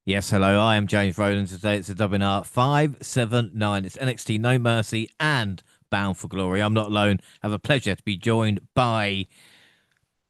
Yes, hello. I am James Rowland. Today it's a WNR579. It's NXT No Mercy and Bound for Glory. I'm not alone. I have a pleasure to be joined by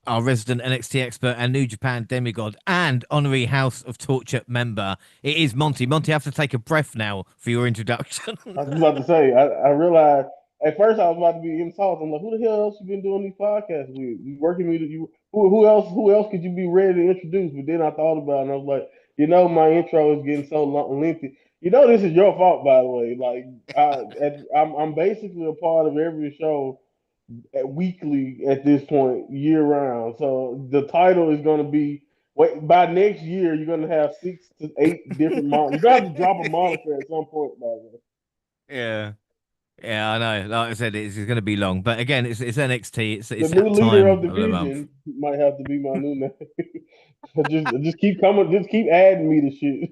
our resident NXT expert and New Japan demigod and honorary House of Torture member. It is Monty. Monty, I have to take a breath now for your introduction. I was about to say, I realized at first I was about to be insulted. I'm like, who the hell else you been doing these podcasts with? You working me to you who else could you be ready to introduce? But then I thought about it and I was like, my intro is getting so lengthy. This is your fault, by the way. Like I'm basically a part of every show weekly at this point, year round. So the title is going to be. Wait, by next year, you're gonna have 6 to 8 different mon. You're gonna have to drop a moniker at some point, by the way. Yeah. Yeah, I know. Like I said, it's going to be long. But again, it's NXT. The It's new that leader of time the of the month. vision might have to be my new name. just keep coming, just keep adding me to shit.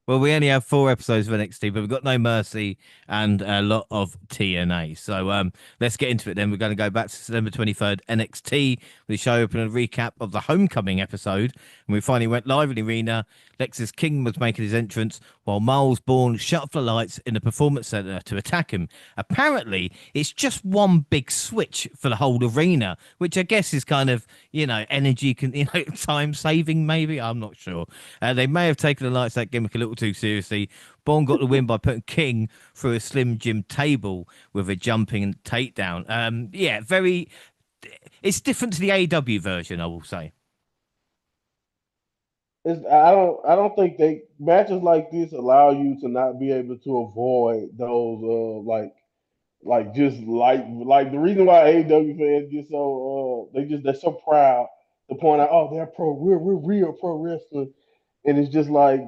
Well, we only have 4 episodes of NXT, but we've got No Mercy and a lot of TNA. So let's get into it then. We're going to go back to September 23rd, NXT, with the show open and recap of the Homecoming episode. And we finally went live in the arena. Lexus King was making his entrance while Miles Bourne shut off the lights in the Performance Center to attack him. Apparently, it's just one big switch for the whole arena, which I guess is kind of, energy, time saving, maybe. I'm not sure. They may have taken the lights that gimmick a little too seriously. Bourne got the win by putting King through a Slim Jim table with a jumping takedown. Yeah, very. It's different to the AEW version, I will say. I don't think they matches like this allow you to not be able to avoid those just like the reason why AEW fans get so they're so proud to point out, oh, we're real pro wrestling, and it's just like,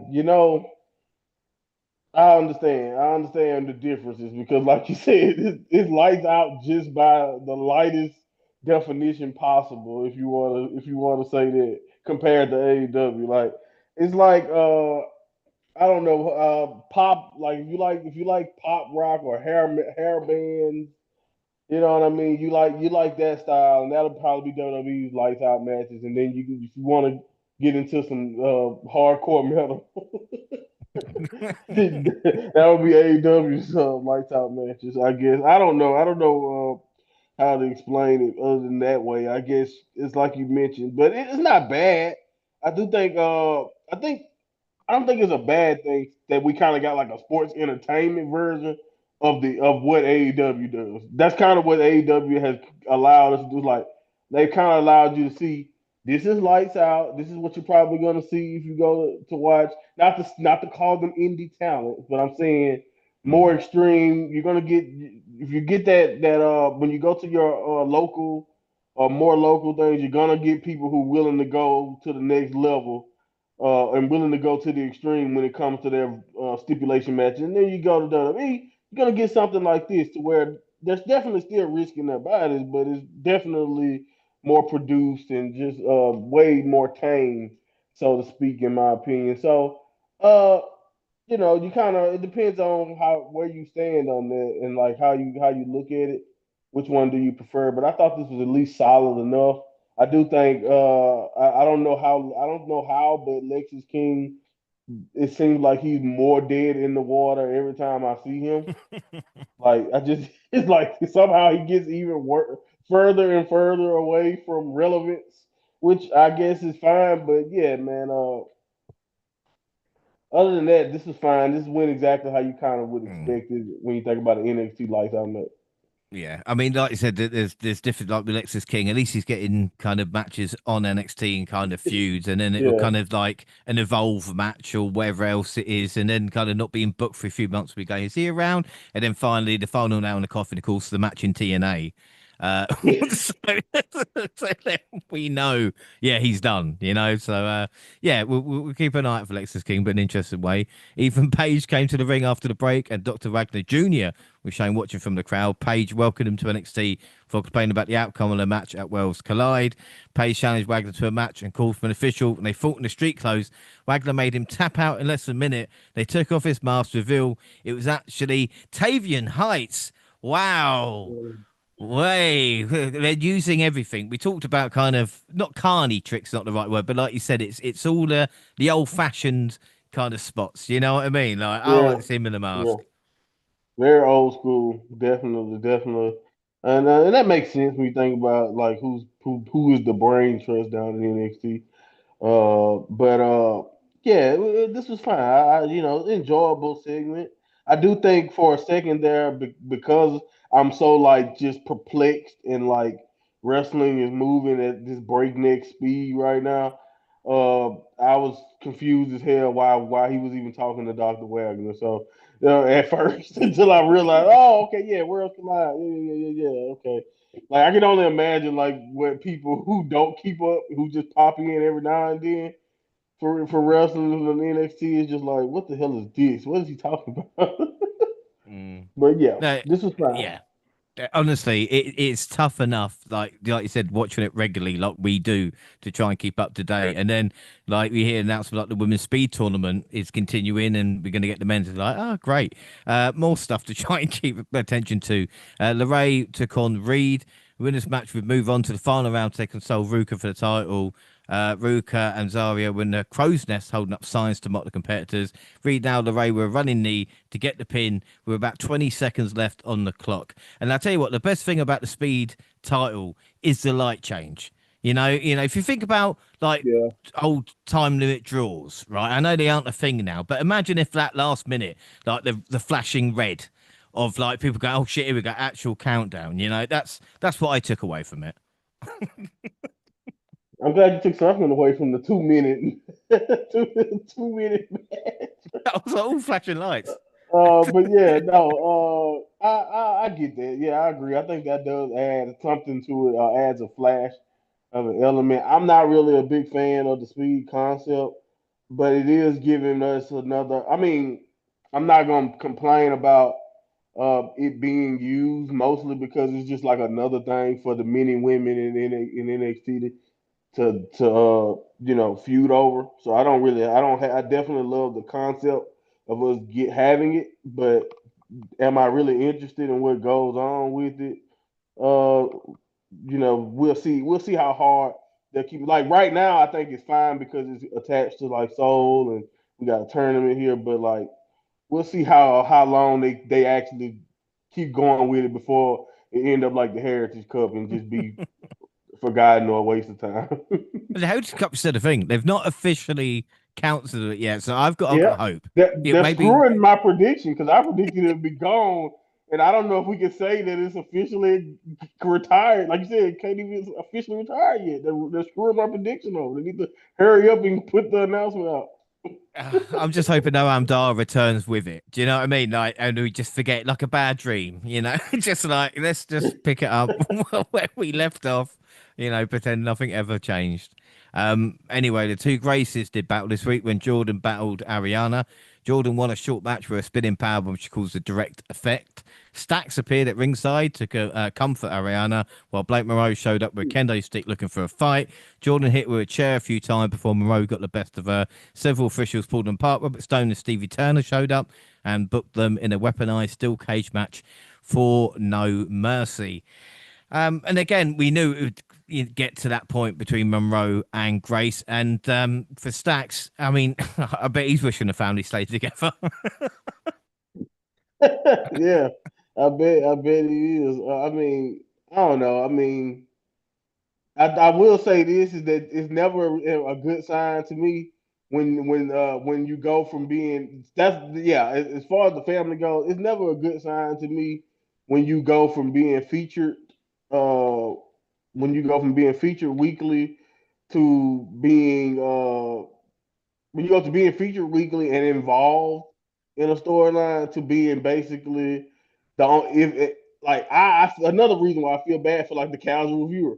I understand the differences because, like you said, it's lights out just by the lightest definition possible. If you want to say that compared to AEW, like it's like I don't know, pop, like if you like pop rock or hair bands, you know what I mean. You like that style, and that'll probably be WWE's lights out matches. And then if you want to get into some hardcore metal. That would be AEW's lights out matches, I guess. I don't know how to explain it other than that way. I guess it's like you mentioned, but it's not bad. I do think. I don't think it's a bad thing that we kind of got like a sports entertainment version of what AEW does. That's kind of what AEW has allowed us to do. Like they kind of allowed you to see this is lights out. This is what you're probably going to see if you go to watch. Not to call them indie talent, but I'm saying more Mm. extreme. You're gonna get if you get that when you go to your local or more local things, you're gonna get people who willing to go to the next level and willing to go to the extreme when it comes to their stipulation matches. And then you go to WWE, you're gonna get something like this to where there's definitely still risk in their bodies, but it's definitely more produced and just way more tame, so to speak, in my opinion. So, uh, you kind of it depends on how where you stand on that and like how you look at it. Which one do you prefer? But I thought this was at least solid enough. I do think I don't know how, but Lexus King, it seems like he's more dead in the water every time I see him. Like I just it's like somehow he gets even further and further away from relevance, which I guess is fine. But yeah, man. Other than that, this is fine. This went exactly how you kind of would Mm. expect it when you think about an NXT lights out match. Yeah, I mean, like you said, there's different, like with Lexus King. At least he's getting kind of matches on NXT and kind of feuds, and then it will Yeah. kind of like an evolve match or whatever else it is, and then kind of not being booked for a few months. We go, is he around? And then finally, the final nail in the coffin, of course, the match in TNA. So, so then we know, yeah, he's done, So, yeah, we'll keep an eye out for Lexus King, but in an interesting way. Ethan Page came to the ring after the break, and Dr. Wagner Jr. was shown watching from the crowd. Page welcomed him to NXT for complaining about the outcome of the match at Wells Collide. Page challenged Wagner to a match and called for an official, and they fought in the street clothes. Wagner made him tap out in less than a minute. They took off his mask to reveal it was actually Tavian Heights. Wow. Way they're using everything. We talked about kind of not carny tricks, not the right word, but like you said, it's all the old fashioned kind of spots. You know what I mean? Like, oh, Yeah, it's him in a yeah, mask. very old school, definitely, definitely, and that makes sense when you think about like who is the brain trust down in NXT. But yeah, this was fine. Enjoyable segment. I do think for a second there, because I'm so like just perplexed and like wrestling is moving at this breakneck speed right now. I was confused as hell why he was even talking to Dr. Wagner. So at first, until I realized, oh, okay, yeah, where else can I? Yeah, okay. Like I can only imagine like what people who don't keep up, who just pop in every now and then for wrestling on NXT is just like, what the hell is this? What is he talking about? Mm. But yeah, No, this was fine. yeah. Honestly, it's tough enough, like you said, watching it regularly, like we do, to try and keep up to date. And then, like we hear announcements like the women's speed tournament is continuing, and we're going to get the men's. Like, oh, great, more stuff to try and keep attention to. Lorray took on Reed. Winners match would move on to the final round to console Ruka for the title. Ruka and Zarya were in the crow's nest holding up signs to mock the competitors. Reed now Lorray were running knee to get the pin with about 20 seconds left on the clock. And I'll tell you what, the best thing about the speed title is the light change. If you think about like Yeah. old time limit draws, right? I know they aren't a thing now, but imagine if that last minute, like the flashing red of like people go, oh shit, here we go, actual countdown. That's what I took away from it. I'm glad you took something away from the 2 minute 2 minute match. That was like, all flashing lights. But yeah, no, I get that. Yeah, I agree. I think that does add something to it, adds a flash of an element. I'm not really a big fan of the speed concept, but it is giving us another. I mean, I'm not gonna complain about it being used mostly because it's just like another thing for the men and women in NXT to feud over. So I definitely love the concept of us having it, but am I really interested in what goes on with it? Uh, we'll see how hard they keep. Like right now, I think it's fine because it's attached to like Soul, and we got a tournament here. But like, we'll see how long they actually keep going with it before it end up like the Heritage Cup and just be forgotten or a waste of time. The Heritage Cup said a thing. They've not officially counted it yet, so I've Yeah, got hope. Yeah, they're maybe. screwing my prediction because I predicted it'd be gone, and I don't know if we can say that it's officially retired. Like you said, it can't even officially retire yet. They're screwing my prediction over. They need to hurry up and put the announcement out. I'm just hoping Noam Dar returns with it. Do you know what I mean? Like, and we just forget like a bad dream, just like let's just pick it up where we left off, pretend nothing ever changed. Anyway, the two Graces did battle this week when Jordan battled Ariana. Jordan won a short match with a spinning powerbomb, which she calls the direct effect. Stacks appeared at ringside to comfort Ariana, while Blake Moreau showed up with a kendo stick looking for a fight. Jordan hit with a chair a few times before Moreau got the best of her. Several officials pulled them apart. Robert Stone and Stevie Turner showed up and booked them in a weaponized steel cage match for No Mercy. And again, we knew it would get to that point between Monroe and Grace. And for Stacks, I mean, I bet he's wishing the family stayed together. Yeah, I bet he is. I mean, I don't know. I mean, I will say this is that it's never a good sign to me when you go from being that's yeah as far as the family goes, it's never a good sign to me when you go from being featured uh weekly to being when you go to being featured weekly and involved in a storyline to being basically the if it, like another reason why I feel bad for like the casual viewer.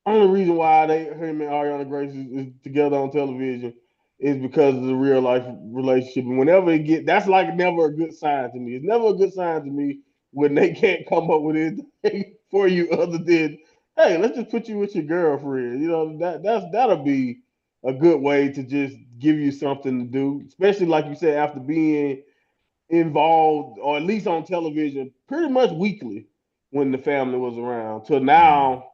Only reason why him and Ariana Grace is together on television is because of the real life relationship. And whenever it that's like never a good sign to me. It's never a good sign to me when they can't come up with anything for you other than, hey, let's just put you with your girlfriend. That'll be a good way to just give you something to do, especially like you said after being involved or at least on television pretty much weekly. when the family was around. To Mm. now,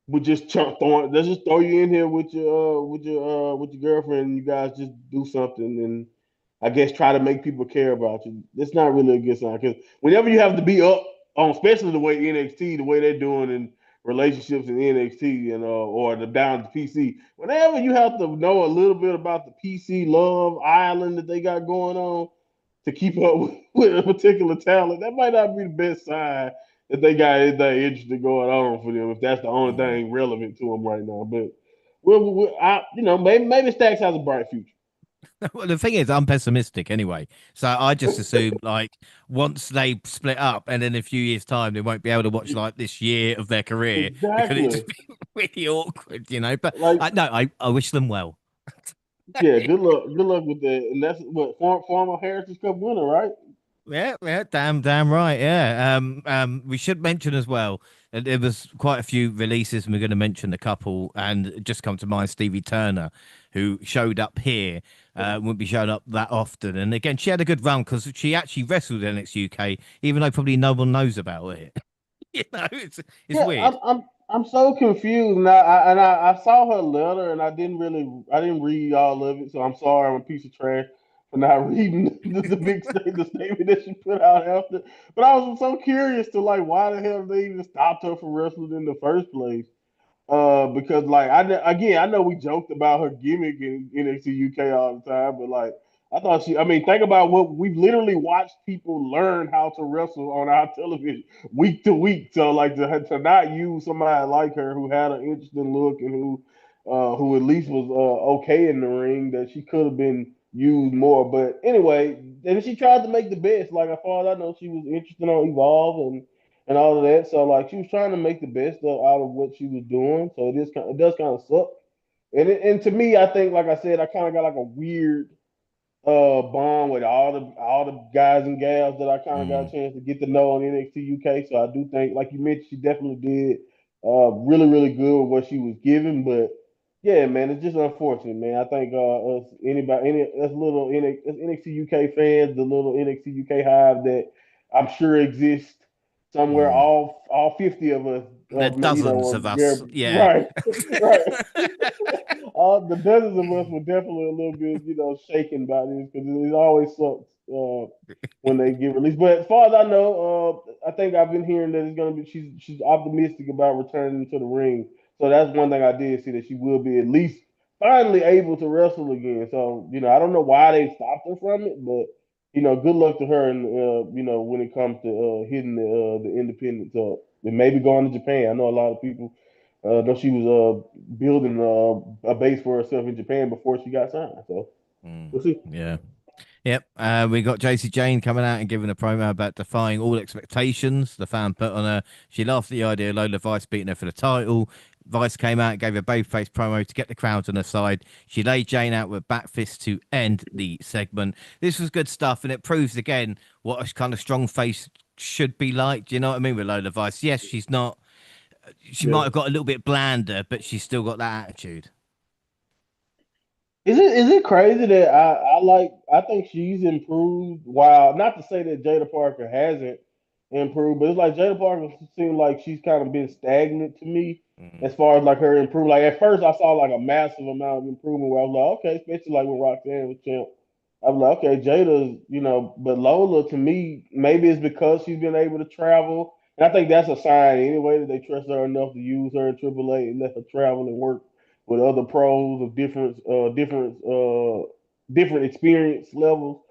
we just throwing. Let's just throw you in here with your girlfriend. And you guys just do something, and I guess try to make people care about you. That's not really a good sign because whenever you have to be up on, especially the way NXT, the way they're doing in relationships in NXT and or the down to PC. Whenever you have to know a little bit about the PC love island that they got going on to keep up with a particular talent, that might not be the best sign that they got anything interesting going on for them. If that's the only Mm. thing relevant to them right now, but maybe Stacks has a bright future. Well, the thing is, I'm pessimistic anyway. So I just assume like once they split up, and in a few years' time, they won't be able to watch like this year of their career because it Exactly. just be really awkward, you know. But Like, no, I wish them well. yeah, good luck. Good luck with that. And that's what former Heritage Cup winner, right? Yeah, yeah, damn right. Yeah. We should mention as well that there was quite a few releases, and we're going to mention a couple, and it just come to mind Stevie Turner, who showed up here, wouldn't be showing up that often. And again, she had a good run because she actually wrestled NXT UK, even though probably no one knows about it. You know, it's Yeah, weird. I'm so confused. And I saw her letter and I didn't read all of it, so I'm sorry I'm a piece of trash for not reading the statement that she put out after. But I was so curious to like why the hell they even stopped her from wrestling in the first place. Because like I know we joked about her gimmick in NXT UK all the time, but like I thought I mean, think about what we've literally watched people learn how to wrestle on our television week to week. So like to not use somebody like her who had an interesting look and who at least was okay in the ring, that she could have been used more. But anyway, and she tried to make the best. Like as far as I know, she was interested on Evolve and all of that. So like she was trying to make the best out of what she was doing. So it does kind of suck. And to me, I think like I said, I kind of got like a weird bond with all the guys and gals that I kind of got a Mm. chance to get to know on NXT UK. So I do think, like you mentioned, she definitely did really good with what she was given. But yeah, man, it's just unfortunate, man. I think us little NXT UK fans, the little NXT UK hive that I'm sure exists somewhere, Mm. all 50 of us, There are dozens of us. Yeah. right, right. The dozens of us were definitely a little bit, shaken by this because it always sucks when they get released. But as far as I know, I think I've been hearing that it's gonna be she's optimistic about returning to the ring. So that's one thing I did see, that she will be at least finally able to wrestle again. So I don't know why they stopped her from it, but good luck to her, and when it comes to hitting the independents up and maybe going to Japan. I know a lot of people know she was building a base for herself in Japan before she got signed. So Mm. we'll see. Yeah. Yep. We got JC Jane coming out and giving a promo about defying all expectations the fan put on her. She laughed at the idea of Lola Vice beating her for the title. Vice came out and gave a babyface promo to get the crowd on her side. She laid Jane out with back fist to end the segment. This was good stuff, and it proves again what a kind of strong face should be like. Do you know what I mean with Lola Vice? Yes, she's not. She Yeah. might have got a little bit blander, but she's still got that attitude. Is it crazy that I think she's improved, while not to say that Jada Parker hasn't improved, but it's like Jada Parker seems like she's kind of been stagnant to me Mm. as far as like her improvement. Like at first I saw like a massive amount of improvement where I was like, okay, especially like when Roxanne was champ. I was like, okay, Jada's, but Lola to me, maybe it's because she's been able to travel. And I think that's a sign anyway that they trust her enough to use her in AAA and let her travel and work with other pros of different experience levels.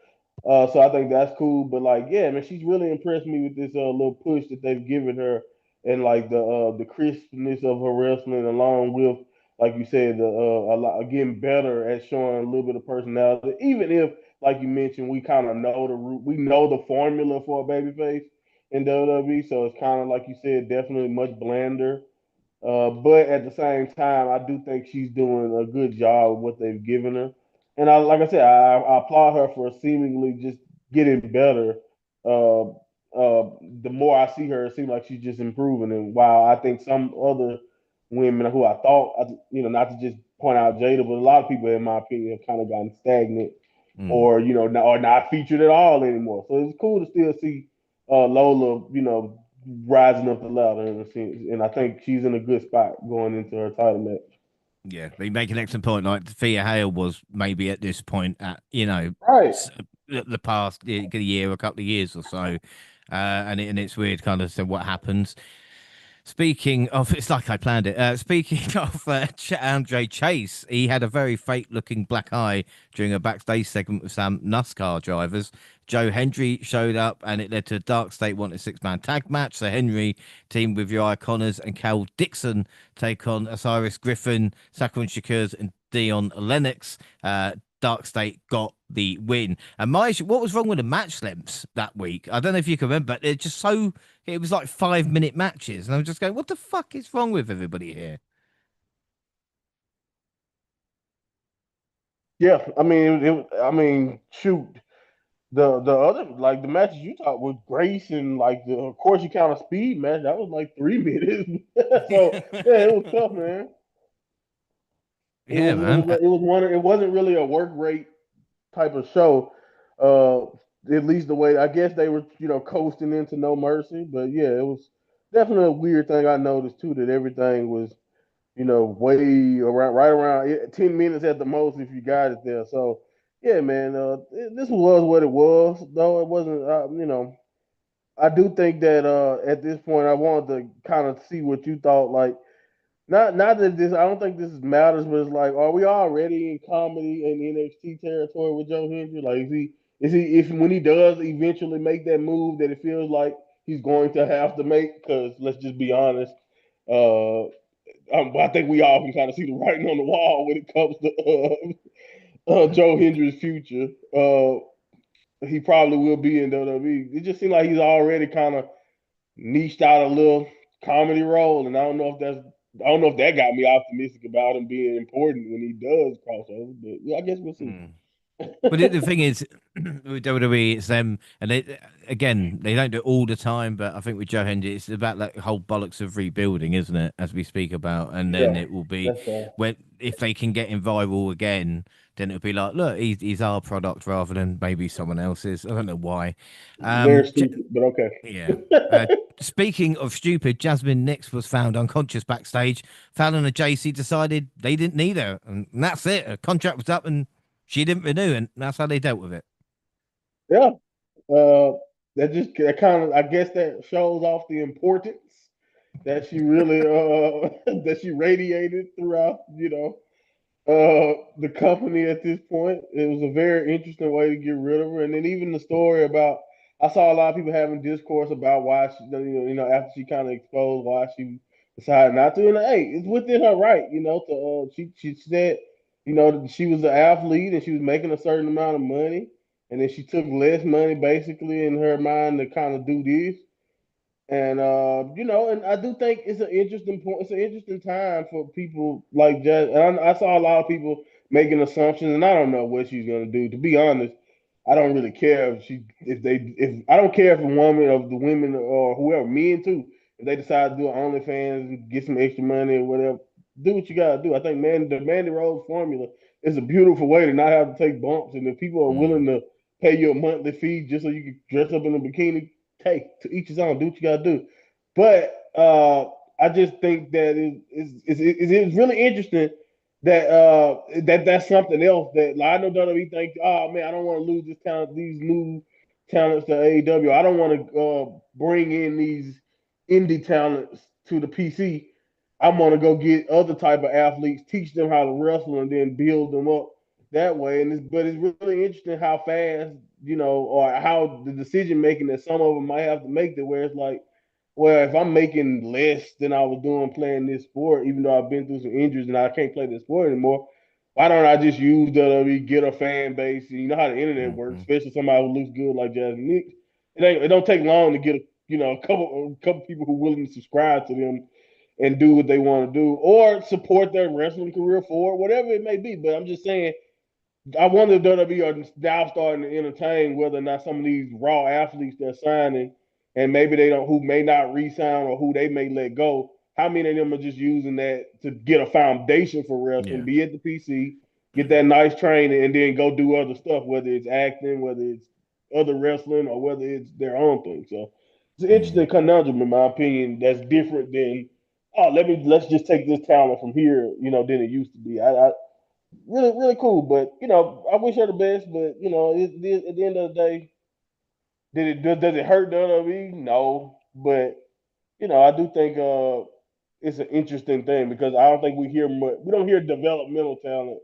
So I think that's cool. But like, yeah, man, she's really impressed me with this little push that they've given her, and like the crispness of her wrestling, along with, like you said, the a lot, getting better at showing a little bit of personality. Even if, like you mentioned, we kind of know we know the formula for a babyface in WWE, so it's kind of like you said, definitely much blander, but at the same time, I do think she's doing a good job of what they've given her. And like I said, I applaud her for seemingly just getting better. Uh, the more I see her, it seems like she's just improving. And while I think some other women who I thought, not to just point out Jada, but a lot of people, in my opinion, have kind of gotten stagnant, Mm. or not featured at all anymore. So it's cool to still see Lola, rising up the ladder in a sense, and I think she's in a good spot going into her title match. Yeah, they make an excellent point. Like Thea Hale was maybe at this point at Right. the past year, a couple of years or so, and it's weird kind of so what happens. Speaking of, it's like I planned it. Speaking of Andre Chase, he had a very fake looking black eye during a backstage segment with some NASCAR drivers. Joe Hendry showed up and it led to a Dark State wanted six-man tag match. So Henry teamed with Uriah Connors and Cal Dixon take on Osiris Griffin, Sakura Shakurs, and Dion Lennox. Dark State got the win. And my issue, what was wrong with the match lengths that week? I don't know if you can remember, but they're just so it was like 5 minute matches, and I'm just going, what the fuck is wrong with everybody here? Yeah, I mean, I mean, shoot, the other like the matches you talked with Grace and like the of course you count a speed match that was like 3 minutes. So yeah, it was tough, man. Yeah, man. It wasn't really a work rate type of show. Uh, at least the way I guess they were, coasting into No Mercy. But yeah, it was definitely a weird thing I noticed too that everything was, way around right around 10 minutes at the most if you got it there. So yeah, man, this was what it was. Though it wasn't, I do think that at this point I wanted to kind of see what you thought, like not that this. I don't think this matters, but it's like, are we already in comedy and NXT territory with Joe Hendry? Like, is he if when he does eventually make that move that it feels like he's going to have to make? Because let's just be honest, I think we all can kind of see the writing on the wall when it comes to Joe Hendry's future. He probably will be in WWE. It just seems like he's already kind of niched out a little comedy role, and I don't know if that got me optimistic about him being important when he does cross over. But yeah, I guess we'll see. Mm. But the thing is, with WWE, it's them, and they again they don't do it all the time. But I think with Joe Hendry, it's about that whole bollocks of rebuilding, isn't it? As we speak about, and then Yeah, it will be that's fair. when if they can get him viral again, then it'll be like, look, he's our product rather than maybe someone else's. I don't know why. Very Um, stupid, but okay. Yeah. Speaking of stupid, Jasmine Nix was found unconscious backstage. Fallon and JC decided they didn't need her, and that's it. Her contract was up, and she didn't renew, and that's how they dealt with it. Yeah, that kind of I guess that shows off the importance that she really that she radiated throughout. The company at this point. It was a very interesting way to get rid of her. And then even the story about I saw a lot of people having discourse about why she, after she kind of exposed why she decided not to. And hey, it's within her right, to she said, she was an athlete and she was making a certain amount of money, and then she took less money basically in her mind to kind of do this. And and I do think it's an interesting point. It's an interesting time for people like Jazz. And I saw a lot of people making assumptions, and I don't know what she's gonna do. To be honest, I don't really care if I don't care if a woman of the women or whoever, men too, if they decide to do OnlyFans and get some extra money or whatever, do what you gotta do. I think the Mandy Rose formula is a beautiful way to not have to take bumps, and if people are Mm, willing to pay you a monthly fee just so you can dress up in a bikini, hey, to each his own. Do what you gotta do. But I just think that it's really interesting that that's something else that like, I know WWE think, oh man, I don't want to lose this talent, these new talents to AEW. I don't want to bring in these indie talents to the PC. I want to go get other type of athletes, teach them how to wrestle, and then build them up that way. But it's really interesting how fast, or how the decision making that some of them might have to make that where it's like, well, if I'm making less than I was doing playing this sport, even though I've been through some injuries and I can't play this sport anymore, why don't I just use WWE, get a fan base? And you know how the internet works, mhm. especially somebody who looks good like Jasmine Nix. It don't take long to get a couple people who are willing to subscribe to them and do what they want to do or support their wrestling career for whatever it may be. But I'm just saying I wonder if WWE are now starting to entertain whether or not some of these raw athletes they're signing, and maybe they don't, who may not re-sign or who they may let go. How many of them are just using that to get a foundation for wrestling, Yeah. be at the PC, get that nice training, and then go do other stuff, whether it's acting, whether it's other wrestling, or whether it's their own thing. So it's an Mm, interesting conundrum in my opinion. That's different than let's just take this talent from here, than it used to be. I really really cool, but I wish her the best. But at the end of the day, does it hurt the WWE? No, but I do think it's an interesting thing because I don't think we don't hear developmental talent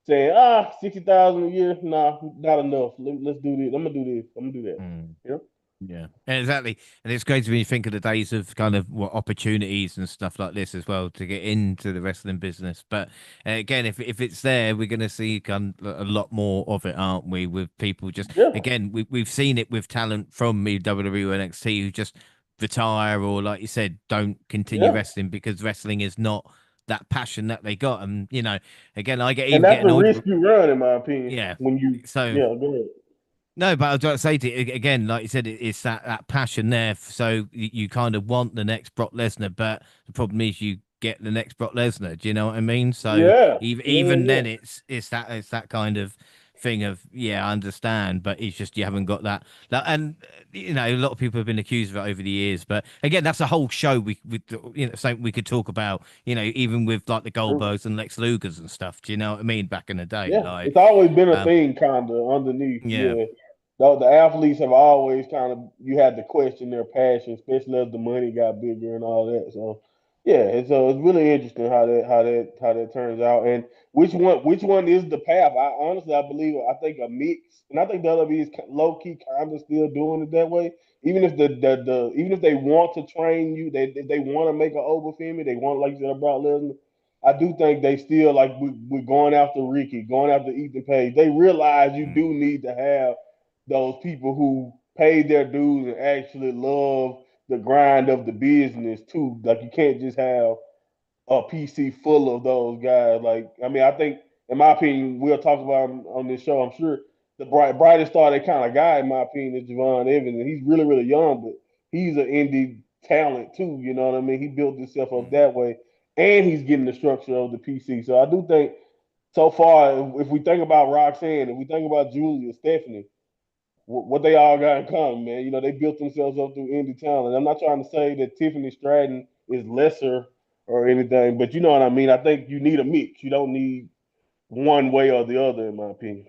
saying 60,000 a year, nah, not enough. Let's do this. I'm gonna do this. I'm gonna do that. mm. You know? Yeah, exactly. And it's great to when you think of the days of kind of what opportunities and stuff like this as well to get into the wrestling business. But again, if it's there, we're going to see kind of a lot more of it, aren't we? With people just Yeah, again, we've seen it with talent from me WWE and NXT who just retire or, like you said, don't continue yeah. wrestling because wrestling is not that passion that they got. And again, I get And even that's getting the older. risk you run, in my opinion. Yeah. When you, So yeah, go ahead. no, but I was trying to say to you, again, like you said, it's that passion there. So you kind of want the next Brock Lesnar, but the problem is you get the next Brock Lesnar. Do you know what I mean? So Yeah, even yeah, yeah, even yeah. then, it's that kind of thing of yeah, I understand, but it's just you haven't got that. And a lot of people have been accused of it over the years. But again, that's a whole show we something we could talk about. Even with like the True. Goldbergs and Lex Lugers and stuff. Do you know what I mean? Back in the day, Yeah, like it's always been a um, thing, kind of underneath. yeah. Yeah, the athletes have always kind of you had to question their passion, especially as the money got bigger and all that. So, yeah, it's really interesting how that turns out, and which one is the path. I believe I think a mix, and I think WWE is low key kind of still doing it that way. Even if even if they want to train you, if they want to make an over Femi, they want like you said about Lesnar. I do think they still like we're going after Ricky, going after Ethan Page. They realize you do Mm. need to have those people who pay their dues and actually love the grind of the business too. Like you can't just have a PC full of those guys. Like I mean, I think in my opinion, we'll talk about him on this show. I'm sure the brightest star, that kind of guy, in my opinion, is Javon Evans, and he's really really young, but he's an indie talent too. You know what I mean? He built himself up Mm. that way, and he's getting the structure of the PC. So I do think so far, if we think about Roxanne, if we think about Julia, Stephanie, what they all got in common, man. They built themselves up through indie talent. I'm not trying to say that Tiffany Stratton is lesser or anything, but you know what I mean. I think you need a mix. You don't need one way or the other, in my opinion.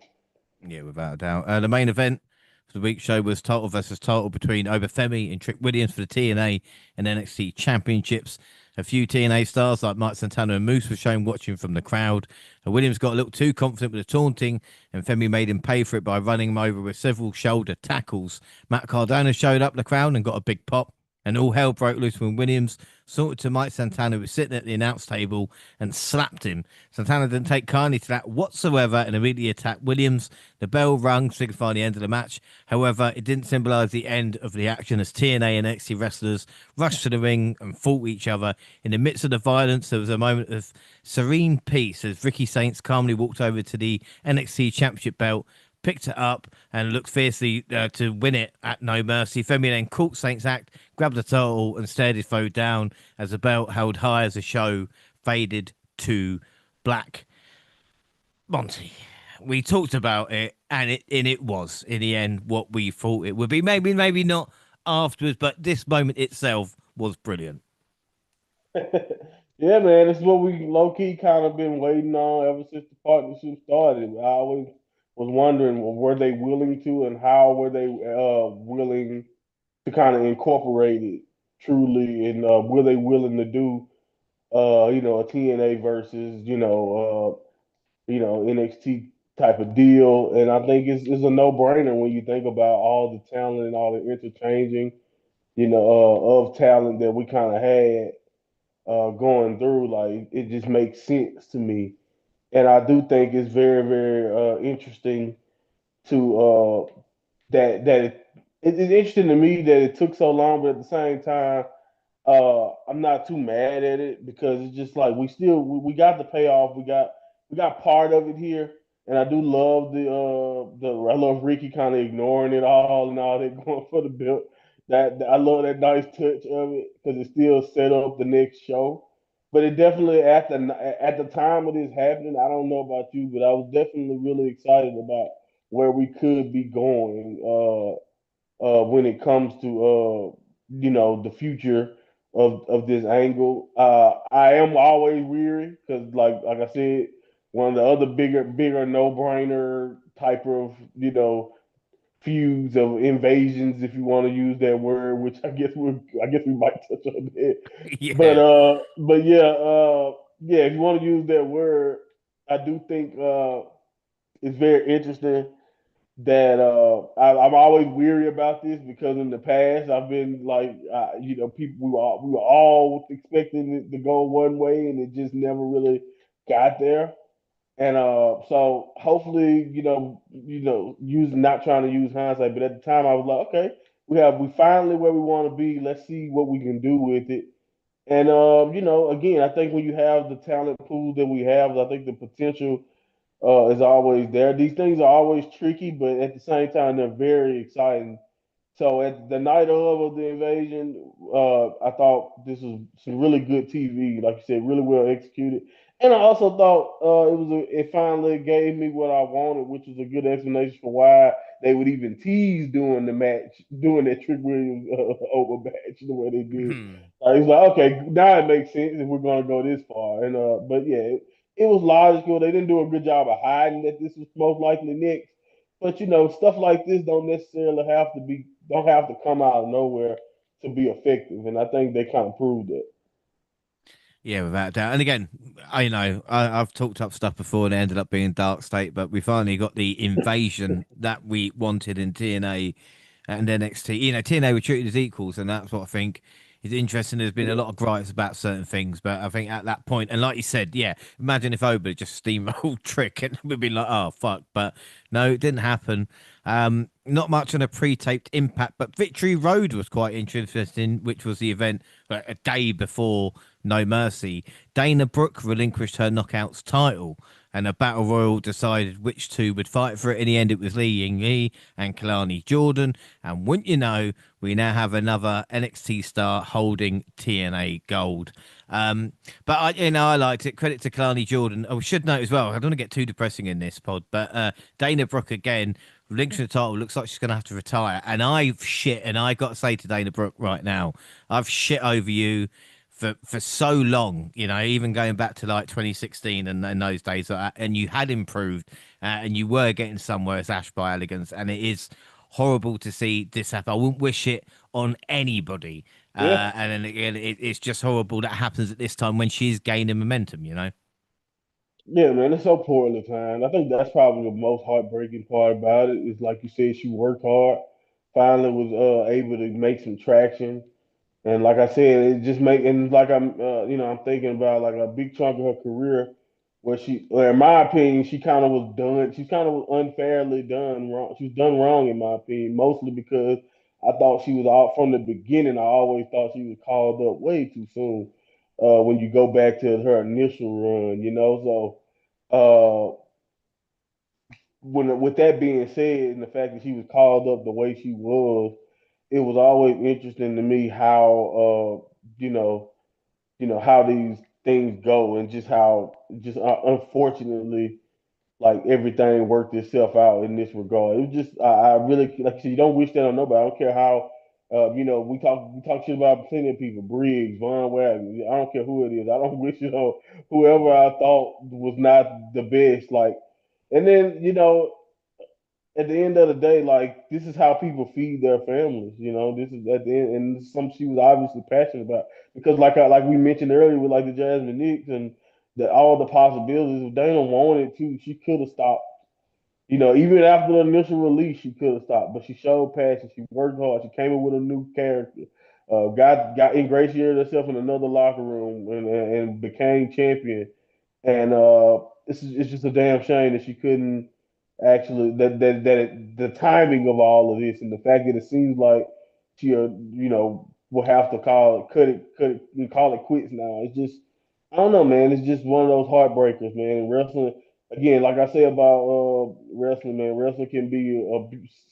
Yeah, without a doubt. The main event for the week's show was title versus title between Obafemi and Trick Williams for the TNA and NXT championships. A few TNA stars like Mike Santana and Moose were shown watching from the crowd. Williams got a little too confident with the taunting, and Femi made him pay for it by running him over with several shoulder tackles. Matt Cardona showed up the crowd and got a big pop. And all hell broke loose when Williams sauntered to Mike Santana, who was sitting at the announce table, and slapped him. Santana didn't take kindly to that whatsoever and immediately attacked Williams. The bell rung, signifying the end of the match. However, it didn't symbolise the end of the action as TNA and NXT wrestlers rushed to the ring and fought each other. In the midst of the violence, there was a moment of serene peace as Ricky Saints calmly walked over to the NXT Championship belt, picked it up, and looked fiercely to win it at No Mercy. Femi then caught Saints' act, grabbed the title, and stared his foe down as the belt held high as the show faded to black. Monty, we talked about it, and it was in the end what we thought it would be. Maybe not afterwards, but this moment itself was brilliant. Yeah, man, it's what we low key kind of been waiting on ever since the partnership started. I always was wondering, well, were they willing to, and how were they willing to kind of incorporate it truly, and were they willing to do a TNA versus NXT type of deal? And I think it's a no brainer when you think about all the talent and all the interchanging of talent that we kind of had going through. Like it just makes sense to me, and I do think it's very very interesting to that it's interesting to me that it took so long, but at the same time I'm not too mad at it because it's just like we got the payoff. We got part of it here, and I do love I love Ricky kind of ignoring it all and all that going for the belt. I love that nice touch of it because it still set up the next show. But it definitely at the time of this happening, I don't know about you, but I was definitely really excited about where we could be going when it comes to the future of this angle. I am always weary because, like I said, one of the other bigger no brainer type of feuds of invasions, if you want to use that word, which I guess we might touch on that. But Yeah. but yeah, yeah, if you want to use that word, I do think it's very interesting that I'm always weary about this because in the past I've been like, people we were all expecting it to go one way and it just never really got there. And so hopefully, using not trying to use hindsight, but at the time I was like, okay, we finally where we want to be. Let's see what we can do with it. And again, I think when you have the talent pool that we have, I think the potential is always there. These things are always tricky, but at the same time, they're very exciting. So at the night of the invasion, I thought this was some really good TV. Like you said, really well executed. And I also thought it finally gave me what I wanted, which was a good explanation for why they would even tease doing the match, doing that Trick Williams over match the way they did. I was like, okay, now it makes sense if we're gonna go this far. And but yeah, it was logical. They didn't do a good job of hiding that this was most likely next. But stuff like this don't have to come out of nowhere to be effective, and I think they kind of proved that. Yeah, without a doubt. And again, I know I've talked up stuff before and it ended up being Dark State, but we finally got the invasion that we wanted in TNA and NXT. TNA were treated as equals, and that's what I think is interesting. There's been a Yeah, lot of gripes about certain things, but I think at that point, and like you said, yeah, imagine if Oba just steamrolled Trick and we'd be like, oh fuck, but no, it didn't happen. Not much on a pre-taped Impact, but Victory Road was quite interesting, which was the event a day before No Mercy. Dana Brooke relinquished her Knockouts title, and a battle royal decided which two would fight for it. In the end, it was Lee Ying Lee and Kalani Jordan. And wouldn't you know, we now have another NXT star holding TNA gold. But I liked it. Credit to Kalani Jordan. I should note as well. I don't want to get too depressing in this pod, but Dana Brooke again. Relinquishing the title looks like she's going to have to retire. And I got to say to Dana Brooke right now, I've shit over you for so long, even going back to like 2016 and those days, and you had improved and you were getting somewhere as Ash by Elegance, and it is horrible to see this happen. I wouldn't wish it on anybody. yeah, And then again, it's just horrible that happens at this time when she's gaining momentum. yeah, man. It's so poorly timed. I think that's probably the most heartbreaking part about it. Is like you said, she worked hard, finally was able to make some traction. And like I said, it just make and like I'm thinking about like a big chunk of her career where in my opinion, she kind of was done. She kind of was unfairly done wrong. She was done wrong in my opinion, mostly because I thought she was out from the beginning. I always thought she was called up way too soon. When you go back to her initial run. So with that being said, and the fact that she was called up the way she was, it was always interesting to me how how these things go and just how just unfortunately like everything worked itself out in this regard. It was just I really like I said, you don't wish that on nobody. I don't care how we talk shit about plenty of people, Briggs, Von Wagner. I don't care who it is. I don't wish it on whoever I thought was not the best. Like, and then at the end of the day, like this is how people feed their families. This is at the end, and this is something she was obviously passionate about because, like we mentioned earlier, with like the Jasmine Nicks and all the possibilities. If Dana wanted to, she could have stopped. Even after the initial release, she could have stopped, but she showed passion. She worked hard. She came up with a new character. Got ingratiated herself in another locker room and became champion. And it's just a damn shame that she couldn't actually the timing of all of this and the fact that it seems like she will have to cut it and call it quits now. It's just I don't know, man. It's just one of those heartbreakers, man. And wrestling again, like I say about wrestling, man. Wrestling can be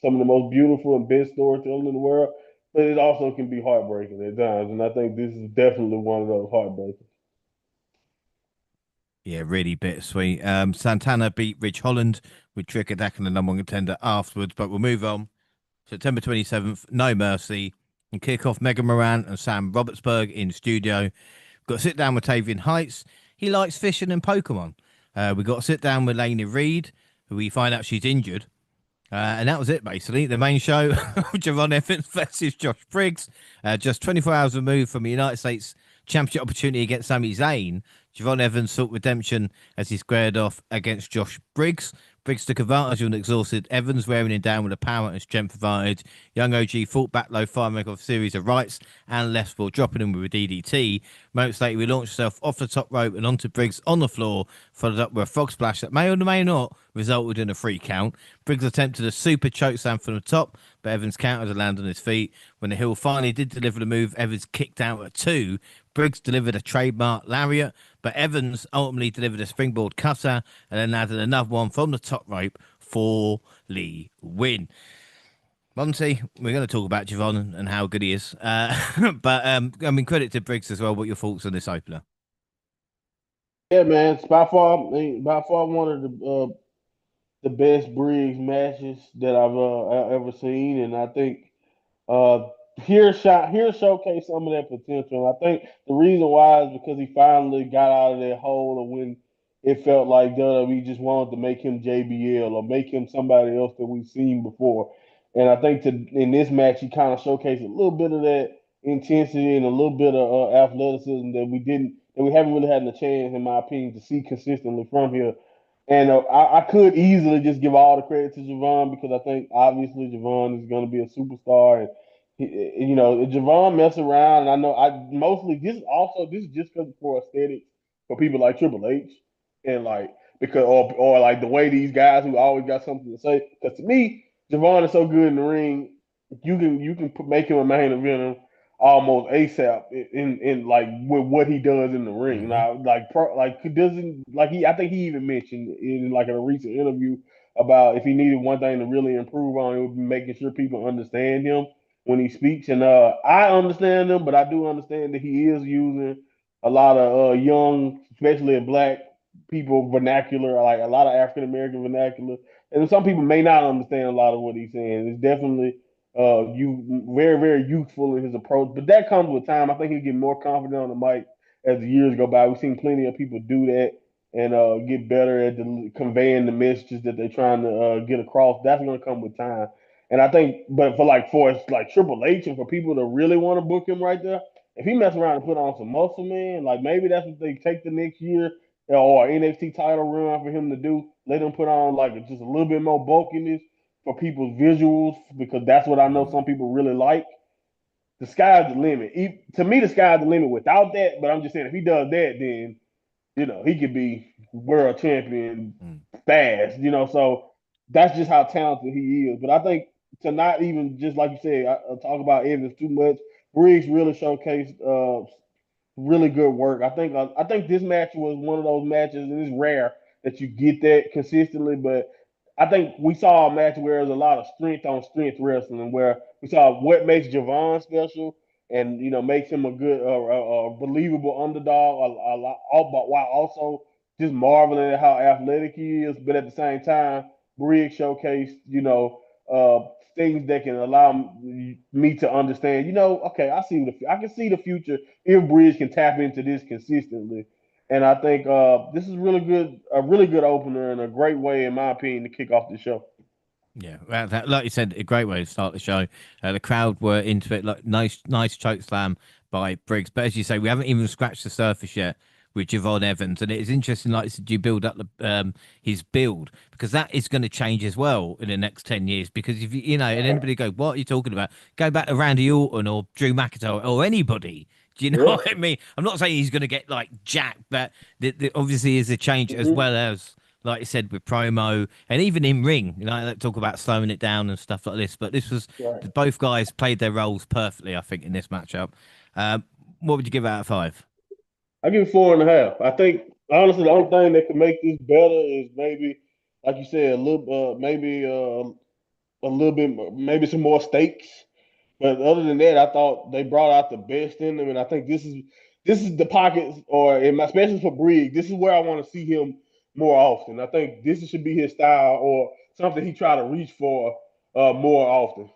some of the most beautiful and best storytelling in the world, but it also can be heartbreaking at times. And I think this is definitely one of those heartbreakers. Yeah, really bittersweet. Santana beat Rich Holland with Trick attacking the number one contender afterwards, but we'll move on. September 27th, No Mercy. and kick off Megan Moran and Sam Robertsberg in studio. Got to sit down with Tavian Heights. He likes fishing and Pokemon. We got to sit down with Lainey Reed, who we find out she's injured. And that was it, basically. The main show, Javon Evans versus Josh Briggs. Just 24 hours removed from the United States Championship opportunity against Sami Zayn. Javon Evans sought redemption as he squared off against Josh Briggs. Briggs took advantage of an exhausted Evans, wearing him down with the power and strength advantage. Young OG fought back low, firing off a series of rights and lefts before dropping him with a DDT. Moments later, he launched himself off the top rope and onto Briggs on the floor, followed up with a frog splash that may or may not resulted in a free count. Briggs attempted a super chokeslam from the top, but Evans countered to land on his feet. When the Hill finally did deliver the move, Evans kicked out at two. Briggs delivered a trademark lariat, but Evans ultimately delivered a springboard cutter and then added another one from the top rope for Lee win. Monty, we're going to talk about Javon and how good he is. But I mean, credit to Briggs as well. What are your thoughts on this opener? Yeah, man, it's by far one of the best Briggs matches that I've ever seen, and I think Uh, here showcase some of that potential. And I think the reason why is because he finally got out of that hole of when it felt like WWE just wanted to make him JBL or make him somebody else that we've seen before. And I think in this match he kind of showcased a little bit of that intensity and a little bit of athleticism that we haven't really had a chance, in my opinion, to see consistently from here. And I could easily just give all the credit to Javon because I think obviously Javon is going to be a superstar, and Javon mess around. And I know I mostly this is just because for aesthetics for people like Triple H and like because or like the way these guys who always got something to say. Because to me, Javon is so good in the ring, make him a main eventer almost ASAP in like with what he does in the ring. Mm-hmm. Now, like he doesn't like he I think he even mentioned in like in a recent interview about if he needed one thing to really improve on, it would be making sure people understand him when he speaks. And I understand him, but I do understand that he is using a lot of young, especially black people vernacular, like a lot of African American vernacular. And some people may not understand a lot of what he's saying. It's definitely you very very youthful in his approach, but that comes with time. I think he'll get more confident on the mic as the years go by. We've seen plenty of people do that and get better at conveying the messages that they're trying to get across. That's going to come with time. And I think, but for like Triple H and for people to really want to book him right there, if he mess around and put on some muscle, man, like maybe that's what they take the next year or NXT title run for him to do. Let him put on like just a little bit more bulkiness for people's visuals because that's what I know Mm. some people really like. The sky's the limit. To me, the sky's the limit without that. But I'm just saying, if he does that, then he could be world champion Mm. fast. So that's just how talented he is. But I think to not even just like you said, I talk about Evans too much. Briggs really showcased really good work. I think this match was one of those matches, and it's rare that you get that consistently. But I think we saw a match where there's a lot of strength on strength wrestling, where we saw what makes Javon special, and makes him a good, believable underdog, but while also just marveling at how athletic he is. But at the same time, Briggs showcased, uh, things that can allow me to understand. Okay, I can see the future if Bridge can tap into this consistently. And I think this is a really good opener and a great way, in my opinion, to kick off the show. Yeah, well, like you said, a great way to start the show. The crowd were into it, like nice choke slam by Briggs. But as you say, we haven't even scratched the surface yet with Javon Evans, and it is interesting. Like you said, you build up his build because that is going to change as well in the next 10 years. Because if and anybody go, what are you talking about? Go back to Randy Orton or Drew McIntyre or anybody. Do you know Yeah. what I mean? I'm not saying he's going to get like jacked, but obviously is a change as Mm-hmm. well as like you said, with promo and even in ring, they talk about slowing it down and stuff like this. But this was Right. both guys played their roles perfectly, I think, in this matchup. What would you give out of five? I give it 4.5. I think honestly the only thing that could make this better is maybe, like you said, a little bit, maybe some more stakes. But other than that, I thought they brought out the best in them, and I think this is the pockets, or in my especially for Briggs, this is where I want to see him more often. I think this should be his style or something he try to reach for more often.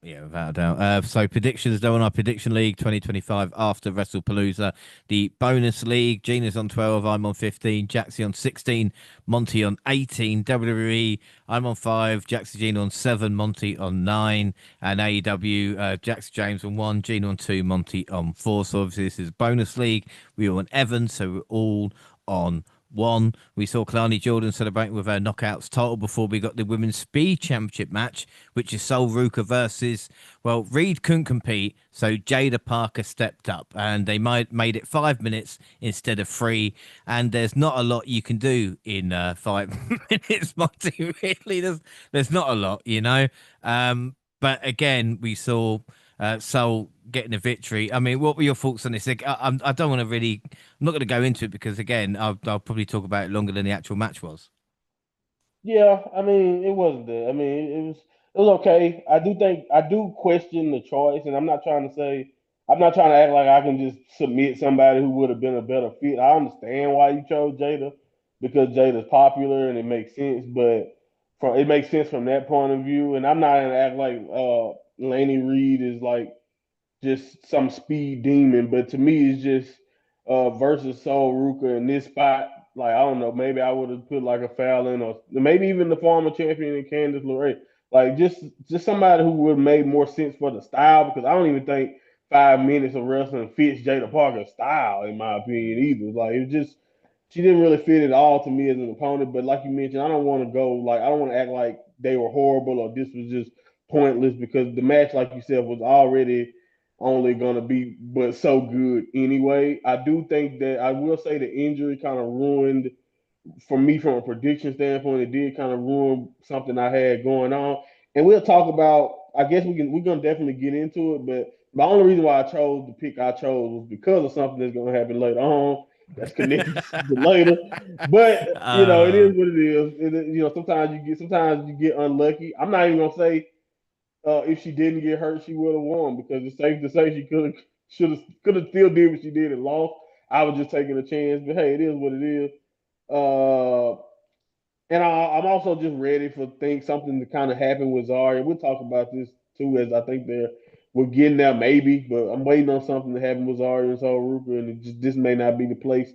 Yeah, without a doubt. So predictions though on our prediction league 2025 after WrestlePalooza. The bonus league, Gina's on 12, I'm on 15, Jaxie on 16, Monty on 18, WWE, I'm on 5, Jaxie Gina on 7, Monty on 9, and AEW, Jaxie James on 1, Gina on 2, Monty on 4. So obviously this is bonus league. We were on Evans, so we're all on one. We saw Kalani Jordan celebrating with her knockouts title before we got the Women's Speed Championship match, which is Sol Ruka versus, well, Reed couldn't compete, so Jada Parker stepped up and they made it 5 minutes instead of three. And there's not a lot you can do in 5 minutes, Monty. Really, there's not a lot, you know. But again, we saw Sol getting a victory. I mean, what were your thoughts on this? Like, I don't want to really. I'm not going to go into it because again, I'll probably talk about it longer than the actual match was. Yeah, I mean, it wasn't that. I mean, it was okay. I do question the choice, and I'm not trying to act like I can just submit somebody who would have been a better fit. I understand why you chose Jada because Jada's popular and it makes sense, but it makes sense from that point of view. And I'm not gonna act like Laney Reed is like just some speed demon. But to me, it's just versus Sol Ruka in this spot. Like I don't know, maybe I would have put like a Fallon or maybe even the former champion in Candice LeRae. Like just somebody who would have made more sense for the style because I don't even think 5 minutes of wrestling fits Jada Parker's style in my opinion either. Like it just she didn't really fit at all to me as an opponent. But like you mentioned, I don't want to go like I don't want to act like they were horrible or this was just pointless because the match, like you said, was already only gonna be but so good anyway. I do think that I will say the injury kind of ruined for me from a prediction standpoint. It did kind of ruin something I had going on, and we'll talk about. I guess we're gonna definitely get into it, but the only reason why I chose the pick I chose was because of something that's gonna happen later on. That's connected to later, but it uh, is what it is. Sometimes you get unlucky. I'm not even gonna say if she didn't get hurt, she would have won because it's safe to say she could have still did what she did and lost. I was just taking a chance, but hey, it is what it is. Uh, and I'm also just ready for think something to kind of happen with Zarya. We'll talk about this too, as I think we're getting there maybe, but I'm waiting on something to happen with Zarya and Sol Ruka, and this may not be the place.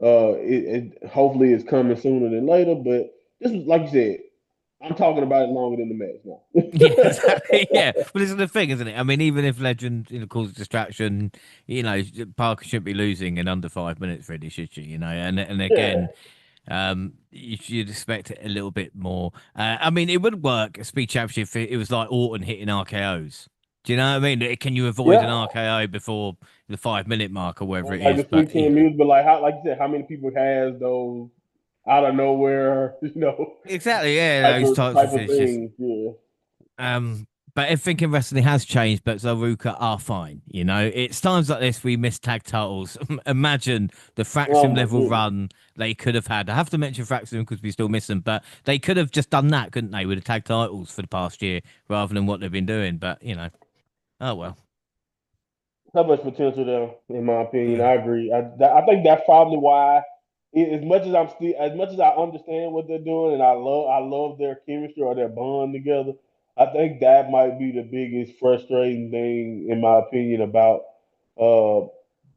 Hopefully it's coming sooner than later, but this was like you said. I'm talking about it longer than the match yeah, now. exactly. Yeah, but it's the thing, isn't it? I mean, even if Legend, causes distraction, Parker shouldn't be losing in under 5 minutes, really, should she? And Yeah, again, you should expect it a little bit more. I mean, it would work a speed championship if it was like Orton hitting RKO's. Do you know what I mean? Can you avoid an yeah. RKO before the 5 minute mark or wherever Or it like is? the But Sweet Chin Music, but like like you said, how many people has those out of nowhere, exactly, yeah, type those of types of type of finishes. things? Yeah, But if thinking wrestling has changed, but Zaruka are fine. It's times like this we miss tag titles. Imagine the oh Fraxium my level goodness, run they could have had. I have to mention Fraxium because we still miss them, but they could have just done that, couldn't they, with the tag titles for the past year rather than what they've been doing. But oh well. so much potential there, in my opinion. Yeah. I agree. I think that's probably why. As much as I understand what they're doing, and I love their chemistry or their bond together. I think that might be the biggest frustrating thing, in my opinion, about uh,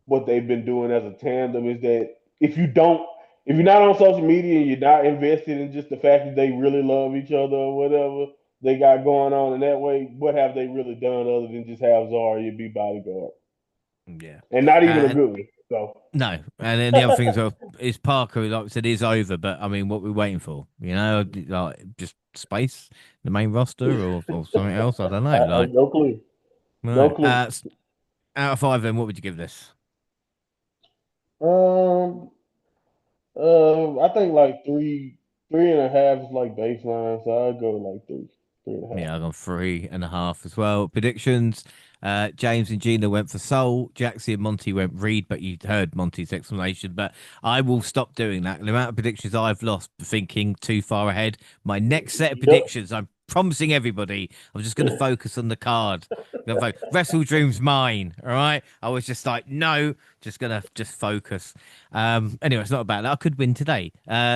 what they've been doing as a tandem is that if you're not on social media and you're not invested in just the fact that they really love each other or whatever they got going on in that way, what have they really done other than just have Zarya be bodyguard Yeah. and not even a And good one? So no, and then the other thing is Parker, like I said, is over. But I mean, what we're waiting for, like just space, the main roster, or something else. I don't know. I Like, no clue, no no. clue. Out of five, then what would you give this? Um, I think like three and a half is like baseline, so I'd go like three and a half. Yeah, I got 3.5 as well. Predictions. James and Gina went for Soul. Jaxie and Monty went Reed, but you heard Monty's explanation. But I will stop doing that. The amount of predictions I've lost thinking too far ahead. My next set of Yep. predictions, I'm promising everybody, I'm just going to focus on the card. Wrestle Dream's mine. All right. I was just like, no, just gonna just focus. Anyway, it's not about that. I could win today.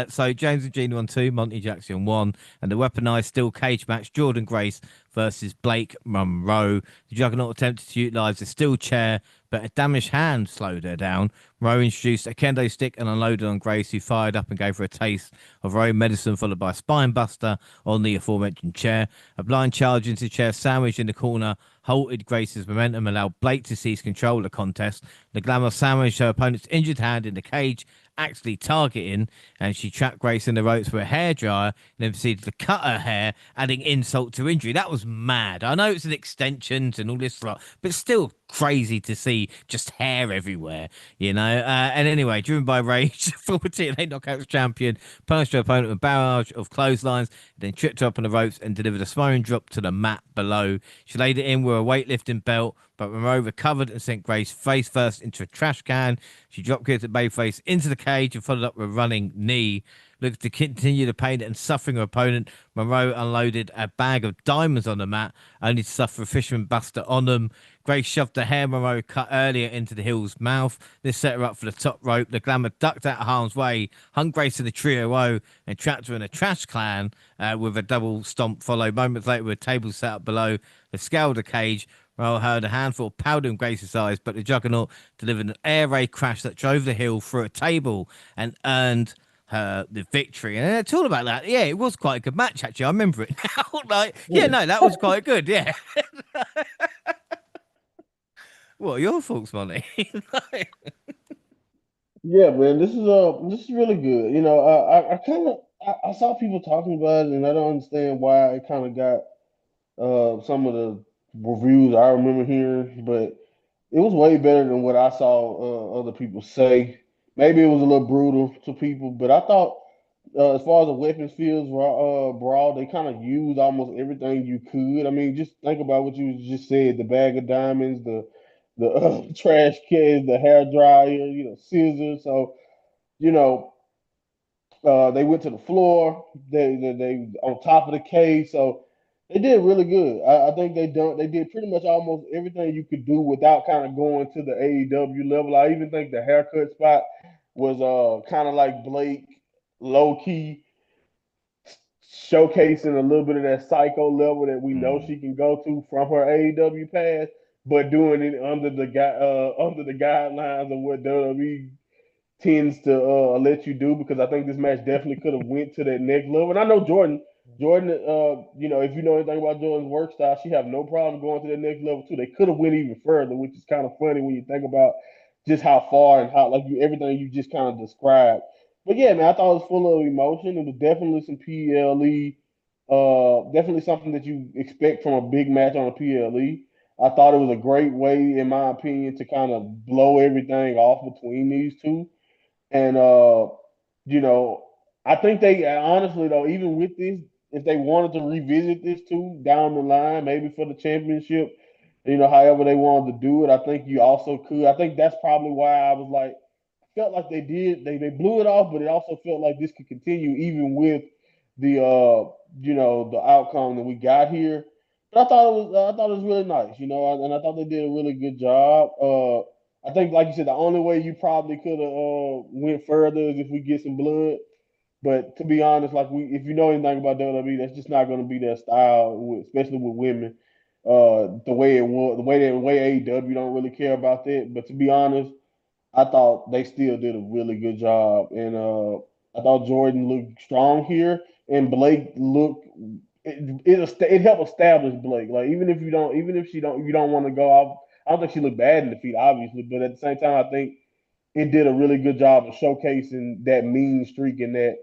So James and Gina on 2, Monty Jackson on 1, and the weaponized steel cage match, Jordan Grace versus Blake Monroe. The Juggernaut attempted to utilize a steel chair, but a damaged hand slowed her down. Monroe introduced a kendo stick and unloaded on Grace, who fired up and gave her a taste of her own medicine, followed by a spine buster on the aforementioned chair. A blind charge into the chair, sandwiched in the corner, halted Grace's momentum, allowed Blake to seize control of the contest. The Glamour sandwiched her opponent's injured hand in the cage, actually targeting, and she trapped Grace in the ropes with a hairdryer and then proceeded to cut her hair, adding insult to injury. That was mad. I know it's an extensions and all this lot, but still crazy to see just hair everywhere, you know. And anyway, driven by rage, former TNA Knockouts champion punished her opponent with a barrage of clotheslines, then tripped her up on the ropes and delivered a smothering drop to the mat below. She laid it in with a weightlifting belt, but Monroe recovered and sent Grace face first into a trash can. She dropped kicked at Bayface into the cage and followed up with a running knee. Looking to continue the pain and suffering of her opponent, Monroe unloaded a bag of diamonds on the mat, only to suffer a fisherman buster on them. Grace shoved the hair Monroe cut earlier into the heel's mouth. This set her up for the top rope. The Glamour ducked out of harm's way, hung Grace in the trio O, and trapped her in a trash can with a double stomp followed. Moments later, with a table set up below, they scaled the cage. Well, heard a handful of powder in Grace's eyes, but the Juggernaut delivered an air raid crash that drove the heel through a table and earned her the victory. And it's all about that. Yeah, it was quite a good match, actually. I remember it now. Like, yeah, Yeah, no, that was quite good. Yeah. What are your thoughts, Molly? yeah, man. This is really good. You know, I kind of I saw people talking about it, and I don't understand why it kind of got some of the reviews I remember hearing, but it was way better than what I saw other people say. Maybe it was a little brutal to people, but I thought as far as the weapons fields brawl, they kind of used almost everything you could. I mean, just think about what you just said: the bag of diamonds, the trash cans, the hair dryer, you know, scissors. So you know, they went to the floor. They on top of the cage. So they did really good. I think they did pretty much almost everything you could do without kind of going to the AEW level. I even think the haircut spot was kind of like Blake, low key showcasing a little bit of that psycho level that we know Mm, she can go to from her AEW past, but doing it under the guidelines of what WWE tends to let you do, because I think this match definitely could have went to that next level. And I know Jordan, you know, if you know anything about Jordan's work style, she have no problem going to that next level too. They could have went even further, which is kind of funny when you think about just how far and how like you everything you just kind of described. But yeah, man, I thought it was full of emotion. It was definitely some PLE, definitely something that you expect from a big match on a PLE. I thought it was a great way, in my opinion, to kind of blow everything off between these two. And you know, I think they honestly though, even with this, if they wanted to revisit this too down the line, maybe for the championship, you know, however they wanted to do it, I think you also could. I think that's probably why I was like, felt like they blew it off, but it also felt like this could continue even with the you know, the outcome that we got here. But I thought it was really nice, you know, and I thought they did a really good job. I think, like you said, the only way you probably could have went further is if we get some blood. But to be honest, like if you know anything about WWE, that's just not going to be their style, especially with women. The way it was, the way AEW don't really care about that. But to be honest, I thought they still did a really good job, and I thought Jordan looked strong here, and Blake looked. It helped establish Blake. Like even if she don't, you don't want to go off. I don't think she looked bad in the feet, obviously, but at the same time, I think it did a really good job of showcasing that mean streak and that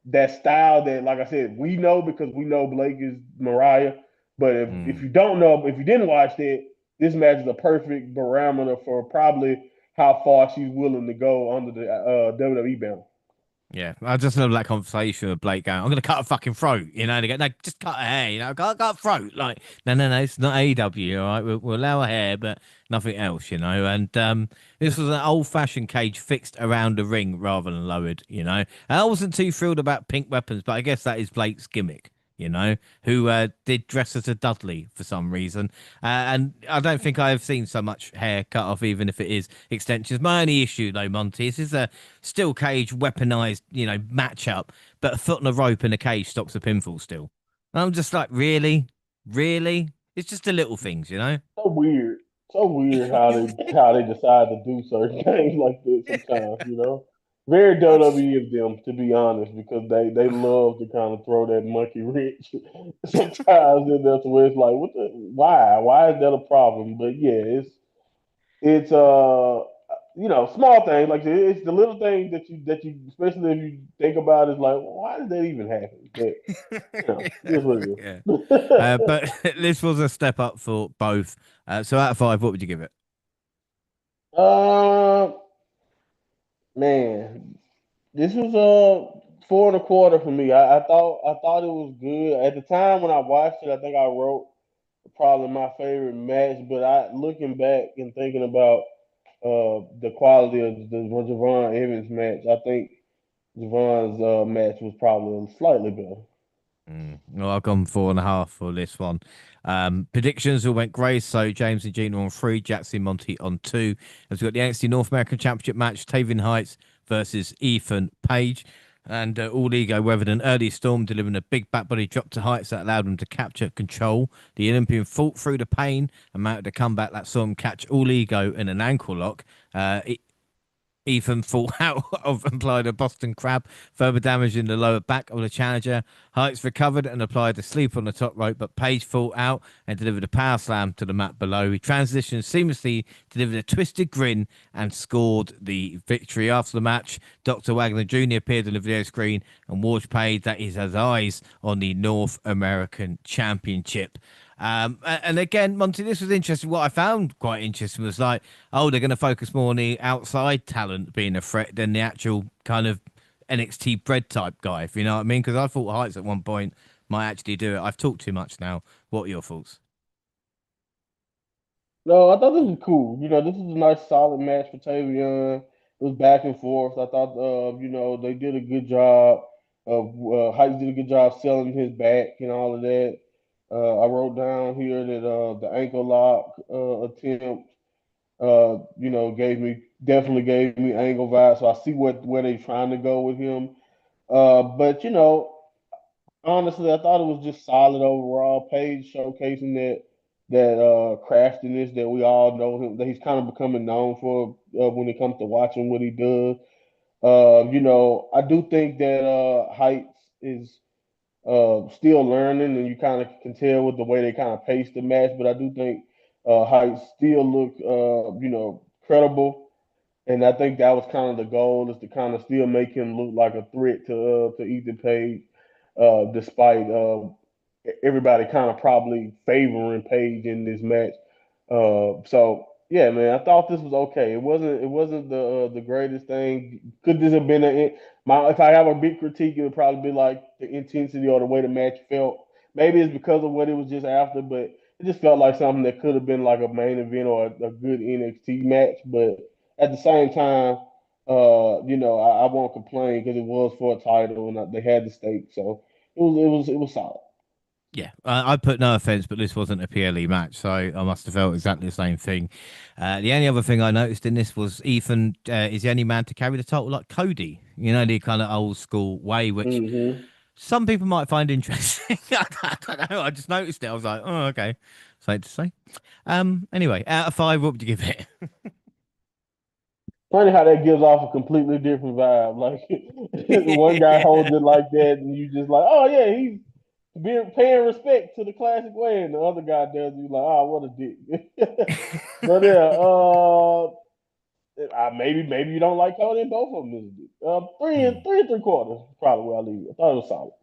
that style that, like I said, we know because we know Blake is Mariah. But if mm. you don't know, if you didn't watch that, this match is a perfect barometer for probably how far she's willing to go under the WWE banner. Yeah, I just love that conversation with Blake going, I'm going to cut her fucking throat. You know, they go, no, just cut her hair. You know, cut her throat. Like, no, no, no, it's not AEW. All right, we'll allow her hair, but nothing else, you know. And this was an old fashioned cage fixed around the ring rather than lowered, you know. And I wasn't too thrilled about pink weapons, but I guess that is Blake's gimmick. You know, who did dress as a Dudley for some reason. And I don't think I've seen so much hair cut off, even if it is extensions. My only issue, though, Monty, is a steel cage weaponized, you know, matchup, but a foot on a rope in a cage stops a pinfall still. I'm just like, really, really. It's just the little things, you know. So weird. So weird how they decide to do certain things like this sometimes, you know. Very I just, WWE of them, to be honest, because they love to kind of throw that monkey wrench sometimes, and that's where it's like, what the why is that a problem? But yeah, it's small things like it's the little things that you especially if you think about is like, why did that even happen? But it is what it yeah. is. But this was a step up for both. So out of five, what would you give it? uh Man, this was 4 and a quarter for me. I thought it was good at the time when I watched it. I think I wrote probably my favorite match, but I looking back and thinking about the quality of the Javon Evans match, I think Javon's match was probably slightly better. Well, I've gone 4.5 for this one. Predictions all went great. So James and Gina on three, Jackson Monty on two. As we got the NXT North American Championship match, Tavian Heights versus Ethan Page. And All Ego weathered an early storm, delivering a big back body drop to Heights that allowed him to capture control. The Olympian fought through the pain and mounted a comeback that saw him catch All Ego in an ankle lock. Ethan fought out of applied a Boston Crab, further damaging the lower back of the challenger. Heights recovered and applied a sleep on the top rope, but Page fought out and delivered a power slam to the mat below. He transitioned seamlessly, delivered a twisted grin, and scored the victory. After the match, Dr. Wagner Jr. appeared on the video screen and warned Page that he has eyes on the North American Championship. And again, Monty, this was interesting. What I found quite interesting was like, oh, they're going to focus more on the outside talent being a threat than the actual kind of NXT bred type guy, if you know what I mean. Because I thought Heights at one point might actually do it. I've talked too much now. What are your thoughts? No, I thought this was cool. This is a nice solid match for Tavion. It was back and forth. I thought, they did a good job of Heights did a good job selling his back and all of that. I wrote down here that the ankle lock attempt, definitely gave me angle vibes. So I see where they're trying to go with him. But honestly, I thought it was just solid overall. Page showcasing that craftiness that we all know him that he's kind of becoming known for when it comes to watching what he does. I do think that Heights is still learning, and you kind of can tell with the way they kind of pace the match. But I do think Heights still look credible, and I think that was kind of the goal is to kind of still make him look like a threat to Ethan Page, despite everybody kind of probably favoring Page in this match. So yeah, man, I thought this was okay. It wasn't the greatest thing. Could this have been if I have a big critique, it would probably be like the intensity or the way the match felt. Maybe it's because of what it was just after, but it just felt like something that could have been like a main event or a good NXT match. But at the same time, I won't complain because it was for a title and they had the stake, so it was solid. Yeah, I put no offense, but this wasn't a PLE match, so I must have felt exactly the same thing. The only other thing I noticed in this was Ethan is the only man to carry the title like Cody, the kind of old school way, which Hmm. some people might find interesting. I don't know. I just noticed it. I was like, oh, okay. Safe to say. Anyway, out of five, what would you give it? Funny how that gives off a completely different vibe. Like one guy holds it like that, and you just like, oh yeah, he's being paying respect to the classic way, and the other guy does. You like, oh, what a dick. But yeah, maybe you don't like Cody, and both of them is a dick. Three and three quarters, probably where I leave it. I thought it was solid.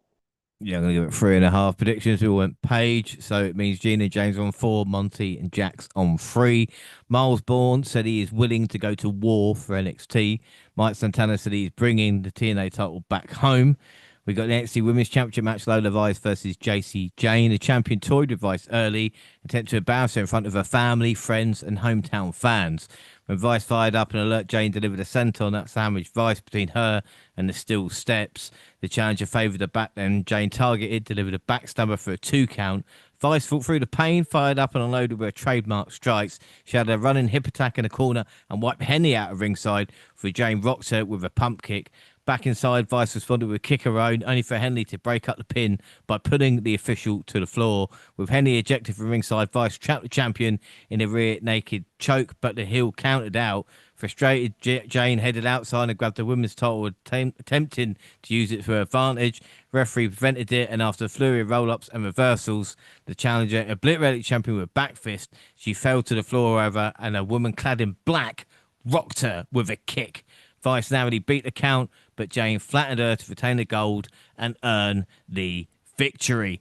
Yeah, I'm gonna give it 3.5 predictions. We all went Page, so it means Gina and James on four, Monty and Jax on three. Miles Bourne said he is willing to go to war for NXT. Mike Santana said he's bringing the TNA title back home. We got the NXT Women's Championship match, Lola Vice versus JC Jane. The champion toyed with Vice early, attempt to embarrass her in front of her family, friends, and hometown fans. When Vice fired up and alert, Jane delivered a senton that sandwiched Vice between her and the steel steps. The challenger favoured the back, then Jane targeted, delivered a backstabber for a 2 count. Vice fought through the pain, fired up and unloaded with her trademark strikes. She had a running hip attack in the corner and wiped Henny out of ringside, for Jane rocked her with a pump kick. Back inside, Vice responded with kick her own, only for Henley to break up the pin by putting the official to the floor. With Henley ejected from ringside, Vice trapped the champion in a rear naked choke, but the heel countered out. Frustrated, Jane headed outside and grabbed the women's title, attempting to use it for her advantage. Referee prevented it, and after a flurry of roll-ups and reversals, the challenger obliterated the champion with a back fist. She fell to the floor, however, and a woman clad in black rocked her with a kick. Vice narrowly beat the count, but Jane flattened her to retain the gold and earn the victory.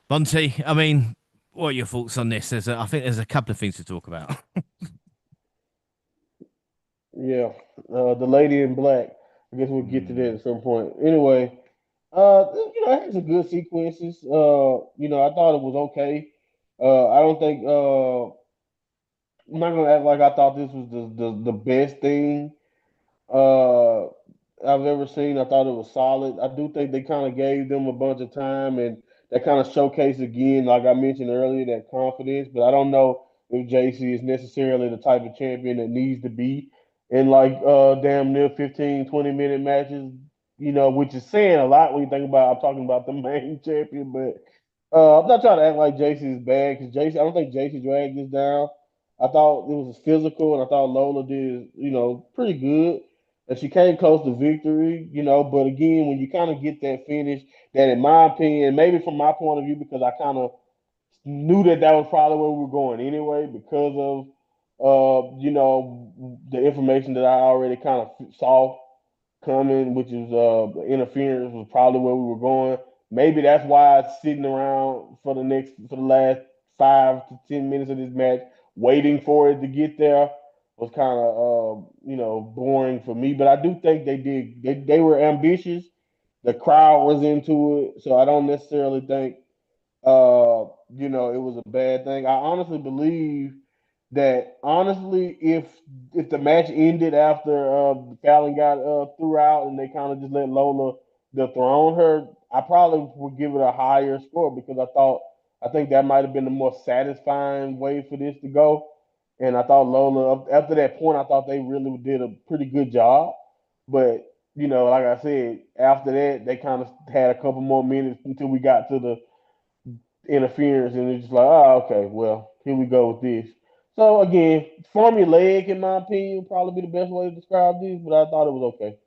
Monty, I mean, what are your thoughts on this? I think there's a couple of things to talk about. Yeah, the lady in black. I guess we'll get to that Hmm. at some point. Anyway, it had some good sequences. I thought it was okay. I don't think I'm not gonna act like I thought this was the best thing uh I've ever seen. I thought it was solid. I do think they kind of gave them a bunch of time and that kind of showcased again, like I mentioned earlier, that confidence. But I don't know if JC is necessarily the type of champion that needs to be in like damn near 15, 20 minute matches, which is saying a lot when you think about I'm talking about the main champion, but I'm not trying to act like JC is bad because JC I don't think JC dragged this down. I thought it was physical and I thought Lola did, pretty good and she came close to victory, But again, when you kind of get that finish, that in my opinion, maybe from my point of view, because I kind of knew that that was probably where we were going anyway, because of the information that I already kind of saw coming, which is interference was probably where we were going. Maybe that's why it's sitting around for the last 5 to 10 minutes of this match, waiting for it to get there was kind of boring for me. But I do think they were ambitious. The crowd was into it, so I don't necessarily think it was a bad thing. I honestly believe that if the match ended after Fallon got threw out and they kind of just let Lola dethrone her, I probably would give it a higher score because I think that might have been the more satisfying way for this to go. And I thought Lola after that point, I thought they really did a pretty good job. But like I said, after that they kind of had a couple more minutes until we got to the interference, and it's just like, oh, okay, well, here we go with this. So again, formulaic in my opinion would probably be the best way to describe this, but I thought it was okay.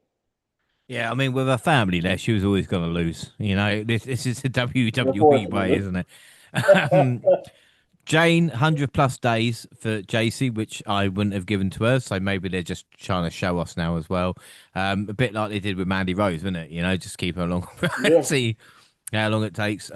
Yeah, I mean, with her family there, she was always going to lose. This is the WWE way, Unfortunately. isn't it? Um, Jane, 100 plus days for JC, which I wouldn't have given to her. So maybe they're just trying to show us now as well. A bit like they did with Mandy Rose, wasn't it? Just keep her along, Yeah. see how long it takes.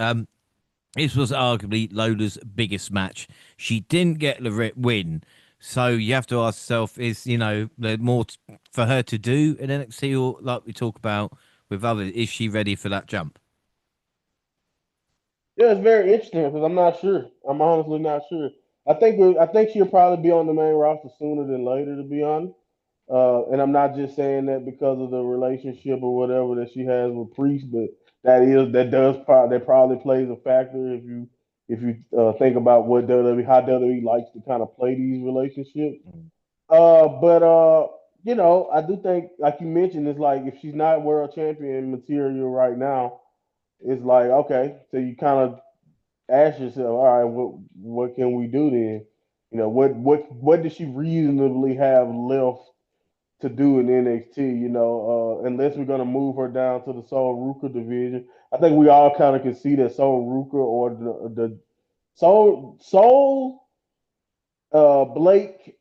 This was arguably Lola's biggest match. She didn't get the win. So you have to ask yourself, there more for her to do in NXT, or like we talk about with others, is she ready for that jump? Yeah, it's very interesting because I'm not sure. I'm honestly not sure. I think she'll probably be on the main roster sooner than later, to be honest. And I'm not just saying that because of the relationship or whatever that she has with Priest, but that probably plays a factor if you think about what WWE how WWE likes to kind of play these relationships. But I do think, like you mentioned, it's like if she's not world champion material right now, it's like okay, so you kind of ask yourself, all right, what can we do then? What does she reasonably have left to do in NXT? Unless we're gonna move her down to the Soul Ruka division, I think we all kind of can see that Soul Ruka or the Soul Blake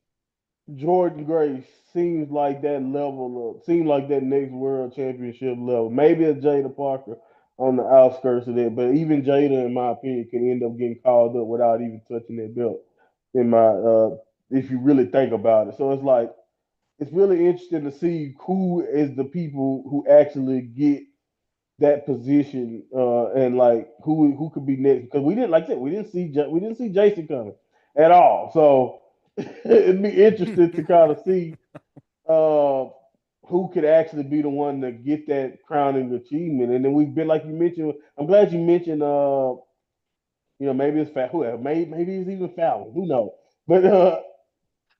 Jordan Grace seems like that next world championship level. Maybe a Jada Parker on the outskirts of that, but even Jada, in my opinion, can end up getting called up without even touching that belt. In my If you really think about it, so it's like it's really interesting to see who is the people who actually get that position and like who could be next because we didn't like that we didn't see Jason coming at all. So it'd be interesting to kind of see uh, who could actually be the one to get that crowning achievement. And then we've been like you mentioned. I'm glad you mentioned. Maybe it's maybe it's even Fallon. Who knows? But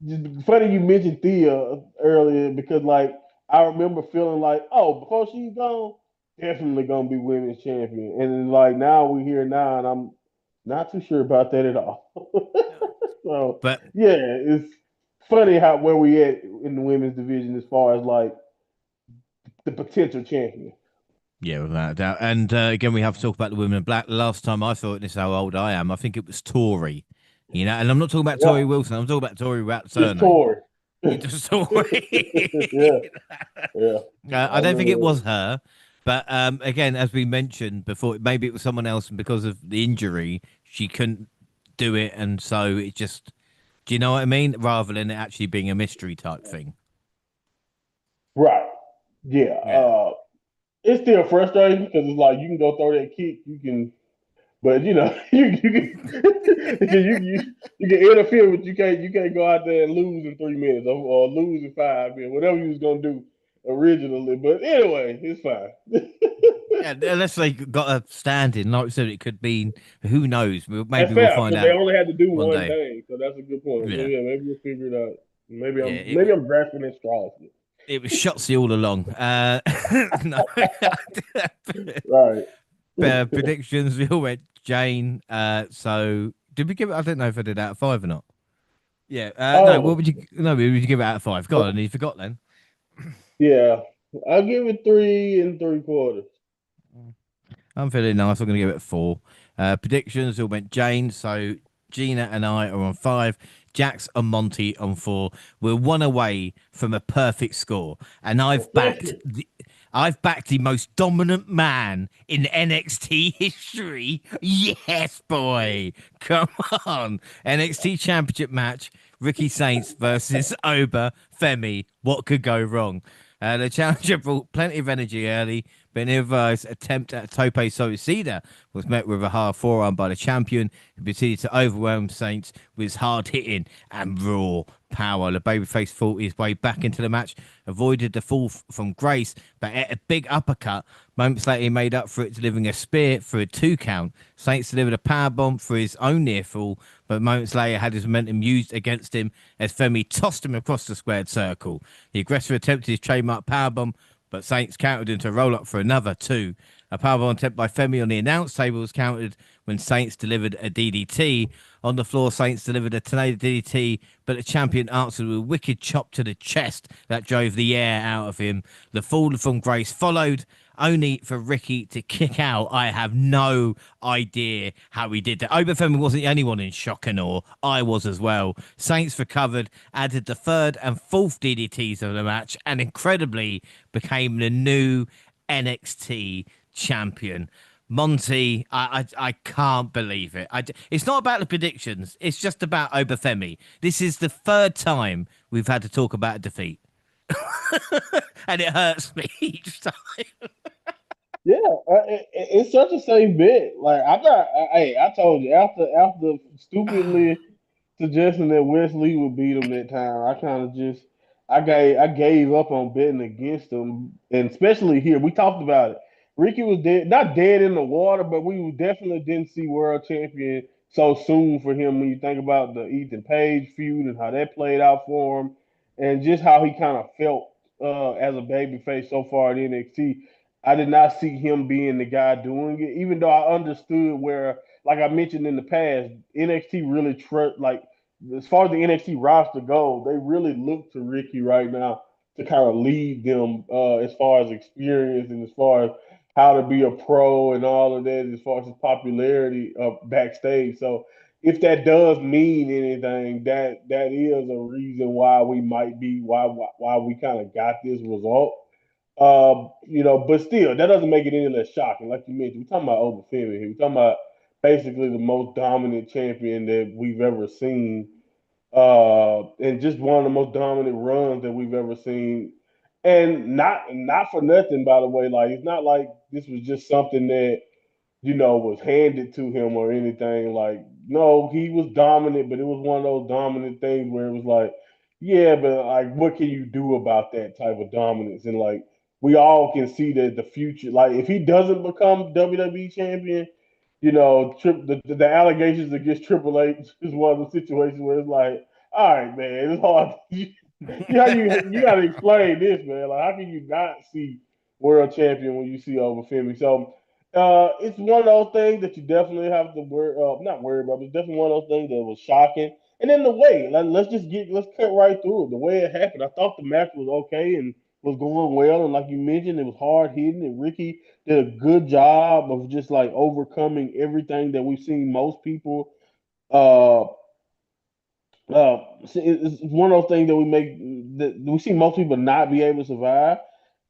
just funny you mentioned Thea earlier because like I remember feeling like, oh, before she's gone, definitely gonna be women's champion. And then like now we here now, and I'm not too sure about that at all. So But yeah, it's funny how where we at in the women's division as far as like the potential champion. yeah, without a doubt. And again, we have to talk about the women in black. The last time I thought this is how old I am. I think it was Tori. You know, and I'm not talking about Yep, Tori Wilson. I'm talking about Tori without the just surname. Tory. It just Tori. Yeah, yeah, I I don't think remember it that. was her, but again, as we mentioned before, maybe it was someone else, and because of the injury, she couldn't do it, and so it just. Do you know what I mean? Rather than it actually being a mystery type thing. Right. Yeah. Yeah. It's still frustrating because it's like you can go throw that kick, you can, but you know, you can, you can interfere, but you can't go out there and lose in 3 minutes or lose in 5 minutes, whatever you was gonna do originally. But anyway, it's fine. Yeah, unless they got a stand-in, like I said, it could be. Who knows? That's Maybe we'll fair find because they out only had to do one one day. thing, so that's a good point. So Yeah, yeah, maybe we'll figure it out. Maybe yeah. I'm maybe I'm grasping at straws. It was Shotzi all along. No. Right. Predictions. We all went Jane. So did we give it? I don't know if I did out of five or not. Yeah. No. What Oh would you? No. What would you give it out of five? God, and you forgot then. yeah, I'll give it 3 3/4. I'm feeling nice. I'm going to give it four. Predictions all went Jane. So Gina and I are on five. Jax and Monty on four. We're one away from a perfect score, and I've backed the most dominant man in NXT history. Yes, boy. Come on. NXT Championship match. Ricky Saints versus Oba Femi. What could go wrong? The challenger brought plenty of energy early, but an ill-advised attempt at a tope suicida was met with a hard forearm by the champion, who proceeded to overwhelm Saints with his hard hitting and raw power. The babyface fought his way back into the match, avoided the fall from Grace, but ate a big uppercut. Moments later, he made up for it, delivering a spear for a 2 count. Saints delivered a power bomb for his own near fall, but moments later had his momentum used against him as Femi tossed him across the squared circle. The aggressor attempted his trademark power bomb, but Saints countered into a roll up for another 2. A powerbomb attempt by Femi on the announce table was countered when Saints delivered a DDT. On the floor, Saints delivered a tornado DDT, but the champion answered with a wicked chop to the chest that drove the air out of him. The fall from Grace followed, only for Ricky to kick out. I have no idea how he did that. Oberfemi wasn't the only one in shock and awe. I was as well. Saints recovered, added the third and fourth DDTs of the match, and incredibly became the new NXT champion. Monty, I can't believe it. It's not about the predictions. It's just about Oberfemi. This is the third time we've had to talk about a defeat, and it hurts me each time. Yeah, it's such a safe bet. Like I'm not. Hey, I told you after stupidly suggesting that Wesley would beat him that time, I kind of just I gave up on betting against him, and especially here we talked about it. Ricky was dead, not dead in the water, but we definitely didn't see world champion so soon for him. When you think about the Ethan Page feud and how that played out for him, and just how he kind of felt as a babyface so far in NXT. I did not see him being the guy doing it, even though I understood where, like I mentioned in the past, NXT really like as far as the NXT roster goes, they really look to Ricky right now to kind of lead them as far as experience and as far as how to be a pro and all of that, as far as his popularity backstage. So if that does mean anything, that is a reason why we might be why we kind of got this result. But still, that doesn't make it any less shocking. Like you mentioned, we're talking about Obafemi here. We're talking about basically the most dominant champion that we've ever seen, and just one of the most dominant runs that we've ever seen. And not for nothing, by the way. Like it's not like this was just something that was handed to him or anything. Like, no, he was dominant, but it was one of those dominant things where it was like, yeah, but like, what can you do about that type of dominance? And like, we all can see that the future, like, if he doesn't become WWE champion, the allegations against Triple H is one of the situations where it's like, All right, man. It's hard. You got to explain this, man. Like, how can you not see world champion when you see Overfemi? So, it's one of those things that you definitely have to worry, not worry about. But it's definitely one of those things that was shocking. And then the way, like, let's cut right through it. The way it happened, I thought the match was okay and was going well. And like you mentioned, it was hard hitting, and Ricky did a good job of just like overcoming everything that we've seen most people uh it's one of those things that we see most people not be able to survive.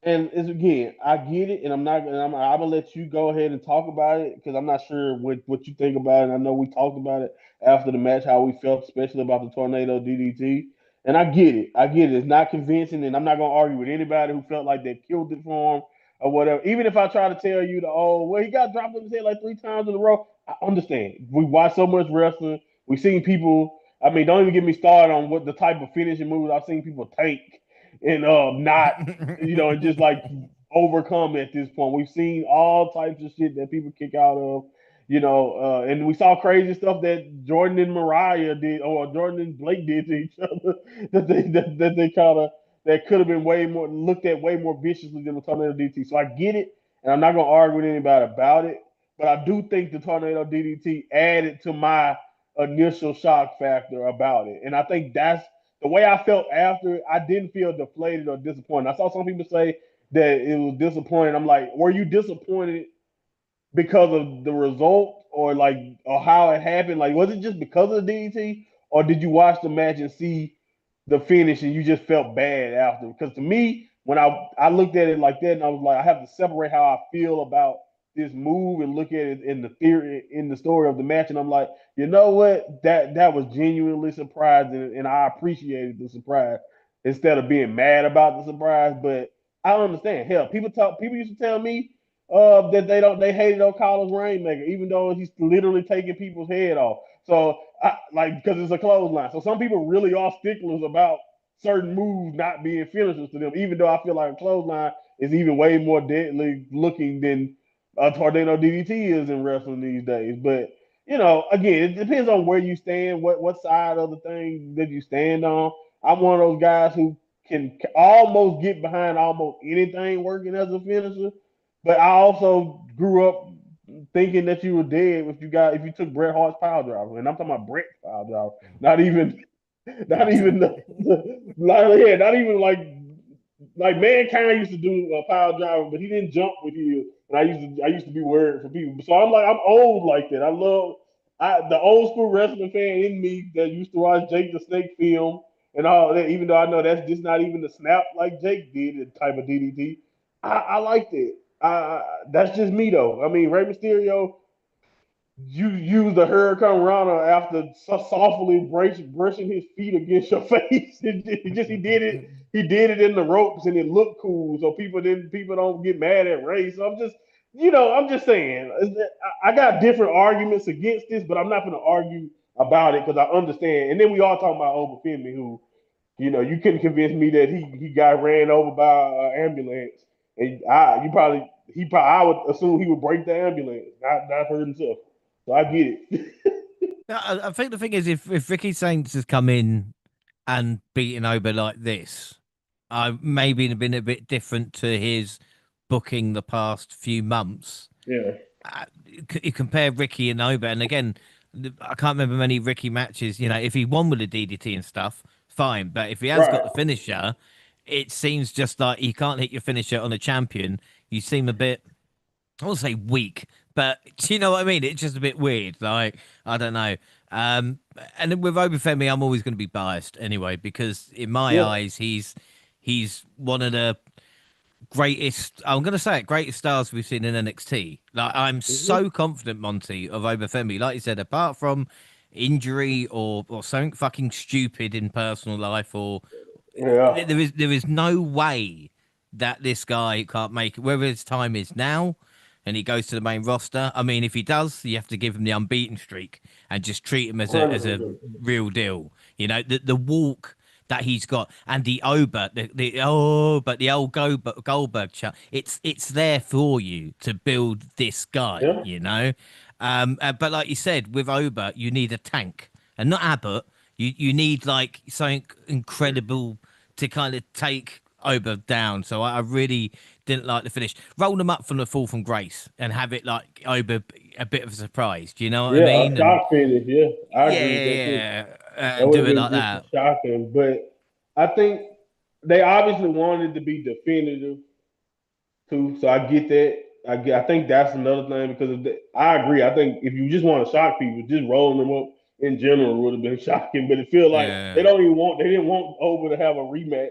And it's again, I get it, and I'm gonna let you go ahead and talk about it because I'm not sure what you think about it. I know we talked about it after the match, how we felt, especially about the tornado DDT. And I get it. It's not convincing, and I'm not gonna argue with anybody who felt like they killed it for him or whatever. Even if I try to tell you well, he got dropped on his head like 3 times in a row. I understand. We watch so much wrestling. We've seen people. I mean, don't even get me started on what the type of finishing moves I've seen people take and not, and just like overcome at this point. We've seen all types of shit that people kick out of, and we saw crazy stuff that Jordan and Mariah did, or Jordan and Blake did to each other that they kind of that could have been way more looked at way more viciously than the tornado DT. So I get it, and I'm not gonna argue with anybody about it, but I do think the tornado DDT added to my initial shock factor about it. And I think that's the way I felt after. I didn't feel deflated or disappointed. I saw some people say that it was disappointing. I'm like, were you disappointed because of the result or how it happened? Like, was it just because of the DDT, or did you watch the match and see the finish and you just felt bad after? Because to me, when I looked at it like that, and I was like, I have to separate how I feel about this move and look at it in the theory in the story of the match, and I'm like, you know what, that was genuinely surprising, and I appreciated the surprise instead of being mad about the surprise. But I understand. Hell, people used to tell me that they hated O'Connell's Rainmaker, even though he's literally taking people's head off. So because it's a clothesline. So some people really are sticklers about certain moves not being finishers to them, even though I feel like a clothesline is even way more deadly looking than a tornado DDT is in wrestling these days. But again, it depends on where you stand, what side of the thing that you stand on. I'm one of those guys who can almost get behind almost anything working as a finisher, but I also grew up thinking that you were dead if you took Bret Hart's power driver, and I'm talking about Bret's power driver, not even not even not even like mankind used to do a power driver, but he didn't jump with you. And I used to be worried for people. So I'm old like that. The old school wrestling fan in me that used to watch Jake the Snake film and all that. Even though I know that's just not even the snap like Jake did, the type of DDT. I liked it. That's just me though. I mean, Rey Mysterio, you use the Hurricane Rana after softly brushing his feet against your face. He did it. He did it in the ropes, and it looked cool. So people don't get mad at Ray. So I'm just saying. I got different arguments against this, but I'm not going to argue about it because I understand. And then we all talking about Obafemi, who you couldn't convince me that he got ran over by an ambulance. And I would assume he would break the ambulance, not hurt himself. So I get it. I think the thing is, if Ricky Saints has come in and beaten Oba like this, I maybe been a bit different to his booking the past few months. Yeah. You compare Ricky and Oba, and again, I can't remember many Ricky matches. If he won with a DDT and stuff, fine. But if he has got Right. the finisher, it seems just like he can't hit your finisher on a champion. You seem a bit, I won't say weak, but do you know what I mean? It's just a bit weird. Like, I don't know. And then with Obafemi, I'm always going to be biased anyway, because in my Yeah. eyes, he's one of the greatest. I'm going to say it, greatest stars we've seen in NXT. Like, I'm Mm-hmm. so confident, Monty, of Obafemi. Like you said, apart from injury or something fucking stupid in personal life, or Yeah. there is no way that this guy can't make it. Whether his time is now and he goes to the main roster. I mean, if he does, you have to give him the unbeaten streak and just treat him as a 100%. real deal. The walk that he's got and the Ober, but the old Goldberg chant. It's there for you to build this guy. Yeah. But like you said, with Ober, you need a tank and not Abbott. You need like something incredible to kind of take Oba down. So I really didn't like the finish. Roll them up from the fall from grace and have it like Oba a bit of a surprise. Do you know what I Yeah, a mean? And shock finish. Yeah, I yeah, agree with yeah, that too. yeah. That would Do have it been like just that. shocking. But I think they obviously wanted to be definitive too. So I get that. I think that's another thing because I agree. I think if you just want to shock people, just rolling them up in general would have been shocking. But it feel like Yeah. they didn't want Over to have a rematch.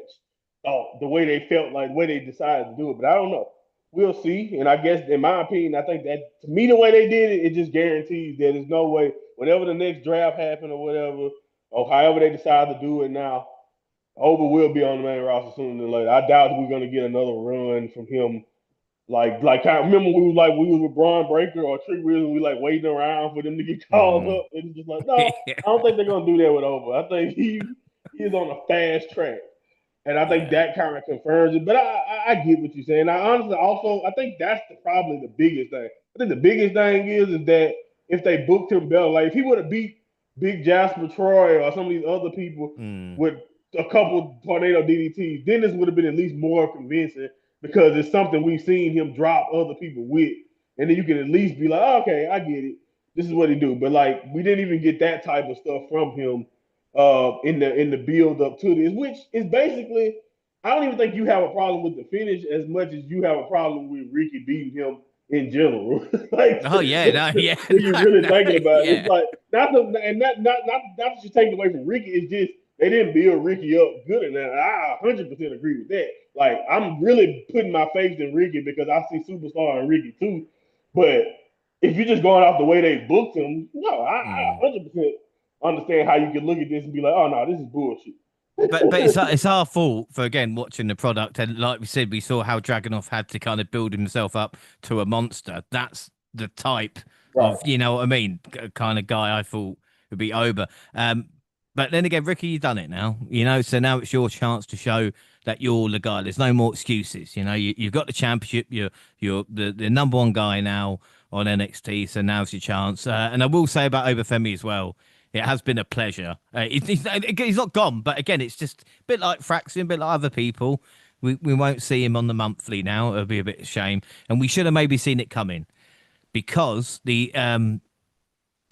The way they felt like the way they decided to do it. But I don't know. We'll see. And I guess in my opinion, I think that to me the way they did it, it just guarantees that there's no way whenever the next draft happen or whatever, or however they decide to do it now, Over will be on the main roster sooner than later. I doubt we're gonna get another run from him I remember we was with Braun Breaker or Trick Williams, we like waiting around for them to get called Mm. up, and it's just like, no, I don't think they're gonna do that with Over. I think he is on a fast track. And I think Yeah. that kind of confirms it. But I get what you're saying. I honestly also I think that's probably the biggest thing. I think the biggest thing is that if they booked him better, like if he would have beat Big Jasper Troy or some of these other people Mm. with a couple tornado DDTs, then this would have been at least more convincing because it's something we've seen him drop other people with, and then you can at least be like, oh, okay, I get it. This is what he do. But like we didn't even get that type of stuff from him in the build up to this, which is basically I don't even think you have a problem with the finish as much as you have a problem with Ricky beating him in general. Like Oh yeah, no, yeah, when you're no, really no, thinking about it, it's yeah. like not the, and not just taking away from Ricky. It's just they didn't build Ricky up good enough. I 100% agree with that. Like I'm really putting my faith in Ricky because I see superstar in Ricky too. But if you're just going off the way they booked him, no, I Mm. 100% understand how you can look at this and be like, oh no, this is But bullshit. it's our fault for again watching the product and like we said, we saw how Dragunov had to kind of build himself up to a monster. That's the type Right. of you know what I mean, kind of guy I thought would be over. But then again, Ricky, you've done it now, you know, so now it's your chance to show that you're the guy. There's no more excuses, you know. You've got the championship. You're the number one guy now on NXT, so now's your chance. And I will say about Obafemi as well. It has been a pleasure. He's not gone, but again, it's just a bit like Fraxton, a bit like other people. We won't see him on the monthly now. It'll be a bit of a shame. And we should have maybe seen it coming because the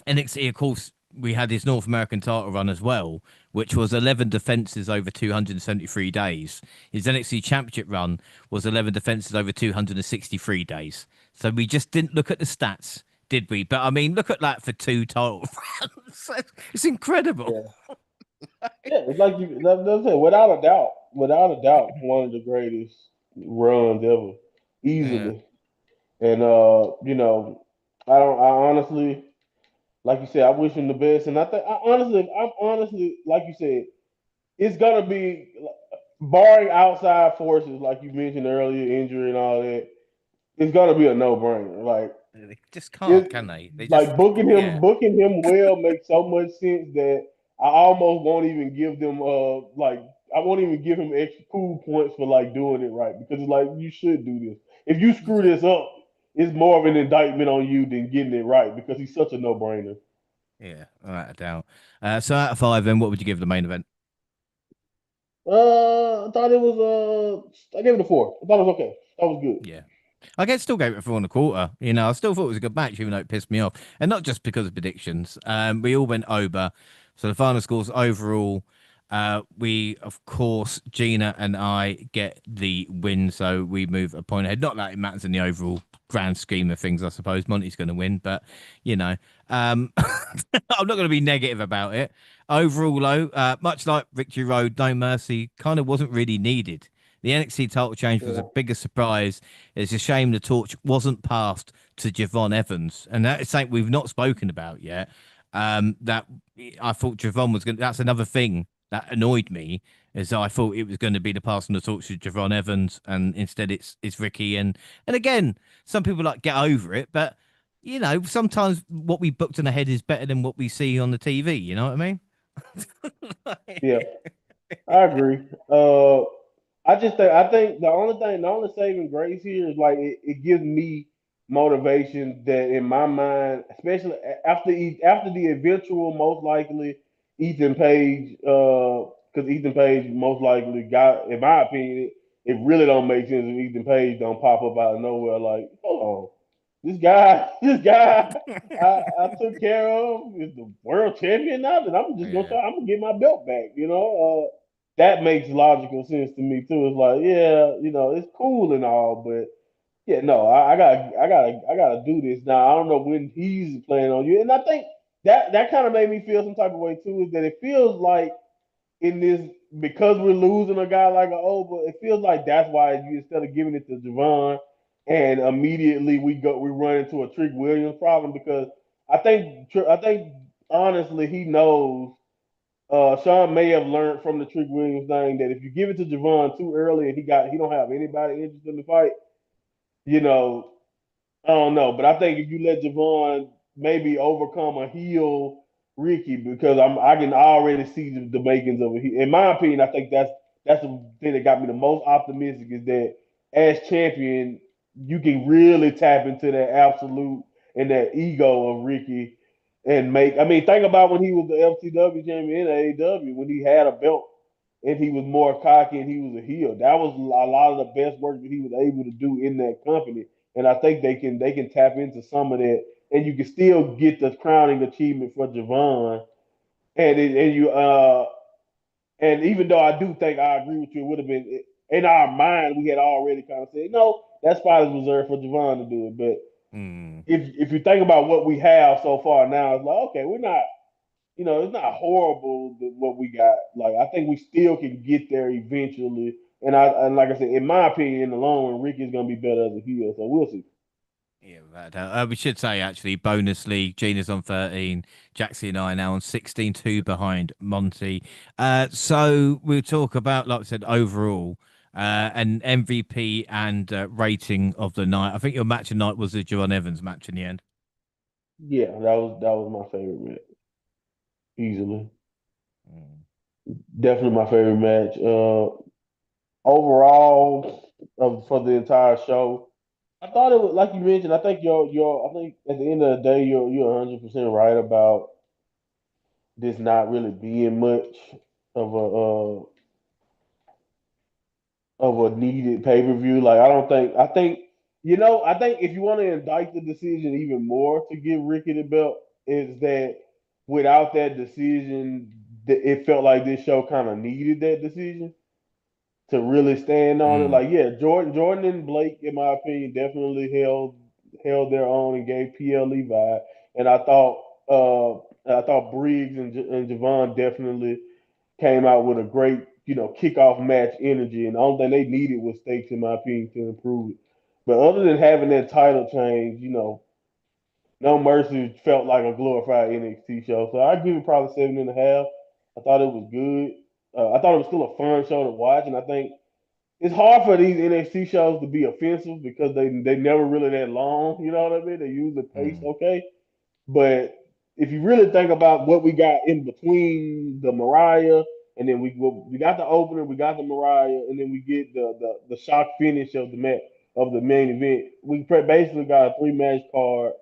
NXT, of course, we had his North American title run as well, which was 11 defenses over 273 days. His NXT Championship run was 11 defenses over 263 days. So we just didn't look at the stats, did we? But I mean, look at that for two title runs. It's incredible. Yeah. Yeah, it's like that's it. Without a doubt, one of the greatest runs ever, Yeah. easily. And I honestly, like you said, I wish him the best. And I'm honestly, like you said, it's gonna be barring outside forces, like you mentioned earlier, injury and all that. It's gonna be a no brainer. They just can't, It can they? They just, like yeah. booking him well makes so much sense that I almost won't even give them I won't even give him extra cool points for like doing it right because it's like you should do this. If you screw this up, it's more of an indictment on you than getting it right because he's such a no brainer. Yeah, without a doubt. So out of five, then what would you give the main event? I thought it was I gave it a 4. I thought it was okay. That was good. Yeah. I guess still gave it 4 and a quarter. You know, I still thought it was a good match, even though it pissed me off. And not just because of predictions. We all went over. So the final scores overall, we, of course, Gina and I get the win. So we move a point ahead. Not that it matters in the overall grand scheme of things, I suppose. Monty's going to win, but, you know, I'm not going to be negative about it. Overall, though, much like Victory Road, No Mercy kind of wasn't really needed. The NXT title change was a Yeah. bigger surprise. It's a shame the torch wasn't passed to Javon Evans, and that is something we've not spoken about yet. That I thought Javon was going. That's another thing that annoyed me, is I thought it was going to be the passing the torch to Javon Evans, and instead it's Ricky. And again, some people like get over it, but you know sometimes what we booked in the head is better than what we see on the TV. You know what I mean? Yeah, I agree. I think the only saving grace here is like it gives me motivation that in my mind, especially after the eventual most likely Ethan Page, because Ethan Page most likely got, in my opinion, it really don't make sense if Ethan Page don't pop up out of nowhere. Like, hold on, this guy, this guy, I took care of is the world champion now. Then I'm just gonna Yeah. try. I'm gonna get my belt back. That makes logical sense to me too. It's like, yeah, it's cool and all, but yeah, no, I gotta do this now. I don't know when he's playing on you, and I think that kind of made me feel some type of way too. Is that it feels like in this because we're losing a guy like an Oba, it feels like that's why you instead of giving it to Javon and immediately we run into a Trick Williams problem because I think honestly he knows. Sean may have learned from the Trick Williams thing that if you give it to Javon too early and he don't have anybody interested in the fight, you know, I don't know, but I think if you let Javon maybe overcome a heel Ricky, because I can already see the makings of it. In my opinion, I think that's the thing that got me the most optimistic is that as champion, you can really tap into that absolute and that ego of Ricky and make. I mean, think about when he was the FTW champion in AEW when he had a belt and he was more cocky and he was a heel. That was a lot of the best work that he was able to do in that company, and I think they can tap into some of that, and you can still get the crowning achievement for Javon. And even though I do think I agree with you, it would have been in our mind we had already kind of said no, that spot is reserved for Javon to do it. But Mm. if you think about what we have so far now, it's like okay, we're not it's not horrible what we got. Like I think we still can get there eventually. And like I said, in my opinion, in the long run, Ricky's gonna be better as a heel. So we'll see. Yeah, without a doubt. We should say actually, bonus league. Gina's on 13. Jaxie and I now on 16-2 behind Monty. So we'll talk about, like I said, overall, an MVP and rating of the night. I think your match of the night was the John Evans match in the end. Yeah, that was my favorite match, easily. Mm. Definitely my favorite match. Overall, for the entire show, I thought it was like you mentioned. I think I think at the end of the day, you're 100% right about this not really being much of a needed pay per view. Like I think if you want to indict the decision even more to give Ricky the belt, is that without that decision, it felt like this show kind of needed that decision to really stand on it. Mm. Like yeah, Jordan and Blake, in my opinion, definitely held their own and gave PLE vibe, and I thought Briggs and Javon definitely came out with a great, kickoff match energy, and the only thing they needed was stakes, in my opinion, to improve it. But other than having that title change, No Mercy felt like a glorified NXT show. So I give it probably 7.5. I thought it was good. I thought it was still a fun show to watch, and I think it's hard for these NXT shows to be offensive because they never really that long. You know what I mean? They usually pace Mm. okay. But if you really think about what we got in between the Mariah, and then we got the opener, we got the Mariah, and then we get the shock finish of the main event. We basically got a 3 match card,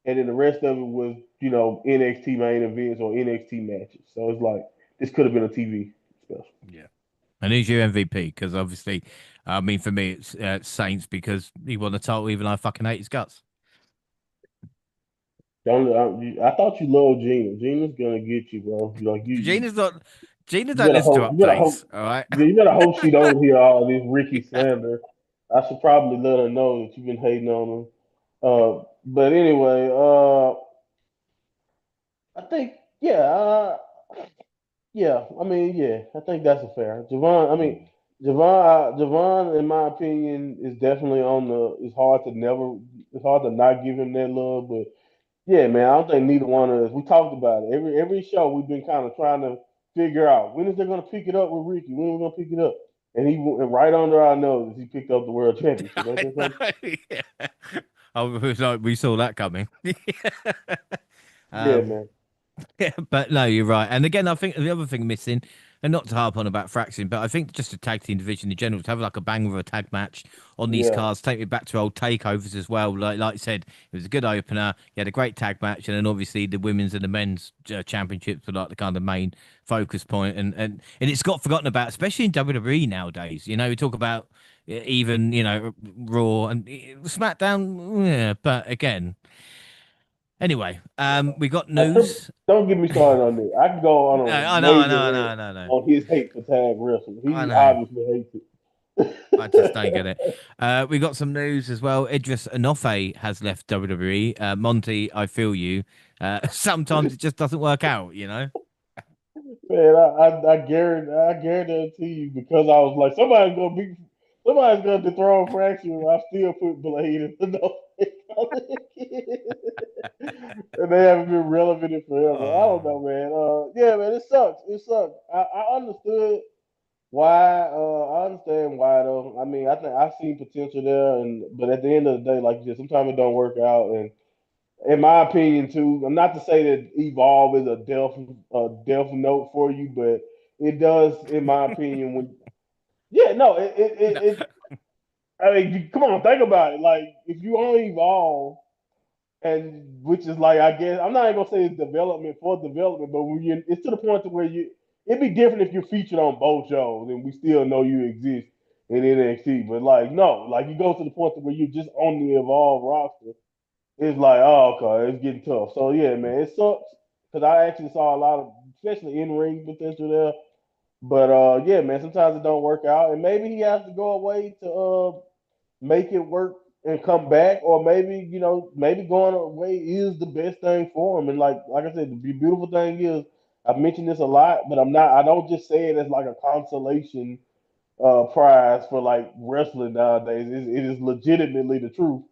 and then the rest of it was NXT main events or NXT matches. So it's like this could have been a TV special. Yeah. And who's your MVP? Because obviously, I mean, for me, it's Saints because he won the title even though I fucking hate his guts. I thought you loved Gina. Gina's gonna get you, bro. Like Gina's not. Gina you don't better listen to hope. You better updates. hope. All right. Yeah, you better hope she don't hear all this Ricky slander. I should probably let her know that you've been hating on her. But anyway, I think yeah, yeah. I mean, yeah, I think that's a fair. Mm. Javon, in my opinion, is definitely on the. It's hard to not give him that love, but yeah, man, I don't think neither one of us. We talked about it every show. We've been kind of trying to figure out when is they going to pick it up with Ricky. When are we going to pick it up? And right under our noses, he picked up the world championship. Ain't I that something? know. Yeah. Oh, we saw that coming. Yeah, um, man. yeah, but no, you're right. And again, I think the other thing missing. and not to harp on about fracturing, but I think just a tag team division in general to have like a bang with a tag match on these Yeah. cards, take me back to old takeovers as well. Like I said, it was a good opener. You had a great tag match, and then obviously the women's and the men's championships were like the kind of main focus point, and it's got forgotten about, especially in WWE nowadays. You know, we talk about even Raw and SmackDown, yeah, but again. Anyway, we got news. Don't get me started on this. I can go on I a know, I major know, I know, rant I know, I know. on his hate for tag wrestling. I He know. obviously hates I just don't it. get it. We got some news as well. Idris Enofe has left WWE. Monty, I feel you. Sometimes it just doesn't work out, you know? Man, I guarantee you because I was like, somebody's gonna dethrone Fraction. I still put Blade in the no. And they haven't been relevant in forever. I don't Oh. know, man. Yeah, man, it sucks. It sucks. I understood why. I understand why though. I mean, I think I see potential there, and but at the end of the day, like you said, sometimes it don't work out. And in my opinion, too, I'm not to say that Evolve is a death note for you, but it does, in my opinion, when yeah, no, No. I mean, come on, think about it. Like, if you only Evolve, and which is like, I guess I'm not even gonna say it's development for development, but when you, it's to the point to where it'd be different if you're featured on both shows and we still know you exist in NXT. But like, no, like you go to the point to where you're just on the Evolve roster, it's like, oh, okay, it's getting tough. So yeah, man, it sucks because I actually saw a lot of, especially in ring potential there. But yeah, man, sometimes it don't work out, and maybe he has to go away to make it work and come back, or maybe maybe going away is the best thing for him. And like I said, the beautiful thing is I've mentioned this a lot, but I don't just say it as like a consolation prize for like wrestling nowadays. It is legitimately the truth.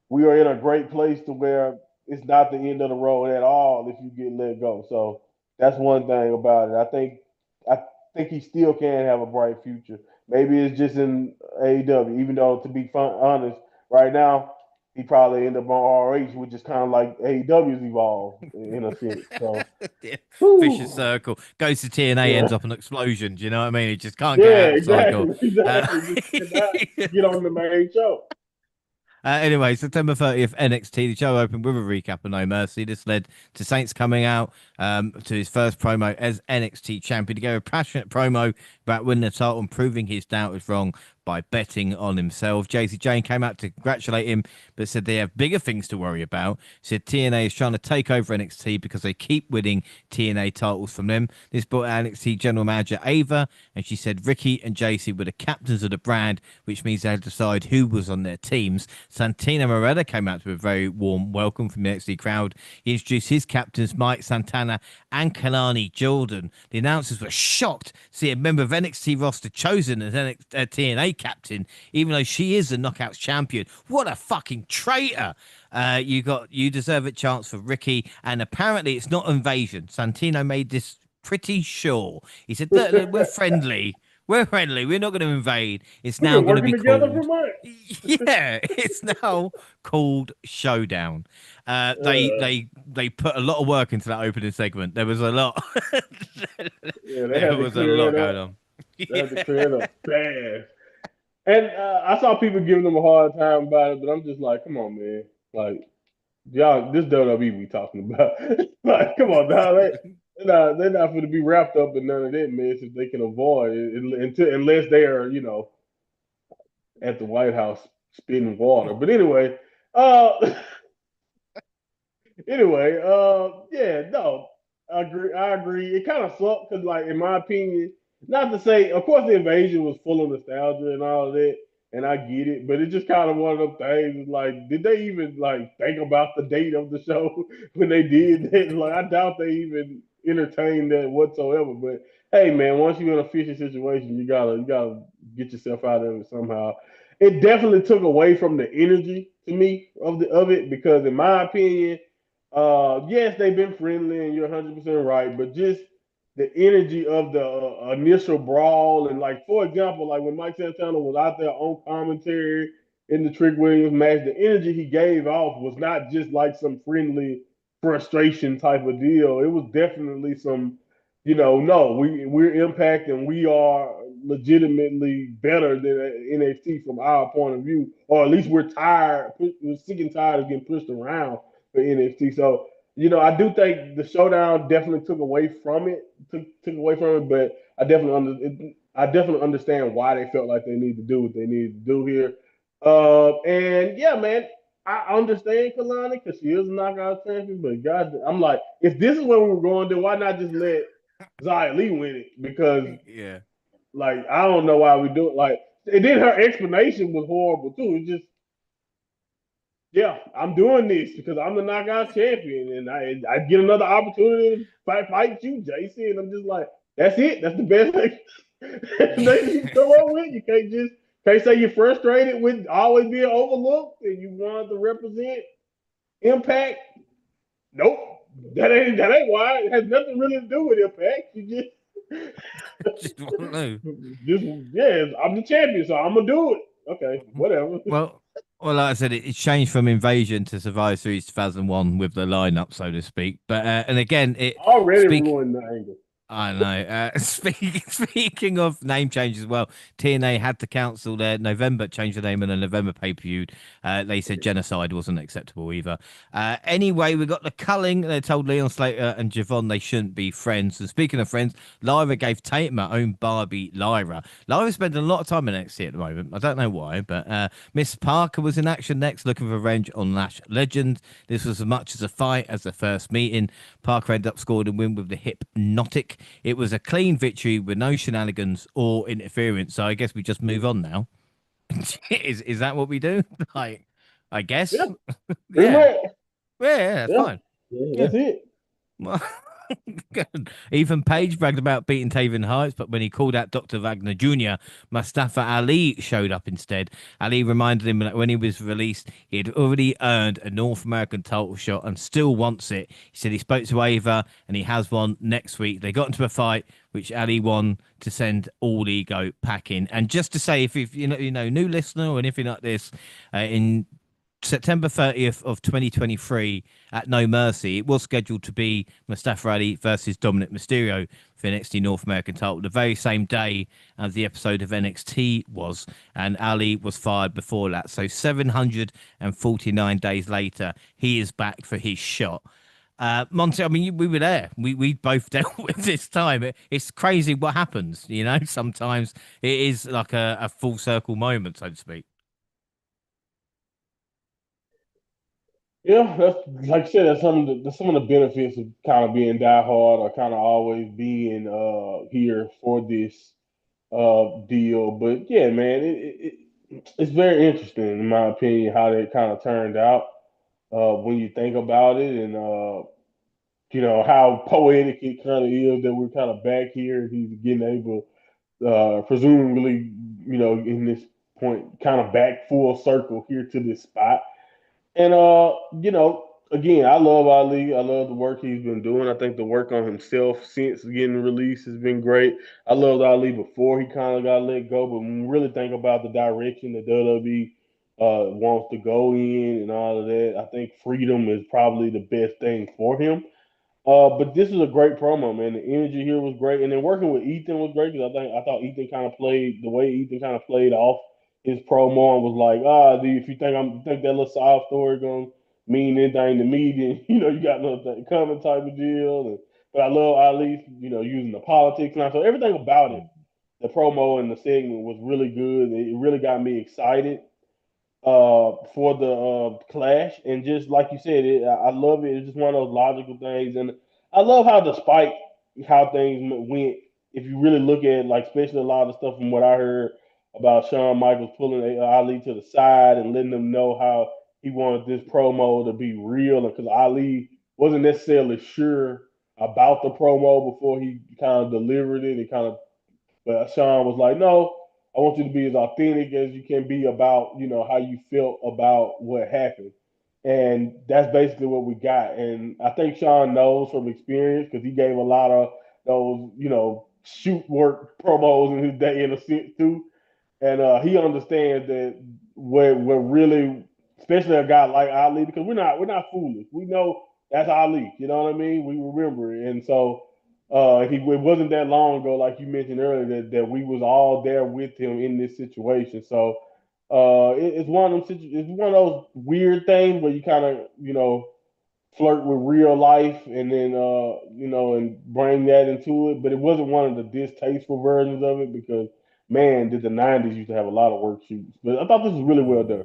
We are in a great place to where it's not the end of the road at all if you get let go. So that's one thing about it. I think he still can have a bright future. Maybe it's just in AEW, even though to be honest, right now he probably end up on RH, which is kind of like AEW's evolved in a sense. So, Yeah. Vicious whew, circle. Goes to TNA, ends yeah. up an explosion. Do you know what I mean? He just can't get Yeah, out of the cycle. exactly, Uh, exactly. Just cannot get on the main show. Anyway, September 30th, NXT. The show opened with a recap of No Mercy. This led to Saints coming out to his first promo as NXT champion. He gave a passionate promo about winning the title and proving his doubt was wrong by betting on himself. JC Jane came out to congratulate him, but said they have bigger things to worry about. Said TNA is trying to take over NXT because they keep winning TNA titles from them. This brought NXT general manager Ava, and she said Ricky and JC were the captains of the brand, which means they had to decide who was on their teams. Santino Morella came out to a very warm welcome from the NXT crowd. He introduced his captains, Mike Santana and Kalani Jordan. The announcers were shocked to see a member of NXT roster chosen as TNA captain, even though she is the Knockouts champion. What a fucking traitor! You deserve a chance for Ricky, and apparently it's not invasion. Santino made this pretty sure. He said, look, look, we're friendly. We're friendly. We're not going to invade. It's We've now been going to working be together for called. months. Yeah, it's now called Showdown. They put a lot of work into that opening segment. There was a lot. Yeah, they There had to was a clear lot it going up. on. They had to Yeah. clear it up fast. And I saw people giving them a hard time about it, but I'm just like, come on, man. Like, y'all, this WWE we talking about. Like, come on, dog. They're not going to be wrapped up in none of that mess if they can avoid it, unless they are, at the White House spitting water. But uh, yeah, no, I agree. I agree. It kind of sucked because, like, in my opinion, not to say, of course, the invasion was full of nostalgia and all of that, and I get it, but it's just kind of one of those things. It's like, did they even like think about the date of the show when they did that? Like, I doubt they even entertained that whatsoever. But hey, man, once you're in a fishy situation, you gotta get yourself out of it somehow. It definitely took away from the energy to me of it because, in my opinion, yes, they've been friendly, and you're 100% right. But just the energy of the initial brawl, and like for example, like when Mike Santana was out there on commentary in the Trick Williams match, the energy he gave off was not just like some friendly frustration type of deal. It was definitely some. no, we're Impact and we are legitimately better than NXT from our point of view, or at least we're tired, we're sick and tired of getting pushed around for NXT. So I do think the showdown definitely took away from it, but I definitely understand why they felt like they need to do what they needed to do here. And yeah, man, I understand Kalani because she is a knockout champion, but God, I'm like, if this is where we were going, then why not just let Zia Lee win it? Because Yeah. like I don't know why we do it. Like, and then her explanation was horrible too. It's just, yeah, I'm doing this because I'm the knockout champion, and I get another opportunity to fight you, JC. And I'm just like, that's it. That's the best they can come up with. You can't say you're frustrated with always being overlooked and you want to represent Impact. Nope. That ain't why. It has nothing really to do with Impact. You Just want to know. just yeah, I'm the champion, so I'm gonna do it. Okay, whatever. Well, well, like I said, it changed from Invasion to Survivor Series 2001 with the lineup, so to speak. But and again, it Already speak. ruined the angle. I know. Speaking of name change as well, TNA had to cancel their November, change the name in the November pay per view. They said genocide wasn't acceptable either. Anyway, we got the culling. They told Leon Slater and Javon they shouldn't be friends. And speaking of friends, Lyra gave Tatum her own Barbie Lyra. Lyra's spending a lot of time in NXT at the moment. I don't know why, but Miss Parker was in action next, looking for revenge on Lash Legend. This was as much as a fight as the first meeting. Parker ended up scoring a win with the hypnotic. It was a clean victory with no shenanigans or interference. So I guess we just move on now. Is that what we do? Like, I Yeah, guess. pretty Yeah. much. Yeah, that's Yeah, fine. yeah, Yeah. that's it. Well, Ethan Page bragged about beating Taven Heights, but when he called out Dr. Wagner Jr., Mustafa Ali showed up instead. Ali reminded him that when he was released, he had already earned a North American title shot and still wants it. He said he spoke to Ava and he has one next week. They got into a fight, which Ali won to send all ego packing. And just to say, if new listener or anything like this, in September 30th of 2023 at No Mercy, it was scheduled to be Mustafa Ali versus Dominic Mysterio for NXT North American title the very same day as the episode of NXT was, and Ali was fired before that. So 749 days later, he is back for his shot. Monty, I mean, we were there. We both dealt with this time. It's crazy what happens, Sometimes it is like a full circle moment, so to speak. Yeah, that's like I said. That's some of the benefits of kind of being die hard or kind of always being here for this deal. But yeah, man, it's very interesting in my opinion how that kind of turned out when you think about it, and how poetic it kind of is that we're kind of back here and he's getting able, presumably, in this point, kind of back full circle here to this spot. And again, I love Ali. I love the work he's been doing. I think the work on himself since getting released has been great. I loved Ali before he kind of got let go, but when we really think about the direction that WWE wants to go in and all of that, I think freedom is probably the best thing for him. But this is a great promo, man. The energy here was great, and then working with Ethan was great because I thought Ethan kind of played the way Ethan kind of played off his promo and was like, if you think that little soft story gonna mean anything to me, then you got nothing coming type of deal. But I love Ali, using the politics now, so everything about it, the promo and the segment was really good. It really got me excited for the clash. And just like you said, I love it. It's just one of those logical things, and I love how, despite how things went, if you really look at like, especially a lot of the stuff from what I heard about Shawn Michaels pulling Ali to the side and letting them know how he wanted this promo to be real, and because Ali wasn't necessarily sure about the promo before he kind of delivered it, but Sean was like, no, I want you to be as authentic as you can be about, how you felt about what happened. And that's basically what we got. And I think Sean knows from experience because he gave a lot of those, shoot work promos in his day in a sense too. And he understands that we're really, especially a guy like Ali, because we're not foolish. We know that's Ali. You know what I mean? We remember it, and so It wasn't that long ago, like you mentioned earlier, that we was all there with him in this situation. So it's one of it's one of those weird things where you kind of flirt with real life and then and bring that into it. But it wasn't one of the distasteful versions of it because man, did the '90s used to have a lot of work shoots. But I thought this was really well done.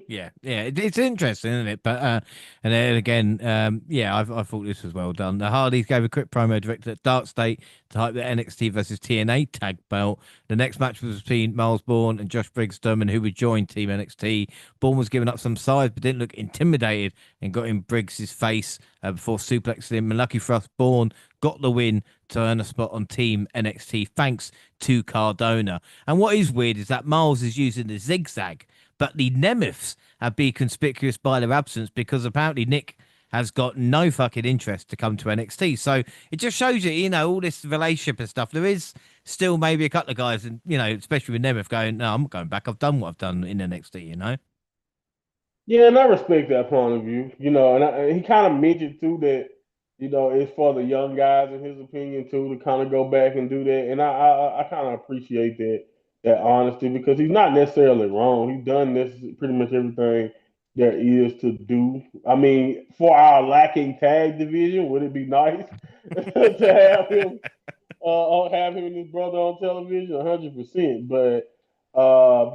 Yeah, yeah, it's interesting, isn't it? But and then again, yeah, I thought this was well done. The Hardys gave a quick promo directed at Dark State to hype the NXT versus TNA tag belt. The next match was between Miles Bourne and Josh Briggs Sturman, who would join Team NXT. Bourne was giving up some size, but didn't look intimidated and got in Briggs's face before suplexing him. And lucky for us, Bourne got the win to earn a spot on Team NXT thanks to Cardona. And what is weird is that Miles is using the zigzag, but the Nemeths have been conspicuous by their absence because apparently Nick has got no fucking interest to come to NXT. So it just shows you, all this relationship and stuff. There is still maybe a couple of guys, and especially with Nemeth going, no, I'm not going back. I've done what I've done in NXT. Yeah, and I respect that point of view. He kind of mentioned too that it's for the young guys in his opinion too to kind of go back and do that, and I kind of appreciate that honesty because he's not necessarily wrong. He's done this pretty much everything there is to do. I mean, for our lacking tag division, would it be nice to have him and his brother on television? 100%, but I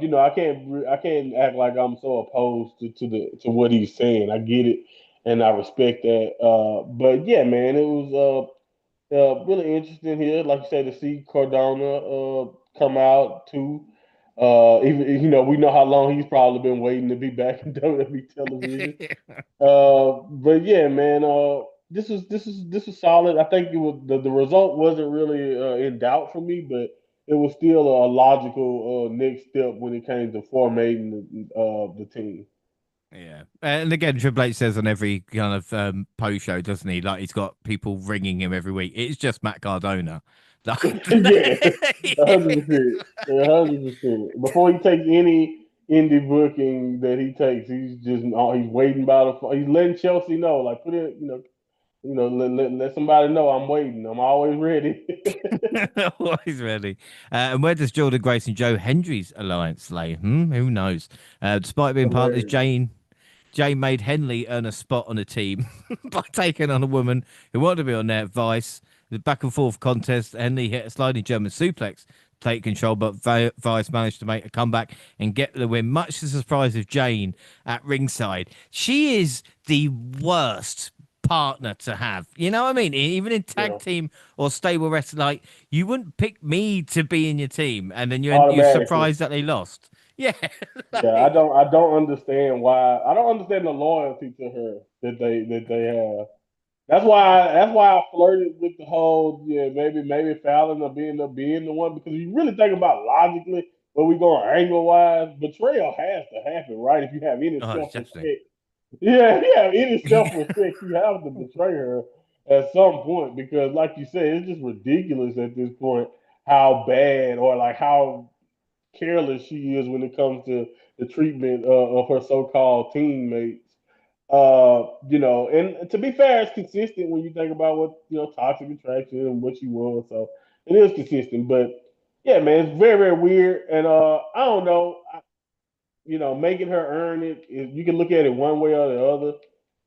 can't act like I'm so opposed to what he's saying. I get it, and I respect that. But yeah, man, it was really interesting here, like you said, to see Cardona come out too. Even we know how long he's probably been waiting to be back in WWE television. But yeah, man, this was solid. I think it was the result wasn't really in doubt for me, but it was still a logical next step when it came to formatting the team. Yeah, and again, Triple H says on every kind of post show, doesn't he? Like he's got people ringing him every week. It's just Matt Cardona. Yeah, 100%, 100%. Before he takes any indie booking that he takes, he's waiting by the phone. He's letting Chelsea know, like put it, let somebody know I'm waiting. I'm always ready. Always ready. And where does Jordan Grace and Joe Hendry's alliance lay? Who knows? Despite being partners, Hilarious. Jane made Henley earn a spot on the team by taking on a woman who wanted to be on their Vice. The back and forth contest, Henley hit a sliding German suplex to take control, but Vice managed to make a comeback and get the win, much to the surprise of Jane at ringside. She is the worst partner to have. You know what I mean? Even in tag Yeah, team or stable wrestling, like you wouldn't pick me to be in your team, and then you're automatically. surprised that they lost. Yeah, Yeah, I like, don't I don't understand why. I don't understand the loyalty to her that they have. That's why I flirted with the whole maybe Fallon will being the one because you really think about logically where we going angle wise, betrayal has to happen, right? If you have any oh, self definitely. respect, yeah, if you have any self respect, you have to betray her at some point because, like you said, it's just ridiculous at this point how bad or like how careless she is when it comes to the treatment of her so-called teammates. And to be fair, it's consistent when you think about what toxic attraction and what she was. So it is consistent, but yeah, man, it's very very weird, and I don't know, making her earn it. You can look at it one way or the other.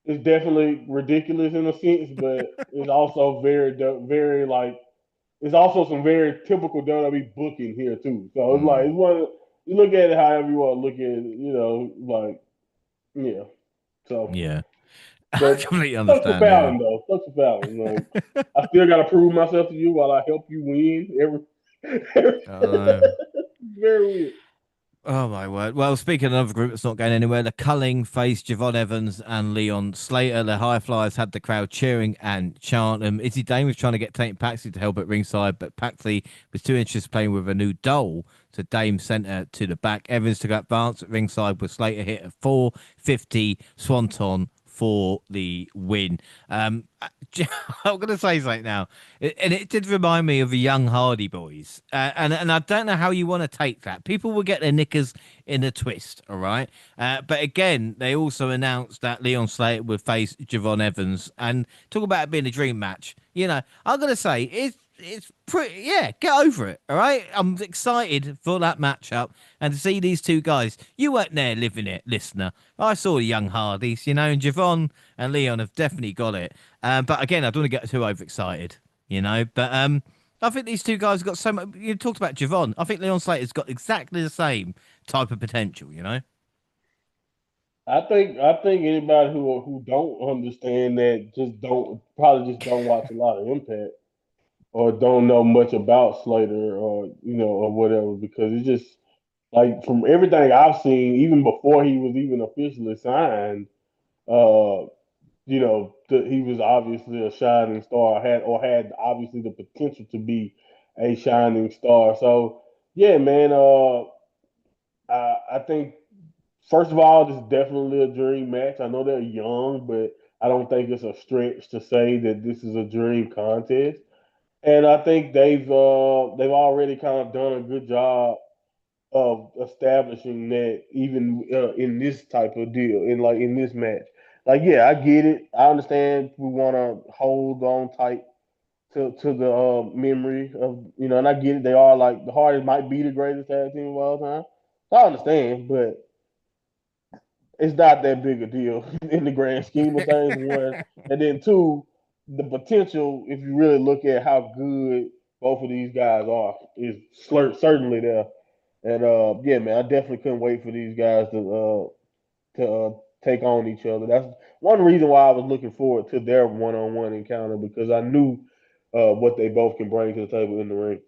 It's definitely ridiculous in a sense, but it's also very like it's also some very typical WWE booking here too. So it's like Mm, it's one. You look at it however you want to look at it. Like yeah. So, yeah, I but completely sucks for understand. Yeah. Fallon though. Sucks for Fallon. Like I still got to prove myself to you while I help you win. Uh, Very weird. oh my word. Well, speaking of another group that's not going anywhere, the Culling faced Javon Evans and Leon Slater. The High Flyers had the crowd cheering and chanting. Izzy Dane was trying to get Tate Paxley to help at ringside, but Paxley was too interested playing with a new doll. So Dame sent her to the back. Evans took advance at ringside with Slater hit a 450 Swanton for the win. I'm going to say something now, and it did remind me of the young Hardy Boys, and I don't know how you want to take that. People will get their knickers in a twist, all right. But again, they also announced that Leon Slater would face Javon Evans, and talk about it being a dream match. I'm going to say it's pretty, yeah, get over it, all right. I'm excited for that matchup and to see these two guys. You weren't there living it, listener. I saw the young Hardys, and Javon and Leon have definitely got it. But again, I don't want to get too overexcited, but I think these two guys have got so much. You talked about Javon. I think Leon Slater's got exactly the same type of potential. I think anybody who don't understand that just don't watch a lot of Impact or don't know much about Slater or whatever, because it's just like, from everything I've seen, even before he was even officially signed, uh, he was obviously a shining star, had obviously the potential to be a shining star. So yeah, man, I think, first of all, this is definitely a dream match. I know they're young, but I don't think it's a stretch to say that this is a dream contest. And I think they've already kind of done a good job of establishing that, even in this type of deal, in this match. Like, yeah, I get it. I understand we want to hold on tight to the memory of, and I get it. They are, like, the Hardys might be the greatest tag team of all time. So I understand, but it's not that big a deal in the grand scheme of things. One, and then two, the potential, if you really look at how good both of these guys are, is certainly there. And yeah, man, I definitely couldn't wait for these guys to take on each other. That's one reason why I was looking forward to their one-on-one encounter, because I knew what they both can bring to the table in the ring.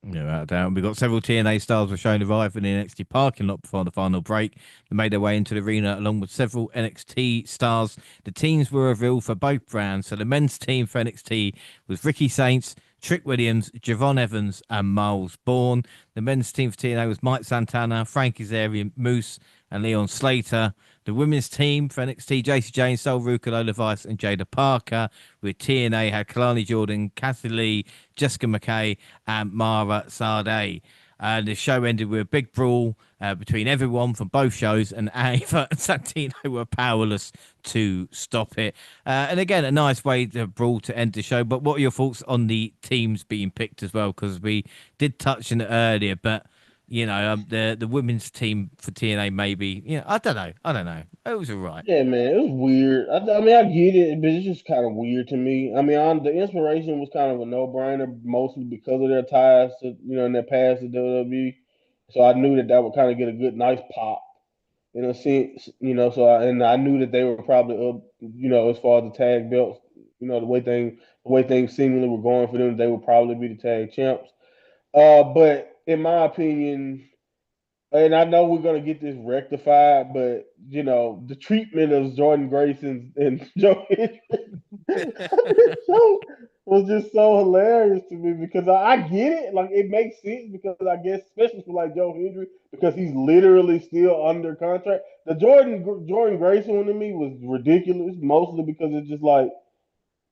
Yeah, without a doubt. We've got several TNA stars were shown arrive in the NXT parking lot before the final break. They made their way into the arena along with several NXT stars. The teams were revealed for both brands. So the men's team for NXT was Ricky Saints, Trick Williams, Javon Evans, and Miles Bourne. The men's team for TNA was Mike Santana, Frankie Kazarian, Moose, and Leon Slater. The women's team for NXT, JC Jane, Sol Ruka, Lola Vice, and Jada Parker. With TNA had Kalani Jordan, Kathy Lee, Jessica McKay, and Mara Sade. The show ended with a big brawl between everyone from both shows, and Ava and Santino were powerless to stop it. And again, a nice way to brawl to end the show. But what are your thoughts on the teams being picked as well? Because we did touch on it earlier, but the women's team for TNA maybe. I don't know. I don't know. It was all right. Yeah, man, it was weird. I mean, I get it, but it's just kind of weird to me. I mean, the inspiration was kind of a no-brainer, mostly because of their ties to, in their past to WWE. So I knew that would kind of get a good, nice pop in a sense, So I knew that they were probably up, as far as the tag belts, the way things seemingly were going for them, they would probably be the tag champs. But in my opinion, and I know we're gonna get this rectified, but the treatment of Jordan Grayson and Joe Hendry on this show was just so hilarious to me, because I get it, like, it makes sense, because I guess, especially for, like, Joe Hendry, because he's literally still under contract. The Jordan Grayson one to me was ridiculous, mostly because it's just like,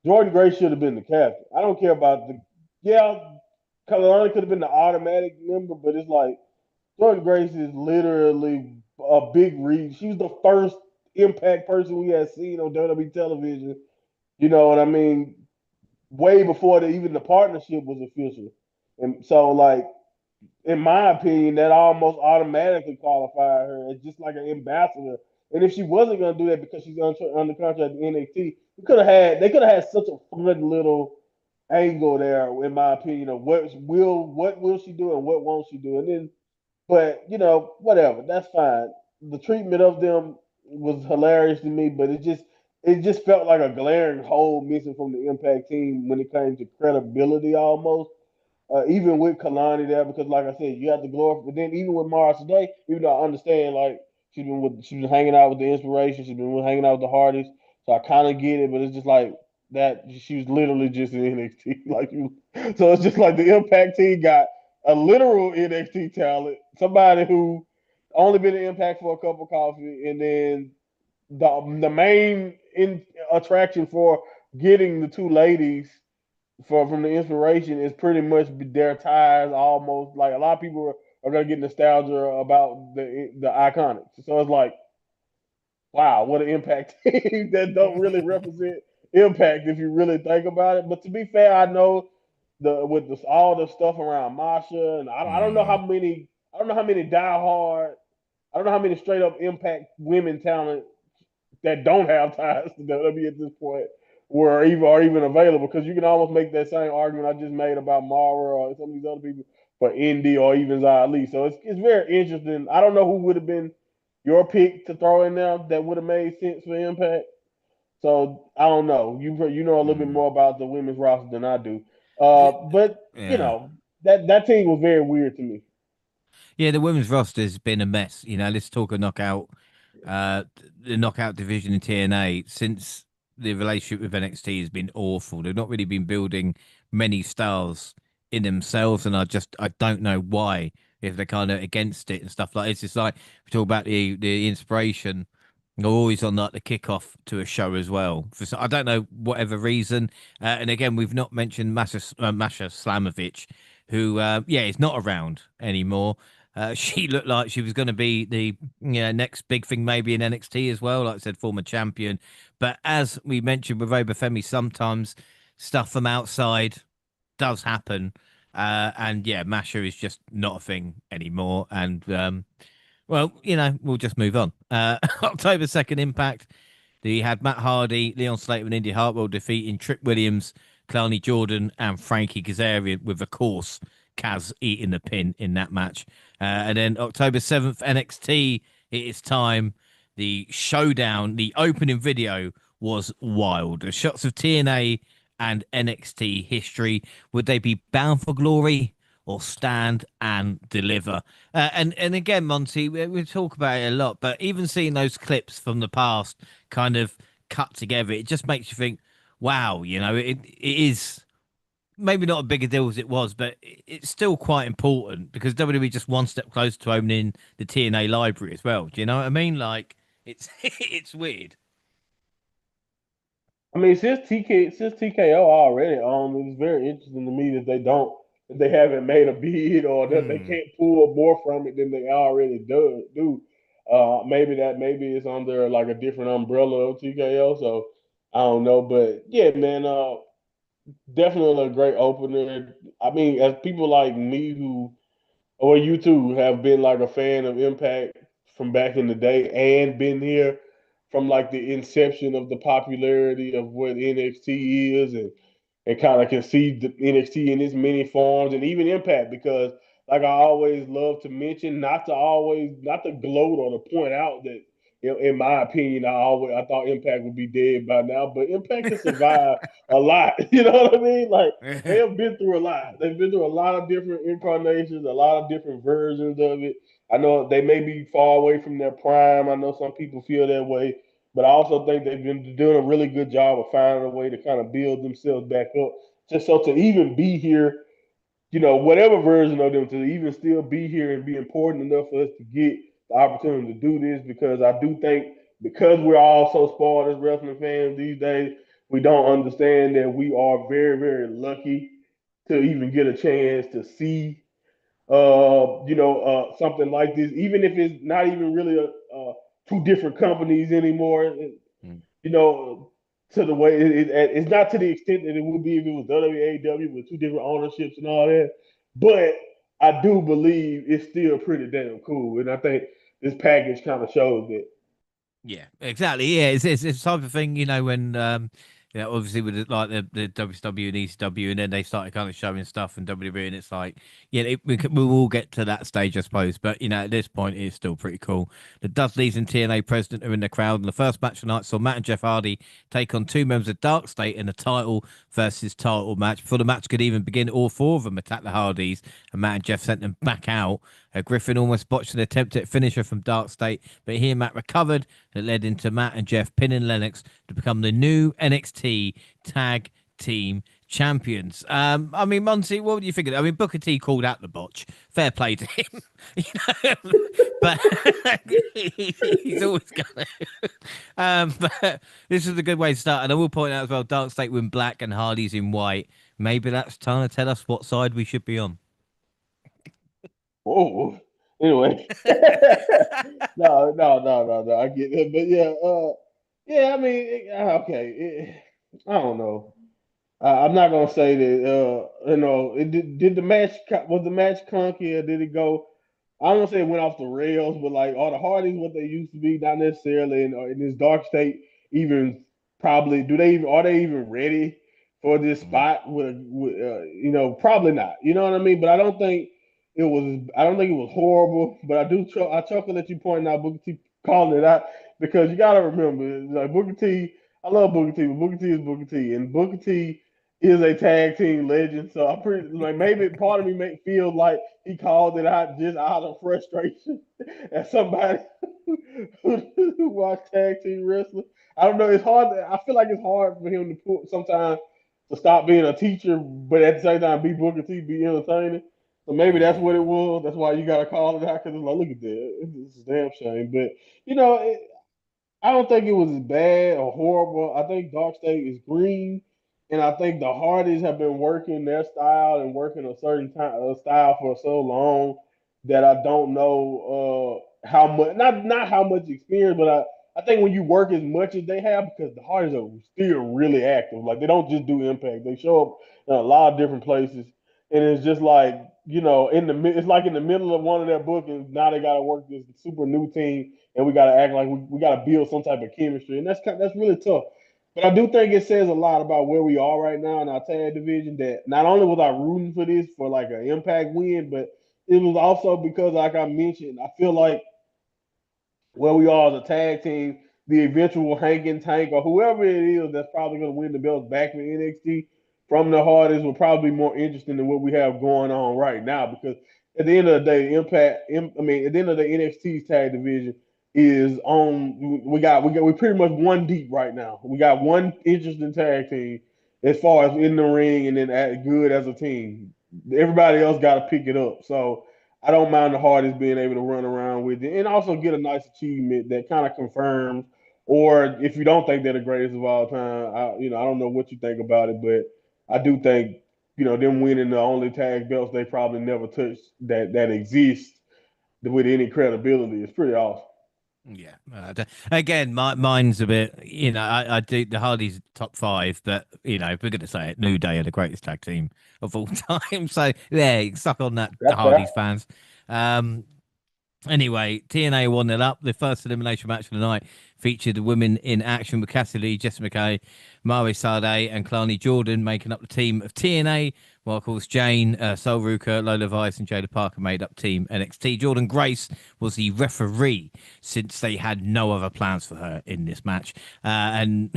Jordan Gray should have been the captain. I don't care about yeah, Kalani could have been the automatic member, but it's like, Jordan Grace is literally a big reach. She was the first Impact person we had seen on WWE television. You know what I mean? Way before even the partnership was official. And so, like, in my opinion, that almost automatically qualified her as just like an ambassador. And if she wasn't going to do that because she's under contract in NXT, they could have had such a fun little angle there, in my opinion, of what will she do and what won't she do. And then, but whatever, that's fine. The treatment of them was hilarious to me, but it just felt like a glaring hole missing from the Impact team when it came to credibility, almost. Even with Kalani there, because, like I said, you have to glorify. But then even with Mars today, even though I understand, like, she's been hanging out with the Inspiration, she's been hanging out with the Hardys, so I kind of get it. But it's just like that she was literally just in NXT, so it's just like the Impact team got a literal NXT talent, somebody who only been in Impact for a cup of coffee, and then the main attraction for getting the two ladies from the inspiration is pretty much their ties. Almost like a lot of people are gonna get nostalgia about the iconics. So it's like, wow, what an impact team that don't really represent impact if you really think about it. But to be fair, I know all the stuff around Masha, and I don't know how Mm, many diehard, I don't know how many straight up impact women talent that don't have ties to WWE at this point were even are even available, because you can almost make that same argument I just made about Mara or some of these other people for Indy or even Xia Li. So it's very interesting. I don't know who would have been your pick to throw in there that would have made sense for Impact. So I don't know. You know a little bit mm. more about the women's roster than I do. Y- But you Yeah. know that team was very weird to me. Yeah, the women's roster's been a mess. Let's talk a knockout, the knockout division in TNA since the relationship with NXT has been awful. They've not really been building many stars in themselves, and I don't know why. If they're kind of against it and stuff like this, it's like we talk about the inspiration. They're always on like the kickoff to a show as well. I don't know whatever reason. And again, we've not mentioned Masha Slamovich, who yeah is not around anymore. She looked like she was going to be the next big thing, maybe in NXT as well. Like I said, former champion. But as we mentioned with Obafemi, sometimes stuff from outside does happen. And yeah, Masha is just not a thing anymore. And well, we'll just move on. October 2nd Impact. He had Matt Hardy, Leon Slater, and Indy Hartwell defeating Trick Williams, Clowney Jordan, and Frankie Kazarian, with, of course, Kaz eating the pin in that match. And then October 7th, NXT, it is time. The showdown, the opening video was wild. The shots of TNA and NXT history. Would they be bound for glory or stand and deliver? And again, Monty, we talk about it a lot, but even seeing those clips from the past kind of cut together, it just makes you think, wow, it is maybe not a bigger deal as it was, but it's still quite important because WWE just one step closer to opening the TNA library as well. Do you know what I mean? Like it's it's weird. I mean, since TKO already, it's very interesting to me that they haven't made a bid or that they Hmm. can't pull more from it than they already do. Maybe it's under like a different umbrella of TKO. So I don't know, but yeah, man, definitely a great opener. I mean, as people like me who or you too have been like a fan of Impact from back in the day and been here from like the inception of the popularity of what NXT is, and kind of can see the NXT in its many forms and even Impact, because like I always love to mention, not to gloat or to point out that, in my opinion, I thought Impact would be dead by now, but Impact has survived a lot. You know what I mean? Like they have been through a lot. They've been through a lot of different incarnations, a lot of different versions of it. I know they may be far away from their prime. I know some people feel that way, but I also think they've been doing a really good job of finding a way to kind of build themselves back up. Just so to even be here, whatever version of them, to even still be here and be important enough for us to get the opportunity to do this, because I do think, because we're all so spoiled as wrestling fans these days, we don't understand that we are very, very lucky to even get a chance to see something like this, even if it's not even really two different companies anymore. You know, to the way it's not to the extent that it would be if it was WAW with two different ownerships and all that. But I do believe it's still pretty damn cool, and I think this package kind of shows that. Yeah, exactly. Yeah, it's the type of thing, when obviously with like the WCW and ECW, and then they started kind of showing stuff in WWE, and it's like, yeah, we will get to that stage, I suppose. But at this point, it's still pretty cool. The Dudleys and TNA president are in the crowd, and the first match tonight saw Matt and Jeff Hardy take on two members of Dark State in a title versus title match. Before the match could even begin, all four of them attacked the Hardys, and Matt and Jeff sent them back out. Griffin almost botched an attempt at finisher from Dark State, but he and Matt recovered. That led into Matt and Jeff pinning Lennox to become the new NXT Tag Team champions. I mean, Monty, what would you think of it? I mean, Booker T called out the botch. Fair play to him, you know, but he's always gonna. But this is a good way to start, and I will point out as well: Dark State in black and Hardy's in white. Maybe that's trying to tell us what side we should be on. Whoa. Anyway, no. I get it, but yeah, yeah. I mean, okay. I don't know. I'm not gonna say that. Did the match was the match clunky or did it go? I don't want to say it went off the rails, but like are the Hardys what they used to be? Not necessarily in this dark state. Even probably do they even are they even ready for this Mm. spot? Probably not. You know what I mean? But I don't think it was. I don't think it was horrible. But I do. I chuckle that you pointing out Booker T calling it out because you got to remember like Booker T. I love Booker T, but Booker T is Booker T, and Booker T is a tag team legend. So I'm pretty like maybe part of me may feel like he called it out just out of frustration as somebody who watch tag team wrestling. I don't know. It's hard. I feel like it's hard for him to put sometimes to stop being a teacher, but at the same time be Booker T, be entertaining. So maybe that's what it Yeah. was. That's why you got to call it out because it's like, look at that. It's a damn shame. But you know, I don't think it was bad or horrible. I think Dark State is green, and I think the Hardys have been working their style and working a certain style for so long that I don't know how much not how much experience, but I think when you work as much as they have, because the Hardys are still really active. Like they don't just do Impact; they show up in a lot of different places, and it's just like it's like in the middle of one of their bookings. Now they got to work this super new team and we got to act like we got to build some type of chemistry, and that's really tough. But I do think it says a lot about where we are right now in our tag division. That not only was I rooting for this for like an impact win, but it was also because, like I mentioned, I feel like where we are as a tag team, the eventual Hankin Tank or whoever it is that's probably going to win the belts back in NXT from the hardest will probably be more interesting than what we have going on right now. Because at the end of the day, at the end of the NXT's tag division is on. We pretty much one deep right now. We got one interesting tag team as far as in the ring and then good as a team. Everybody else got to pick it up. So I don't mind the hardest being able to run around with it and also get a nice achievement that kind of confirms. Or if you don't think they're the greatest of all time, I don't know what you think about it, but I do think them winning the only tag belts they probably never touched that exist with any credibility is pretty awesome. Yeah. Again, mine's a bit, I do the Hardys top five, but, if we're going to say it, New Day are the greatest tag team of all time. So, yeah, suck on that, That's fair. Hardys fans. Um, Anyway, TNA won it up. The first elimination match of the night featured the women in action with Cassie Lee, Jessica McKay, Mari Sade, and Kalani Jordan making up the team of TNA. While, of course, Jane, Sol Ruka, Lola Vice, and Jada Parker made up Team NXT. Jordan Grace was the referee since they had no other plans for her in this match. And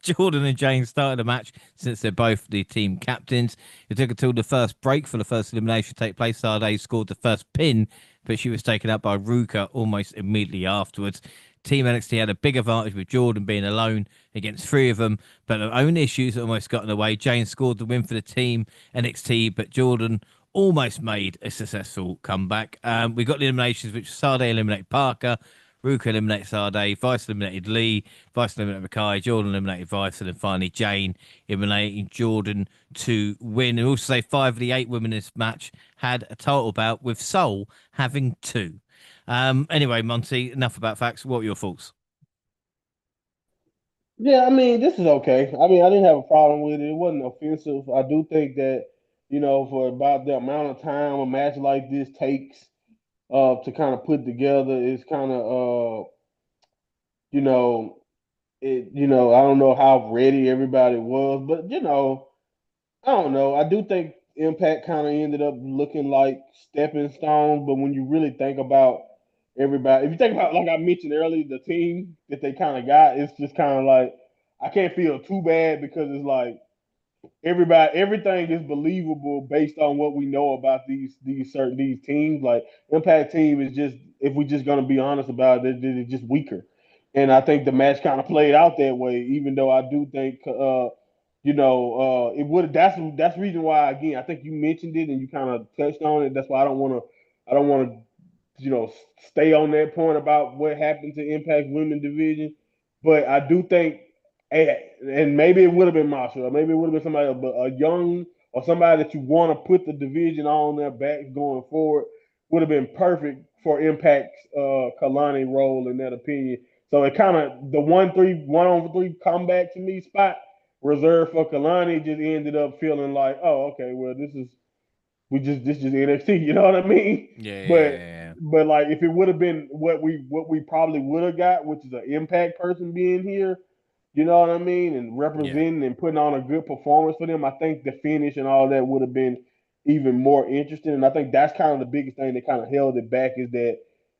Jordan and Jane started the match since they're both the team captains. It took until the first break for the first elimination to take place. Sade scored the first pin, but she was taken out by Ruka almost immediately afterwards. Team NXT had a big advantage with Jordan being alone against three of them, but their own issues almost got in the way. Jane scored the win for the team NXT, but Jordan almost made a successful comeback. We got the eliminations, which Sade eliminated Parker, Ruka eliminated Sade, Vice eliminated Lee, Vice eliminated Mackay, Jordan eliminated Vice, and then finally Jane eliminating Jordan to win. And also say five of the eight women in this match had a title bout, with Soul having two. Anyway, Monty, enough about facts. What were your thoughts? Yeah, I mean, this is okay. I mean, I didn't have a problem with it. It wasn't offensive. I do think that, for about the amount of time a match like this takes to kind of put together, it's kind of you know, I don't know how ready everybody was, but I don't know. I do think Impact kind of ended up looking like stepping stones, but when you really think about everybody, if you think about like I mentioned earlier, the team that they kind of got, it's just kind of like I can't feel too bad because it's like everything is believable based on what we know about these teams. Like Impact team is just if we just gonna be honest about it, they're just weaker. And I think the match kind of played out that way, even though I do think it would. That's the reason why, again, I think you mentioned it and you kind of touched on it. That's why I don't want to stay on that point about what happened to Impact Women Division. But I do think, and maybe it would have been Marshall, or maybe it would have been somebody else, but a young or somebody that you want to put the division on their backs going forward would have been perfect for Impact's Kalani role, in that opinion. So it kind of the 1-on-3 comeback to me spot reserved for Kalani just ended up feeling like, oh, okay, well, this is NXT, you know what I mean? Yeah, But yeah, like if it would have been what we probably would have got, which is an Impact person being here, you know what I mean, and yeah, representing and putting on a good performance for them, I think the finish and all that would have been even more interesting. And I think that's kind of the biggest thing that kind of held it back is that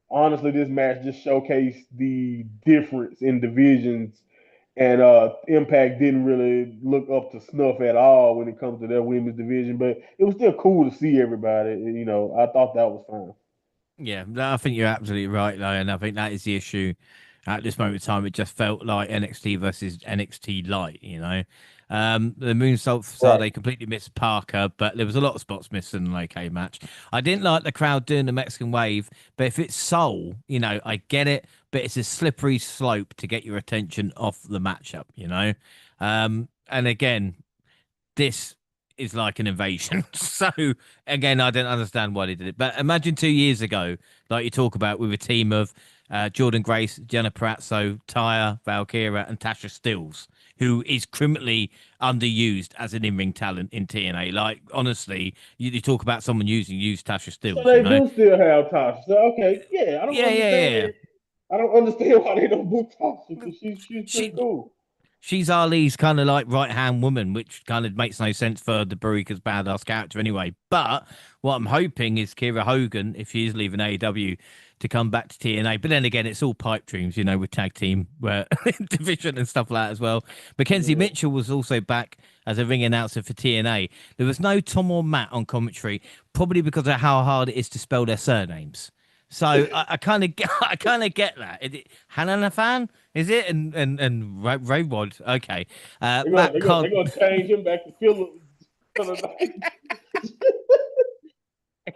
honestly, this match just showcased the difference in divisions, and Impact didn't really look up to snuff at all when it comes to their women's division. But it was still cool to see everybody. I thought that was fine. yeah. No, I think you're absolutely right, though, and I think that is the issue at this moment in time. It just felt like NXT versus NXT light, you know. The Moonsault Right. Facade, they completely missed Parker, but there was a lot of spots missed in the OK match. I didn't like the crowd doing the Mexican wave, but if it's soul, I get it, but it's a slippery slope to get your attention off the matchup, you know. And again, this is like an invasion. So again, I don't understand why they did it. But imagine 2 years ago, like you talk about, with a team of Jordan Grace, Jenna Parazzo, Taya, Valkyria, and Tasha Stills, who is criminally underused as an in-ring talent in TNA. Like honestly, you talk about someone use Tasha So Stills. they do still have Tasha. So okay, yeah, I don't Yeah, yeah, yeah. understand. I don't understand why they don't book Tasha because she's pretty She cool. she's Ali's kind of like right hand woman, which kind of makes no sense for the Barika's badass character anyway. But what I'm hoping is Kira Hogan, if she is leaving AEW, to come back to TNA. But then again, it's all pipe dreams, with tag team division and stuff like that as well. Mackenzie Yeah. Mitchell was also back as a ring announcer for TNA. There was no Tom or Matt on commentary, probably because of how hard it is to spell their surnames. So I kind of I kind of get that. Is it Hananafan? Is it and Ray Rod? Okay, They're gonna Matt they're gonna Card. they're gonna change him back to Philip for the night.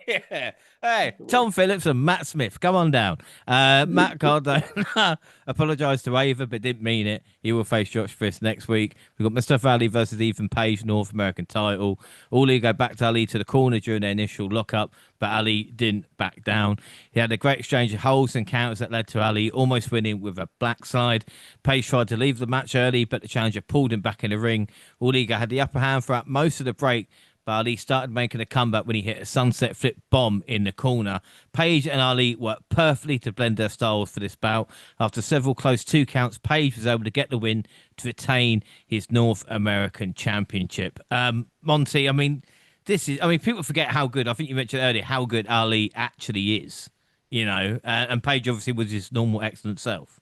Yeah. Hey, Tom Phillips and Matt Smith, come on down. Matt Cardona apologised to Ava, but didn't mean it. He will face Josh Fisk next week. We've got Mustafa Ali versus Ethan Page, North American title. Ali go back to Ali to the corner during their initial lockup, but Ali didn't back down. He had a great exchange of holds and counters that led to Ali almost winning with a black slide. Page tried to leave the match early, but the challenger pulled him back in the ring. Uliga had the upper hand throughout most of the break, but Ali started making a comeback when he hit a sunset flip bomb in the corner. Page and Ali worked perfectly to blend their styles for this bout. After several close 2 counts, Page was able to get the win to retain his North American Championship. Monty, people forget how good, I think you mentioned earlier, how good Ali actually is, and Page obviously was his normal excellent self.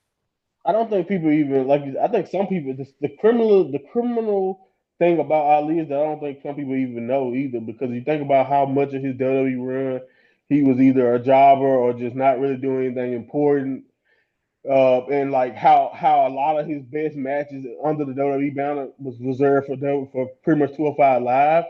I don't think people even like. I think some people the criminal thing about Ali is that I don't think some people even know either, because you think about how much of his WWE run he was either a jobber or just not really doing anything important, and like how a lot of his best matches under the WWE banner was reserved for pretty much 205 Live,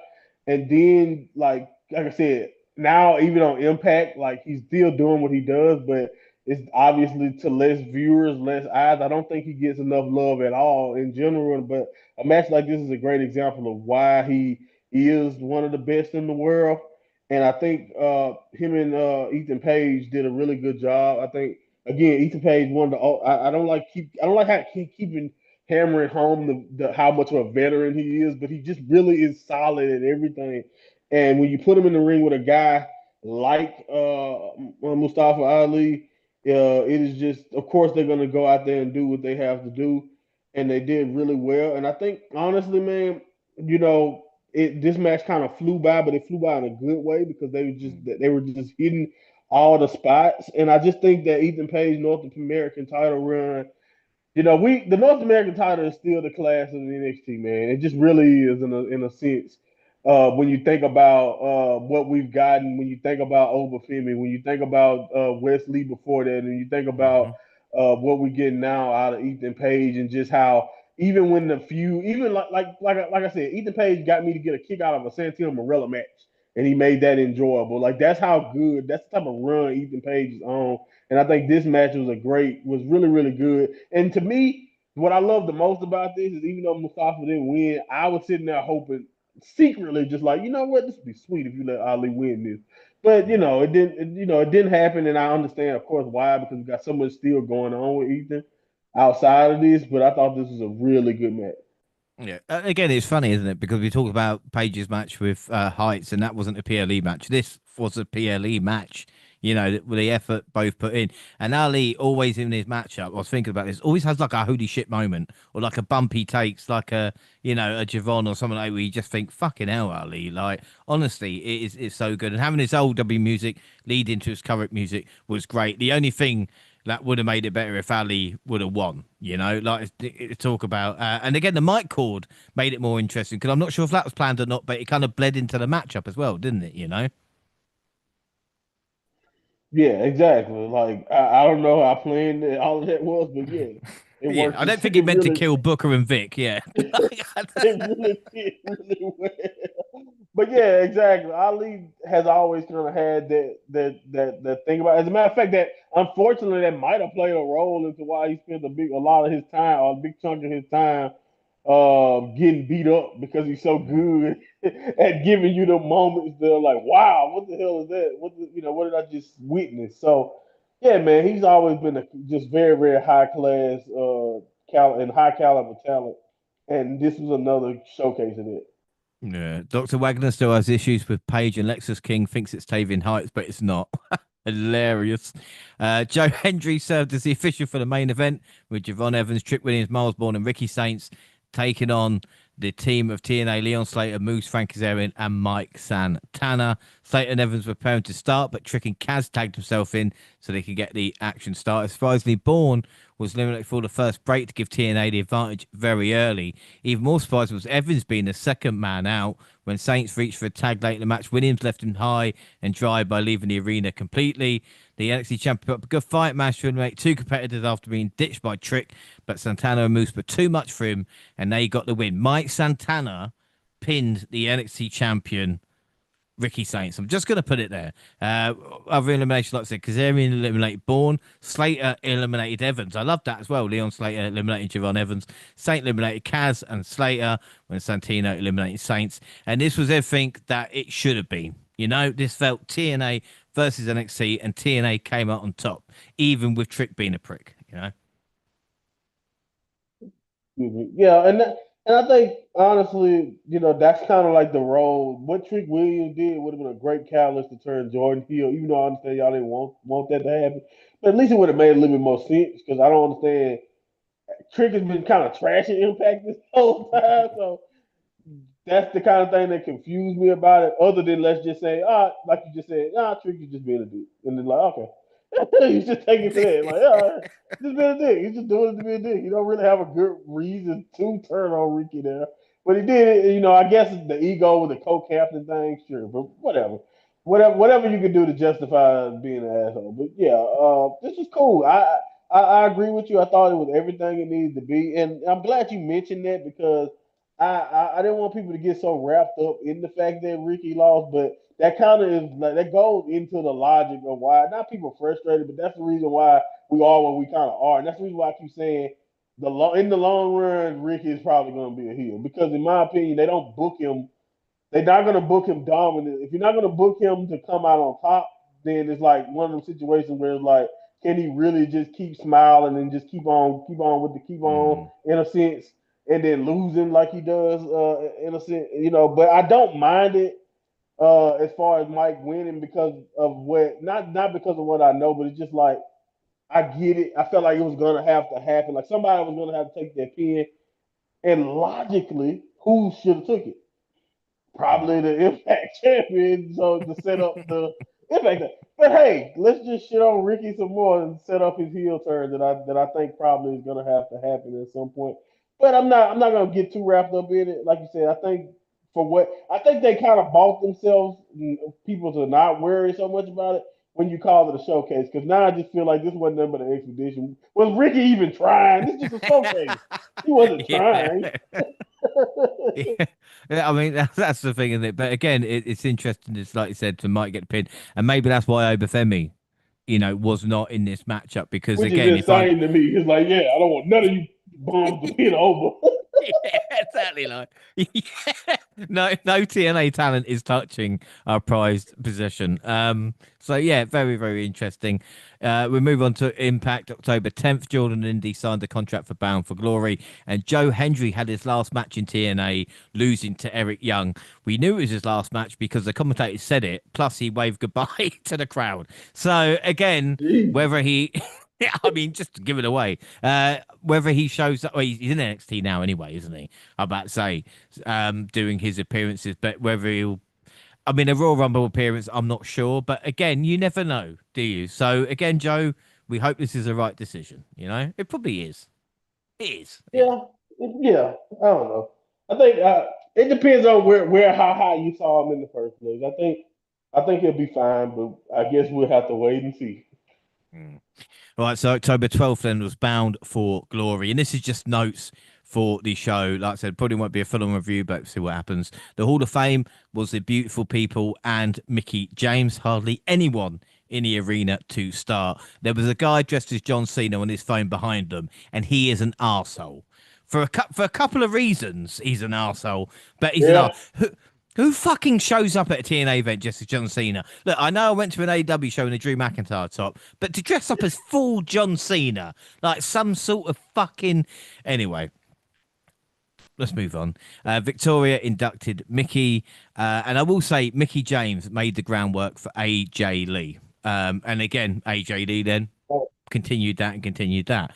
and then like I said, now even on Impact, like he's still doing what he does, but it's obviously to less viewers, less eyes. I don't think he gets enough love at all in general. But a match like this is a great example of why he is one of the best in the world. And I think him and Ethan Page did a really good job. I think again, Ethan Page one of the. I don't like how keeping hammering home the how much of a veteran he is, but he just really is solid at everything. And when you put him in the ring with a guy like Mustafa Ali, it is just, of course, they're gonna go out there and do what they have to do, and they did really well. And I think honestly, man, this match kind of flew by, but it flew by in a good way because they were just hitting all the spots. And I just think that Ethan Page North American title run, the North American title is still the class of the NXT, man. It just really is in a sense. When you think about what we've gotten, when you think about Obafemi, when you think about Wesley before that, and you think about Hmm. what we're getting now out of Ethan Page, and just how even when the feud, even like I said, Ethan Page got me to get a kick out of a Santino Morella match, and he made that enjoyable. Like that's how good, that's the type of run Ethan Page is on. And I think this match was really really good. And to me, what I love the most about this is even though Mustafa didn't win, I was sitting there hoping secretly, just like, you know what, this would be sweet if you let Ali win this. But it didn't happen, and I understand, of course, why, because we got so much still going on with Ethan outside of this. But I thought this was a really good match. Yeah. Again, it's funny, isn't it? Because we talk about Page's match with Heights, and that wasn't a PLE match. This was a PLE match. You know, with the effort both put in, and Ali always in his matchup. I was thinking about this. Always has like a holy shit moment, or like a bump he takes, like a Javon or something like where you just think, fucking hell, Ali. Like honestly, it's so good. And having his old W music lead into his current music was great. The only thing that would have made it better if Ali would have won. You know, like talk about, and again, the mic cord made it more interesting because I'm not sure if that was planned or not, but it kind of bled into the matchup as well, didn't it? You know. Yeah, exactly. Like I don't know how planned all of that was, but yeah, it Yeah, worked. I don't think he It meant to really, kill Booker and Vic. Yeah. it really did really well. But yeah, exactly. Ali has always kind of had that thing about. As a matter of fact, that unfortunately that might have played a role into why he spent a lot of his time, or a big chunk of his time, getting beat up because he's so Mm. good at giving you the moments that are like, wow, what the hell is that? What did I just witness? So yeah, man, he's always been just very very high class and high caliber talent, and this was another showcase of it. Yeah, Dr. Wagner still has issues with Page and Lexus King thinks it's Tavian Heights, but it's not. Hilarious. Joe Hendry served as the official for the main event with Javon Evans, Trick Williams, Miles Bourne, and Ricky Saints taking on the team of TNA, Leon Slater, Moose, Frank Kazarian, and Mike Santana. Slater and Evans were preparing to start, but Trick and Kaz tagged himself in so they could get the action started. Surprisingly, Bourne was eliminated for the first break to give TNA the advantage very early. Even more surprising was Evans being the second man out when Saints reached for a tag late in the match. Williams left him high and dry by leaving the arena completely. The NXT champion put up a good fight match to eliminate two competitors after being ditched by Trick, but Santana and Moose were too much for him, and they got the win. Mike Santana pinned the NXT champion Ricky Saints. I'm just going to put it there. Other elimination, like I said, Kazarian eliminated Bourne. Slater eliminated Evans. I love that as well. Leon Slater eliminated Javon Evans. Saint eliminated Kaz and Slater when Santino eliminated Saints. And this was everything that it should have been. You know, this felt TNA versus NXT, and TNA came out on top, even with Trick being a prick, you know? Yeah, and I think honestly, that's kind of like the role. What Trick Williams did would have been a great catalyst to turn Jordan heel. Even though I understand y'all didn't want that to happen, but at least it would have made a little bit more sense because I don't understand. Trick has been kind of trashing Impact this whole time, so that's the kind of thing that confused me about it. Other than let's just say, like you just said, Trick is just being a dick, and then like, okay, he's just taking it to that, like, just being a dick. He's just doing it to be a dick. You don't really have a good reason to turn on Ricky there, but he did it. I guess the ego with the co-captain thing, sure, but whatever you can do to justify being an asshole. But yeah, this is cool. I agree with you. I thought it was everything it needed to be, and I'm glad you mentioned that because I didn't want people to get so wrapped up in the fact that Ricky lost, but that kind of is like that goes into the logic of why not people frustrated, but that's the reason why we are what we kind of are, and that's the reason why I keep saying in the long run, Ricky is probably going to be a heel because in my opinion, they don't book him they're not going to book him dominant. If you're not going to book him to come out on top, then it's like one of those situations where it's like, can he really just keep smiling and just keep on with the keep on Mm. in a sense, and then losing like he does in a sense, But I don't mind it as far as Mike winning because of what not because of what I know, but it's just like I get it. I felt like it was gonna have to happen. Like somebody was gonna have to take that pin, and logically, who should have took it? Probably Mm. the Impact champion, so to set up the Impact. But hey, let's just shit on Ricky some more and set up his heel turn that I think probably is gonna have to happen at some point. But I'm not gonna get too wrapped up in it. Like you said, I think they kind of bought themselves people to not worry so much about it when you call it a showcase. Because now I just feel like this wasn't nothing but an expedition. Was Ricky even trying? This is just a showcase. He wasn't Yeah. trying. Yeah. Yeah, I mean that's the thing, isn't it? But again, it's interesting. It's like you said, to might get pinned, and maybe that's why Obafemi, was not in this matchup because Which is again, if I insane to me. It's like, yeah, I don't want none of you bombs to pin over. yeah, exactly. Like, yeah. No TNA talent is touching our prized possession. So yeah, very, very interesting. We move on to Impact. October 10th, Jordan Indy signed a contract for Bound for Glory, and Joe Hendry had his last match in TNA, losing to Eric Young. We knew it was his last match because the commentators said it. Plus, he waved goodbye to the crowd. So again, Jeez. whether he yeah, I mean, just to give it away. Whether he shows up, well, he's in NXT now anyway, isn't he? I'm about to say, doing his appearances, but whether he'll, I mean, a Royal Rumble appearance, I'm not sure. But again, you never know, do you? So again, Joe, we hope this is the right decision. It probably is. It is. Yeah. Yeah, yeah. I don't know. I think it depends on where how high you saw him in the first place. I think he'll be fine, but I guess we'll have to wait and see. Mm. Right, so October 12th then was Bound for Glory. And this is just notes for the show. Like I said, probably won't be a full on review, but see what happens. The Hall of Fame was the beautiful people and Mickey James. Hardly anyone in the arena to start. There was a guy dressed as John Cena on his phone behind them, and he is an arsehole. For a couple of reasons, he's an arsehole, but he's an Yeah, arsehole. Who fucking shows up at a TNA event just as John Cena? Look, I know I went to an AEW show in a Drew McIntyre top, but to dress up as full John Cena, like some sort of fucking. Anyway, let's move on. Victoria inducted Mickey, and I will say Mickey James made the groundwork for AJ Lee. And again, AJ Lee then continued that and continued that.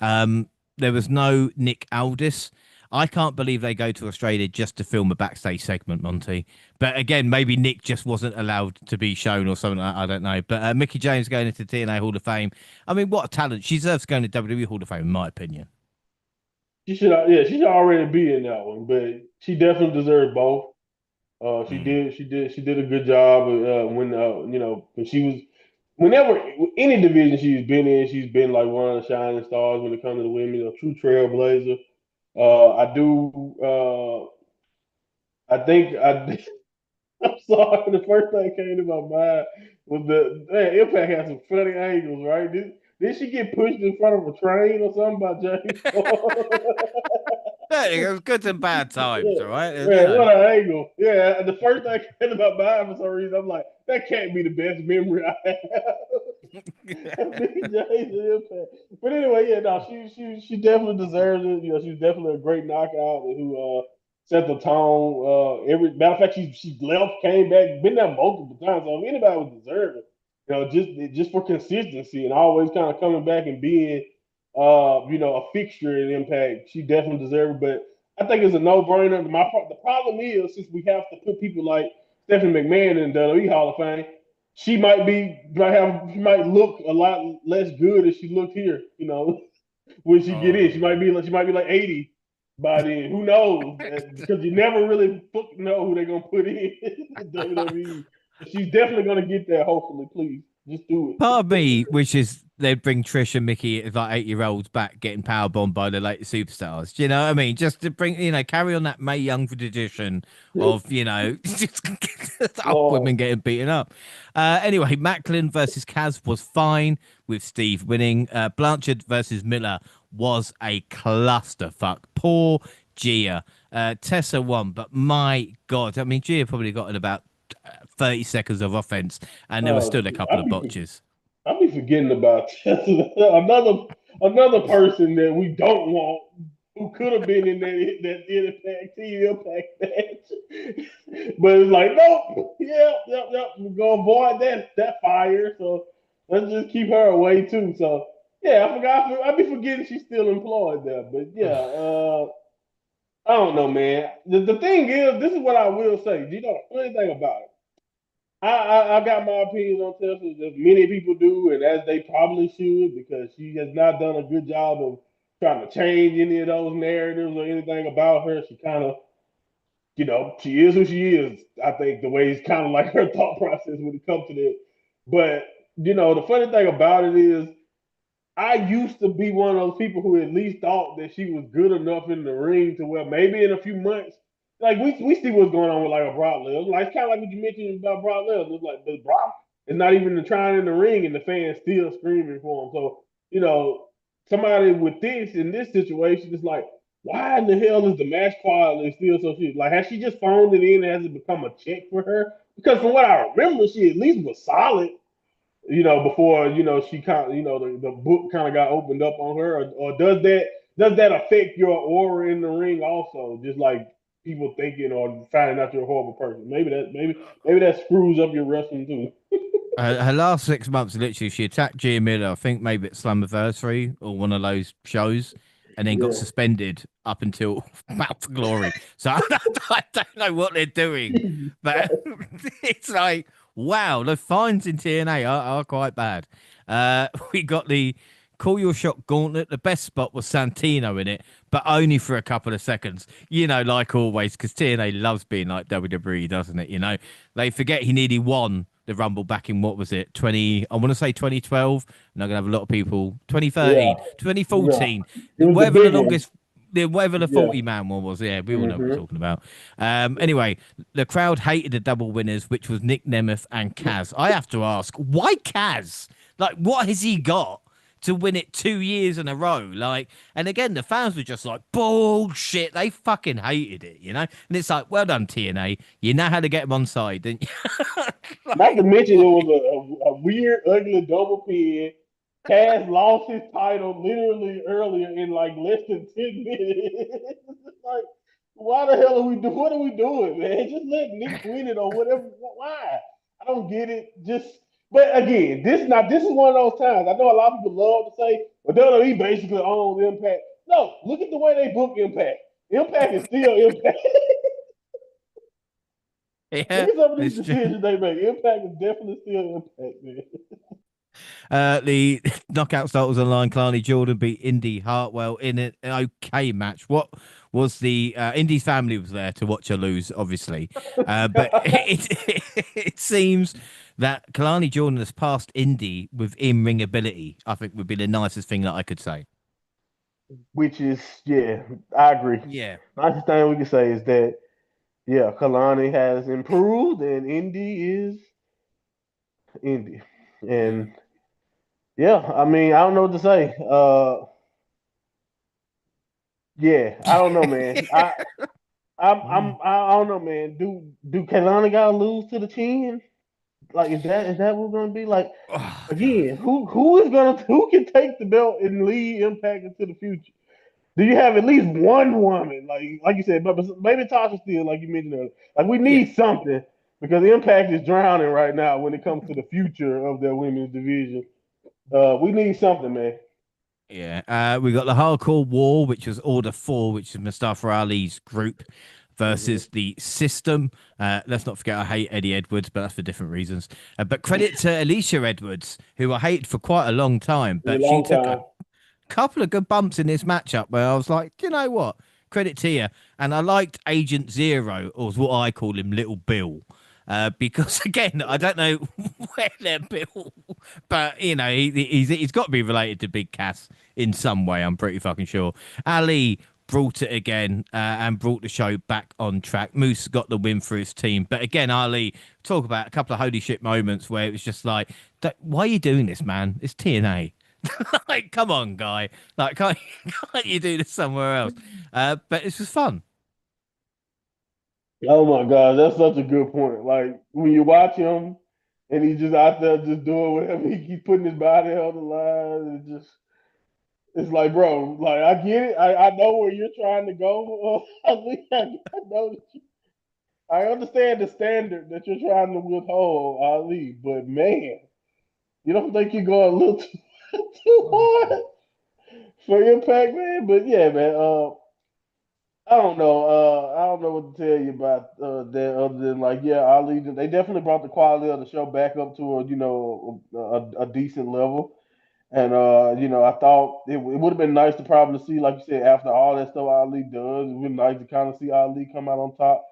There was no Nick Aldis. I can't believe they go to Australia just to film a backstage segment, Monty. But again, maybe Nick just wasn't allowed to be shown or something. I don't know. But Mickey James going into TNA Hall of Fame. I mean, what a talent! She deserves going to WWE Hall of Fame, in my opinion. she should. Yeah, she should already be in that one, but she definitely deserves both. She Mm. did. She did. She did a good job when when she was. Whenever any division she's been in, she's been like one of the shining stars when it comes to the women. A true trailblazer. I do. I think I. I'm sorry. The first thing that came to my mind was the man, Impact had some funny angles, right? Did she get pushed in front of a train or something by James Storm? Yeah, it was good and bad times, Yeah, all right. man, what an angle! Yeah, the first thing that came to my mind for some reason, I'm like, that can't be the best memory I have. Big James Impact. But anyway, yeah, no, she definitely deserves it. She's definitely a great knockout who set the tone. Every matter of fact, she left, came back, been there multiple times. So if anybody would deserve it, just for consistency and always kind of coming back and being a fixture in Impact, she definitely deserves it. But I think it's a no-brainer. The problem is since we have to put people like Stephanie McMahon in the WWE Hall of Fame, she might look a lot less good as she looked here. When she get in, Oh. she might be like 80 by then. Who knows? Because you never really know who they're gonna put in WWE. She's definitely gonna get there. Hopefully, please just do Part of it. me wishes they'd bring Trish and Mickey as like 8-year-olds back getting power bombed by the latest superstars. Do you know what I mean? Just to bring, carry on that May Young tradition of, just up women Oh, getting beaten up. Anyway, Macklin versus Kaz was fine with Steve winning. Blanchard versus Miller was a clusterfuck. Poor Gia. Tessa won, but my God, I mean, Gia probably got in about 30 seconds of offense, and there was oh, still a couple I of be botches. I be forgetting about another person that we don't want who could have been in that Impact match. But it's like, nope, yep. We're gonna avoid that fire. So let's just keep her away too. So yeah, I forgot. I be forgetting she's still employed there. But yeah, I don't know, man. The thing is, this is what I will say. You know, the funny thing about it. I got my opinions on Tesla, as many people do, and as they probably should, because she has not done a good job of trying to change any of those narratives or anything about her. She kind of, she is who she is. I think the way it's kind of like her thought process when it comes to that. But the funny thing about it is, I used to be one of those people who at least thought that she was good enough in the ring to where maybe in a few months, like we see what's going on with like a Brock Lesnar. Like it's kind of like what you mentioned about Brock Lesnar. It's like the Brock is not even trying in the ring, and the fans still screaming for him. So you know, somebody with this in this situation is like, why in the hell is the match quality still so shit? Like, has she just phoned it in? Has it become a check for her? Because from what I remember, she at least was solid, before she kind of the book kind of got opened up on her, or does that affect your aura in the ring also? Just like people thinking or finding out you're a horrible person. Maybe that screws up your wrestling too. Her last 6 months, literally, she attacked Gia Miller, I think maybe at Slammiversary or one of those shows, and then got Yeah, suspended up until Bound for Glory. So I don't know what they're doing, but it's like, wow, the fines in TNA are quite bad. We got the Call Your Shot Gauntlet. The best spot was Santino in it, but only for a couple of seconds. Like always, because TNA loves being like WWE, doesn't it? They forget he nearly won the Rumble back in what was it, 20? I want to say 2012. And I'm gonna have a lot of people. yeah, 2013, yeah. 2014, It was the whatever the big one. longest. Whatever the Yeah. 40 man one was, yeah, we all know what we're Hmm. talking about. Anyway, the crowd hated the double winners, which was Nick Nemeth and Kaz. I have to ask, why Kaz? Like, what has he got to win it 2 years in a row? Like, and again, the fans were just like, bullshit. They fucking hated it. And it's like, well done, TNA. You know how to get them on side, didn't you? Not to Like, mention it what? was a weird, ugly double pin. Cass lost his title literally earlier in like less than 10 minutes. Like, why the hell are we do? What are we doing, man? Just let Nick win it or whatever. Why? I don't get it. But again, this is one of those times. I know a lot of people love to say, "Well, WWE basically owns Impact." No, look at the way they book Impact. Impact is still Impact. Yeah, Look at some of these it's true. decisions they make. Impact is definitely still Impact, man. The knockout starters online. Clarny Jordan beat Indy Hartwell in an okay match. What was the Indy's family was there to watch her lose, obviously, but it seems that Kalani Jordan has passed Indy with in-ring ability. I think would be the nicest thing that I could say. Which is, yeah, I agree. Yeah. Nicest thing we can say is that, yeah, Kalani has improved and Indy is Indy. And yeah, I mean, I don't know what to say. Yeah, I don't know, man. I don't know, man. Do Kalani gotta lose to the chin? Like, is that what's gonna be like? Oh God. Again, who can take the belt and lead Impact into the future? Do you have at least one woman, like you said, but maybe Tasha Steele, like you mentioned earlier? Like we Yeah. need something because Impact is drowning right now when it comes to the future of their women's division. We need something, man. Yeah, we got the Hardcore War, which was Order 4, which is Mustafa Ali's group, Hmm. versus the System. Let's not forget, I hate Eddie Edwards, but that's for different reasons. But credit to Alicia Edwards, who I hated for quite a long time, In a but she long took a time. couple of good bumps in this matchup where I was like, you know what? Credit to you. And I liked Agent Zero, or what I call him, Little Bill. Because again, I don't know where they're built, but he's got to be related to Big Cass in some way. I'm pretty fucking sure. Ali brought it again and brought the show back on track. Moose got the win for his team, but again, Ali talk about a couple of holy shit moments where it was just like, why are you doing this, man? It's TNA. Like, come on, guy. Like, can't you do this somewhere else? But this was fun. Oh my God, that's such a good point. Like when you watch him and he's just out there just doing whatever, he keeps putting his body on the line, and just it's like, bro, like I get it. I know where you're trying to go. I know I understand the standard that you're trying to withhold, Ali, but man, you don't think you're going a little too hard for Impact, man? But yeah, man. I don't know. I don't know what to tell you about that other than like, yeah, Ali. They definitely brought the quality of the show back up to a decent level. And I thought it would have been nice to probably see, like you said, after all that stuff Ali does, it would be nice to kind of see Ali come out on top.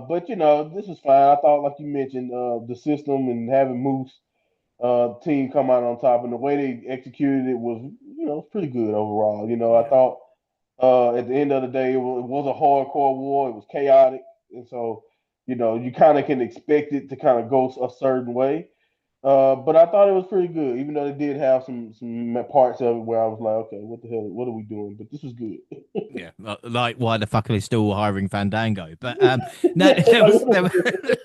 But this was fine. I thought, like you mentioned, the system and having Moose. team come out on top, and the way they executed it was, pretty good overall. I Yeah. thought at the end of the day, it was a hardcore war. It was chaotic, and so you kind of can expect it to kind of go a certain way. But I thought it was pretty good, even though it did have some parts of it where I was like, okay, what the hell, what are we doing? But this was good. Yeah, like why the fuck are they still hiring Fandango? But no, Yeah, there like was what are there we was, doing?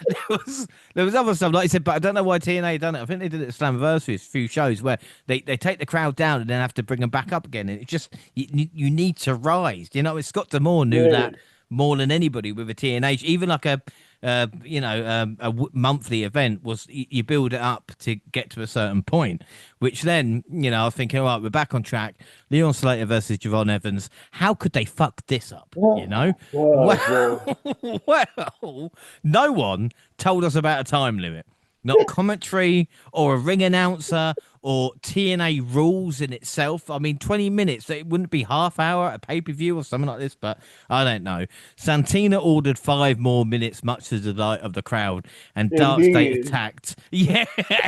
there was there was other stuff like I said, but I don't know why TNA done it. I think they did it at Slammiversary, a few shows where they take the crowd down and then have to bring them back up again, and it just you need to rise. Scott D'Amore knew Yeah, that more than anybody with a TNA, even like a monthly event was you build it up to get to a certain point, which then I was thinking, all right, we're back on track. Leon Slater versus Javon Evans. How could they fuck this up? You know, oh well, gosh, bro. well, no one told us about a time limit. Not commentary or a ring announcer or TNA rules in itself. I mean, 20 minutes, it wouldn't be half hour at a pay per view or something like this, but I don't know. Santina ordered 5 more minutes, much to the delight of the crowd, and And Dark State then, attacked. Yeah,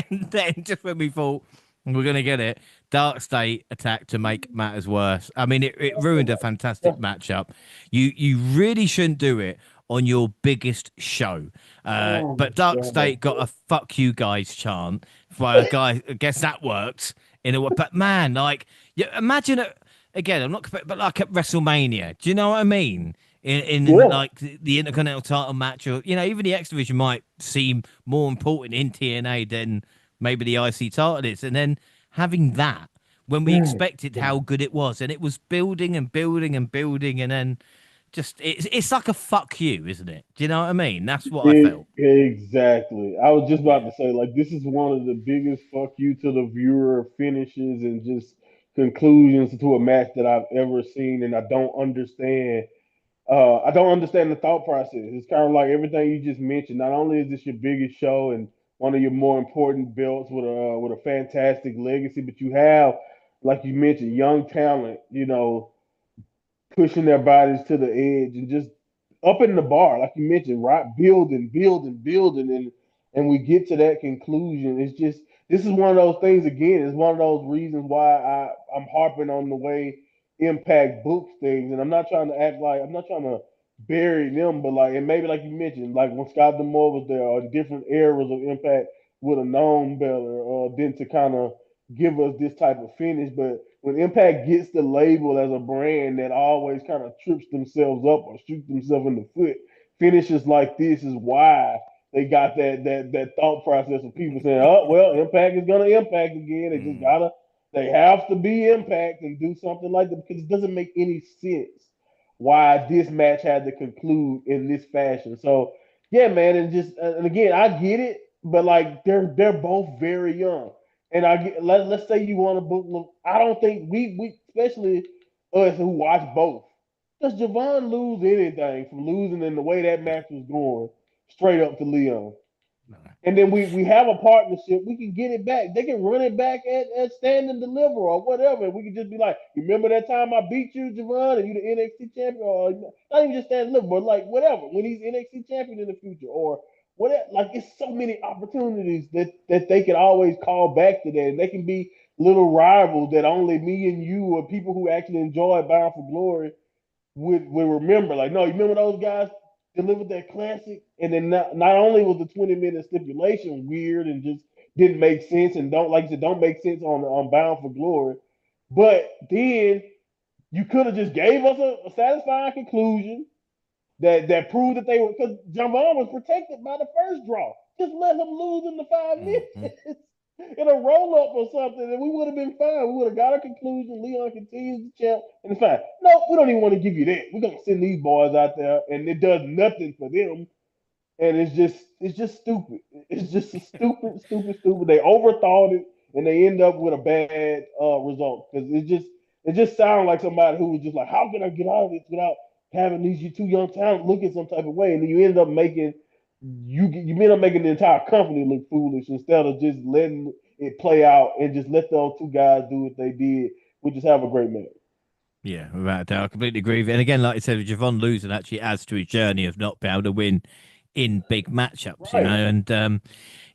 and then just when we thought we're going to get it, Dark State attacked to make matters worse. I mean, it ruined a fantastic matchup. You really shouldn't do it on your biggest show. oh my But Dark god, State got a "fuck you guys" chant for a guy. I guess that worked in a way. But man, like, imagine it again. I'm not, but like at WrestleMania. Do you know what I mean? In yeah, like the Intercontinental title match, or even the X Division might seem more important in TNA than maybe the IC title is, and then having that when we man. expected how good it was, and it was building and building and building, and then just it's like a fuck you, isn't it? Do you know what I mean? That's what I felt. Exactly. I was just about Yeah. to say, like, this is one of the biggest fuck you to the viewer finishes and just conclusions to a match that I've ever seen, and I don't understand. I don't understand the thought process. It's kind of like everything you just mentioned. Not only is this your biggest show and one of your more important belts with a fantastic legacy, but you have, like you mentioned, young talent. Pushing their bodies to the edge and just up in the bar, like you mentioned, right? Building, building, building, and we get to that conclusion. It's just this is one of those things again. It's one of those reasons why I'm harping on the way Impact books things, and I'm not trying to act like I'm not trying to bury them, but like and maybe like you mentioned, like when Scott D'Amore was there, or different eras of Impact would have known better, than to kind of give us this type of finish. But when Impact gets the label as a brand that always kind of trips themselves up or shoots themselves in the foot, finishes like this is why they got that thought process of people saying, "Oh well, Impact is gonna Impact again. They just Mm, gotta, they have to be Impact and do something like that because it doesn't make any sense why this match had to conclude in this fashion." So yeah, man, and again, I get it, but like they're both very young. And let's say you want to book. I don't think we especially us who watch both. Does Javon lose anything from losing in the way that no, match was going straight up to Leon? no. And then we have a partnership. We can get it back. They can run it back at Stand and Deliver or whatever. And we can just be like, remember that time I beat you, Javon, and you the NXT champion, or not even just Stand and Deliver, but like whatever. When he's NXT champion in the future, or whatever. Like it's so many opportunities that they can always call back to that, and they can be little rivals that only me and you or people who actually enjoy Bound for Glory would remember. Like, no, you remember those guys delivered that classic, and then not only was the 20-minute stipulation weird and just didn't make sense, and don't like I said, don't make sense on Bound for Glory, but then you could have just gave us a satisfying conclusion that proved that they were because John Vaughn was protected by the first draw. Just let him lose in the five Hmm. minutes in a roll up or something, and we would have been fine. We would have got a conclusion. Leon continues to champ, and it's fine. No, we don't even want to give you that. We're gonna send these boys out there, and it does nothing for them, and it's just stupid. It's just a stupid, stupid, stupid. They overthought it, and they end up with a bad result because it just sounds like somebody who was just like, how can I get out of this without having these two young talent look in some type of way, and then you end up making the entire company look foolish instead of just letting it play out and just let those two guys do what they did, which is have a great match. Yeah, without a doubt, I completely agree with you. And again, like I said, Javon losing actually adds to his journey of not being able to win in big matchups, you know. Right. And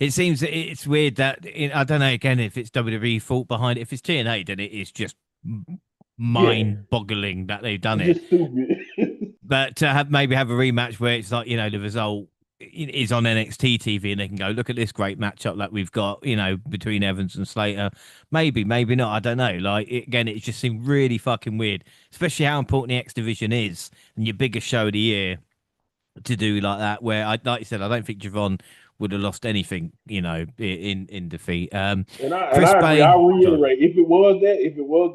it seems that it's weird that I don't know again if it's WWE fault behind it. If it's TNA, then it is just Yeah. mind-boggling that they've done It's it. just stupid. But to have maybe have a rematch where it's like, the result is on NXT TV and they can go, look at this great matchup that we've got, between Evans and Slater. Maybe, maybe not. I don't know. Like, again, it just seemed really fucking weird, especially how important the X Division is and your biggest show of the year to do like that. Where, like you said, I don't think Javon would have lost anything, in defeat. And Chris I agree. Bay, I'll God, reiterate. If it was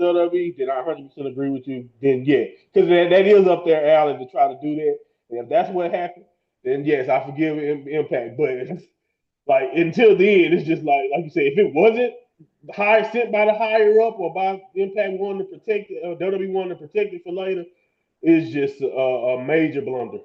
WWE, then I 100% agree with you. Then yeah, because that is up their alley to try to do that. And if that's what happened, then yes, I forgive Impact. But it's like until the end, it's just like you said, if it wasn't high sent by the higher up or by Impact wanting to protect it, or WWE wanting to protect it for later, it's just a major blunder.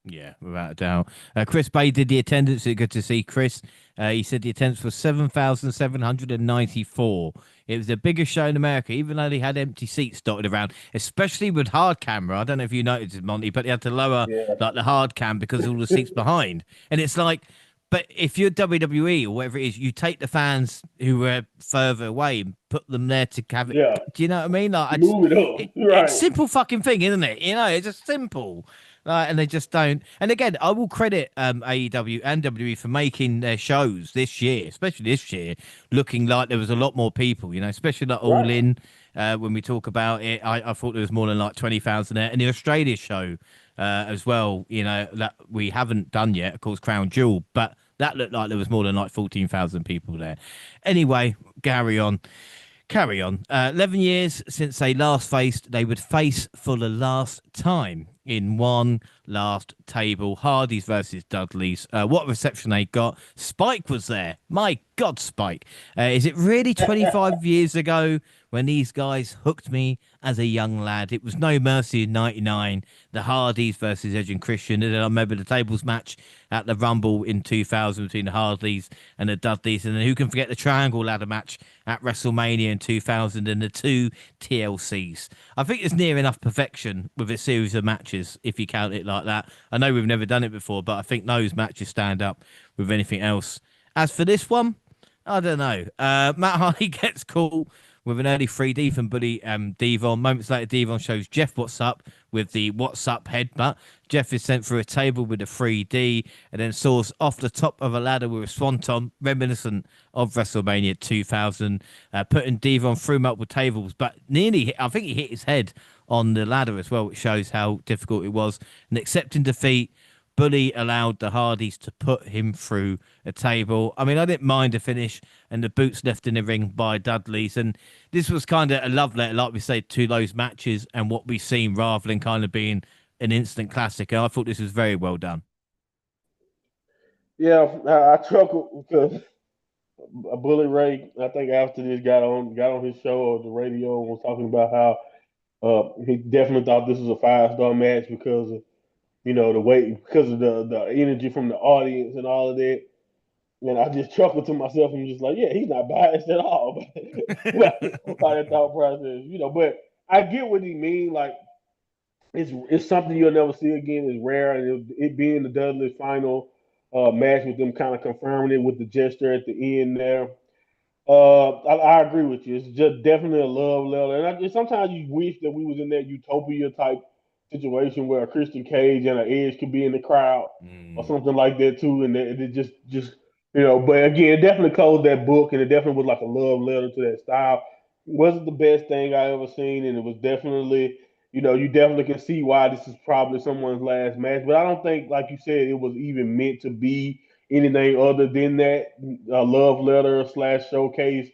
yeah, without a doubt. Chris Bay did the attendance. It's good to see Chris. He said the attendance was 7,794. It was the biggest show in America, even though they had empty seats dotted around, especially with hard camera. I don't know if you noticed it, Monty, but they had to lower Yeah, like the hard cam because of all the seats behind. And it's like, but if you're WWE or whatever it is, you take the fans who were further away and put them there to have it. yeah. Do you know what I mean? Like, Move it up, it's right? simple fucking thing, isn't it? It's just simple. And they just don't. And again, I will credit AEW and WWE for making their shows this year, especially this year, looking like there was a lot more people. Especially like All Right. In. When we talk about it, I thought there was more than like 20,000 there, and the Australia show as well. That we haven't done yet, of course, Crown Jewel, but that looked like there was more than like 14,000 people there. Anyway, carry on. Carry on. 11 years since they last faced, they would face for the last time in one last table. Hardys versus Dudleys. What reception they got. Spike was there. My God, Spike. Is it really 25 years ago when these guys hooked me as a young lad? It was No Mercy in 99. The Hardys versus Edge and Christian. And then I remember the tables match at the Rumble in 2000 between the Hardys and the Dudleys. And then who can forget the Triangle Ladder match at WrestleMania in 2000 and the two TLCs. I think it's near enough perfection with a series of matches if you count it like that. I know we've never done it before, but I think those matches stand up with anything else. As for this one, I don't know. Matt Hardy gets caught with an early 3D from Bully Devon. Moments later, Devon shows Jeff what's up with the what's up headbutt. Jeff is sent through a table with a 3D and then soars off the top of a ladder with a swanton, reminiscent of WrestleMania 2000, putting Devon through multiple tables, but nearly hit, I think he hit his head on the ladder as well, which shows how difficult it was. And accepting defeat, Bully allowed the Hardys to put him through a table. I mean, I didn't mind the finish and the boots left in the ring by Dudley's. And this was kind of a love letter, like we say, to those matches and what we've seen rather than kind of being an instant classic. And I thought this was very well done. Yeah, I chuckled because Bully Ray, I think after this got on his show or the radio and was talking about how he definitely thought this was a 5-star match because of the way because of the energy from the audience and all of that. And I just chuckled to myself and just like, yeah, he's not biased at all by that thought process, But I get what he mean. Like it's something you'll never see again. It's rare, and it being the Dudley's final match with them kind of confirming it with the gesture at the end there. I agree with you. It's just definitely a love letter, and sometimes you wish that we was in that utopia type situation where a Christian Cage and an Edge could be in the crowd or Mm. something like that too, and it just But again, it definitely closed that book, and it definitely was like a love letter to that style. Wasn't the best thing I ever seen, and it was definitely. You definitely can see why this is probably someone's last match, but I don't think, like you said, it was even meant to be anything other than that love letter slash showcase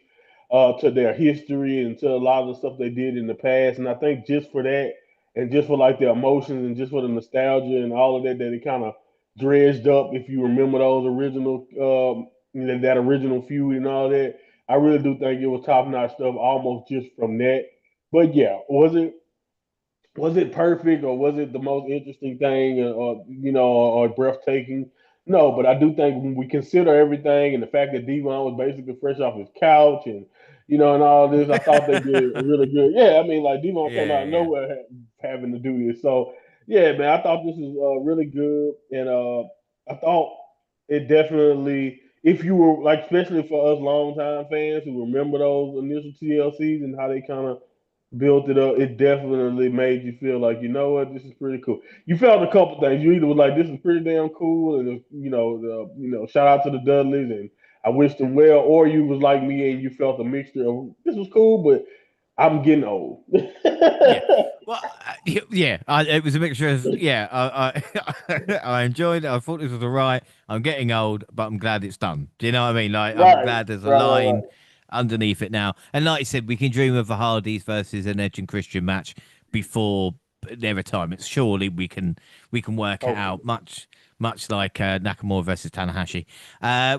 to their history and to a lot of the stuff they did in the past. And I think just for that, and just for like the emotions and just for the nostalgia and all of that, that it kind of dredged up. If you remember those original, that original feud and all that, I really do think it was top notch stuff, almost just from that. But yeah, was it perfect or was it the most interesting thing or breathtaking? No, but I do think when we consider everything and the fact that Devon was basically fresh off his couch and all this, I thought they did really good. Yeah, I mean, like Devon came out Yeah, of yeah. nowhere having to do this. So, yeah, man, I thought this was really good. And I thought it definitely, if you were like, especially for us longtime fans who remember those initial TLCs and how they kind of built it up, it definitely made you feel like, you know what, this is pretty cool. You felt a couple things. You either was like, this is pretty damn cool, and shout out to the Dudleys, and I wish them well, or you was like me and you felt a mixture of this was cool, but I'm getting old. Yeah. Well, yeah, it was a mixture of yeah. I enjoyed it. I thought this was alright. I'm getting old, but I'm glad it's done. Do you know what I mean? Like, I'm Right, glad there's a right. line underneath it now. And like I said, we can dream of the Hardys versus an Edge and Christian match before their retirement. Surely we can work it out. Hopefully. Much like Nakamura versus Tanahashi.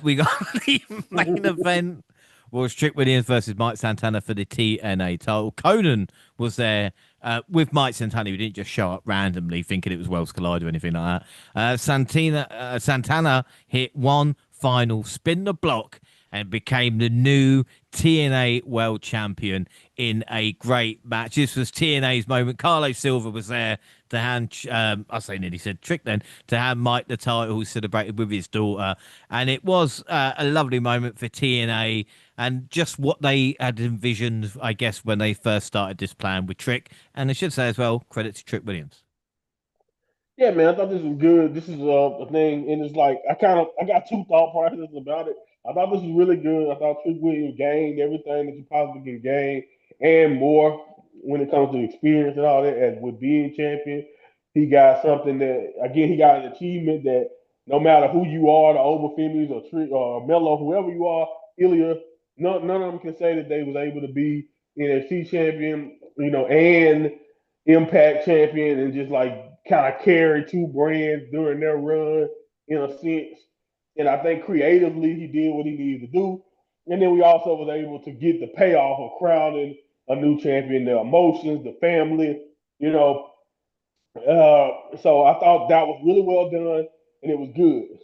We got the main event was Trick Williams versus Mike Santana for the TNA title. Conan was there with Mike Santana. He didn't just show up randomly thinking it was Wells Collide or anything like that. Santana hit one final spin the block and became the new TNA World Champion in a great match. This was TNA's moment. Carlos Silva was there to hand, I say nearly said Trick then, to hand Mike the title, who celebrated with his daughter. And it was a lovely moment for TNA and just what they had envisioned, I guess, when they first started this plan with Trick. And I should say as well, credit to Trick Williams. Yeah, man, I thought this was good. This is a thing, and it's like I got two thought processes about it. I thought this was really good. I thought Trick Williams gained everything that you possibly can gain and more when it comes to experience and all that. As with being champion, he got something that again he got an achievement that no matter who you are, the Overfemis or Trick or Mello, whoever you are, Ilya, none of them can say that they was able to be NXT champion, and Impact champion and just like kind of carry two brands during their run in a sense. And I think creatively he did what he needed to do. And then we also was able to get the payoff of crowning a new champion, the emotions, the family, you know. So I thought that was really well done and it was good.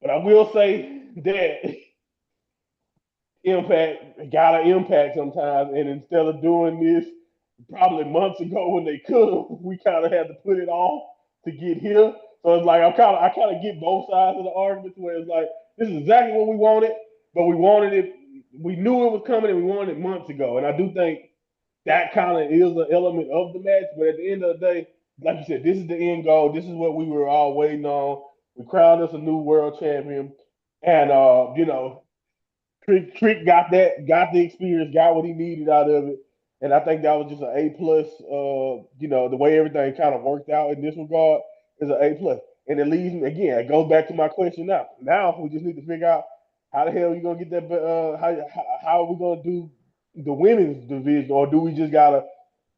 But I will say that impact got an impact sometimes. And instead of doing this probably months ago when they could have, we kind of had to put it off to get here. So it's like I kind of get both sides of the argument where it's like this is exactly what we wanted, but we wanted it. We knew it was coming and we wanted it months ago. And I do think that kind of is an element of the match. But at the end of the day, like you said, this is the end goal. This is what we were all waiting on. We crowned us a new world champion, and Trick got the experience, got what he needed out of it, and I think that was just an A plus. The way everything kind of worked out in this regard is an A plus, and it leads me again. It goes back to my question now. Now we just need to figure out how the hell are you gonna get that. How are we gonna do the women's division, or do we just gotta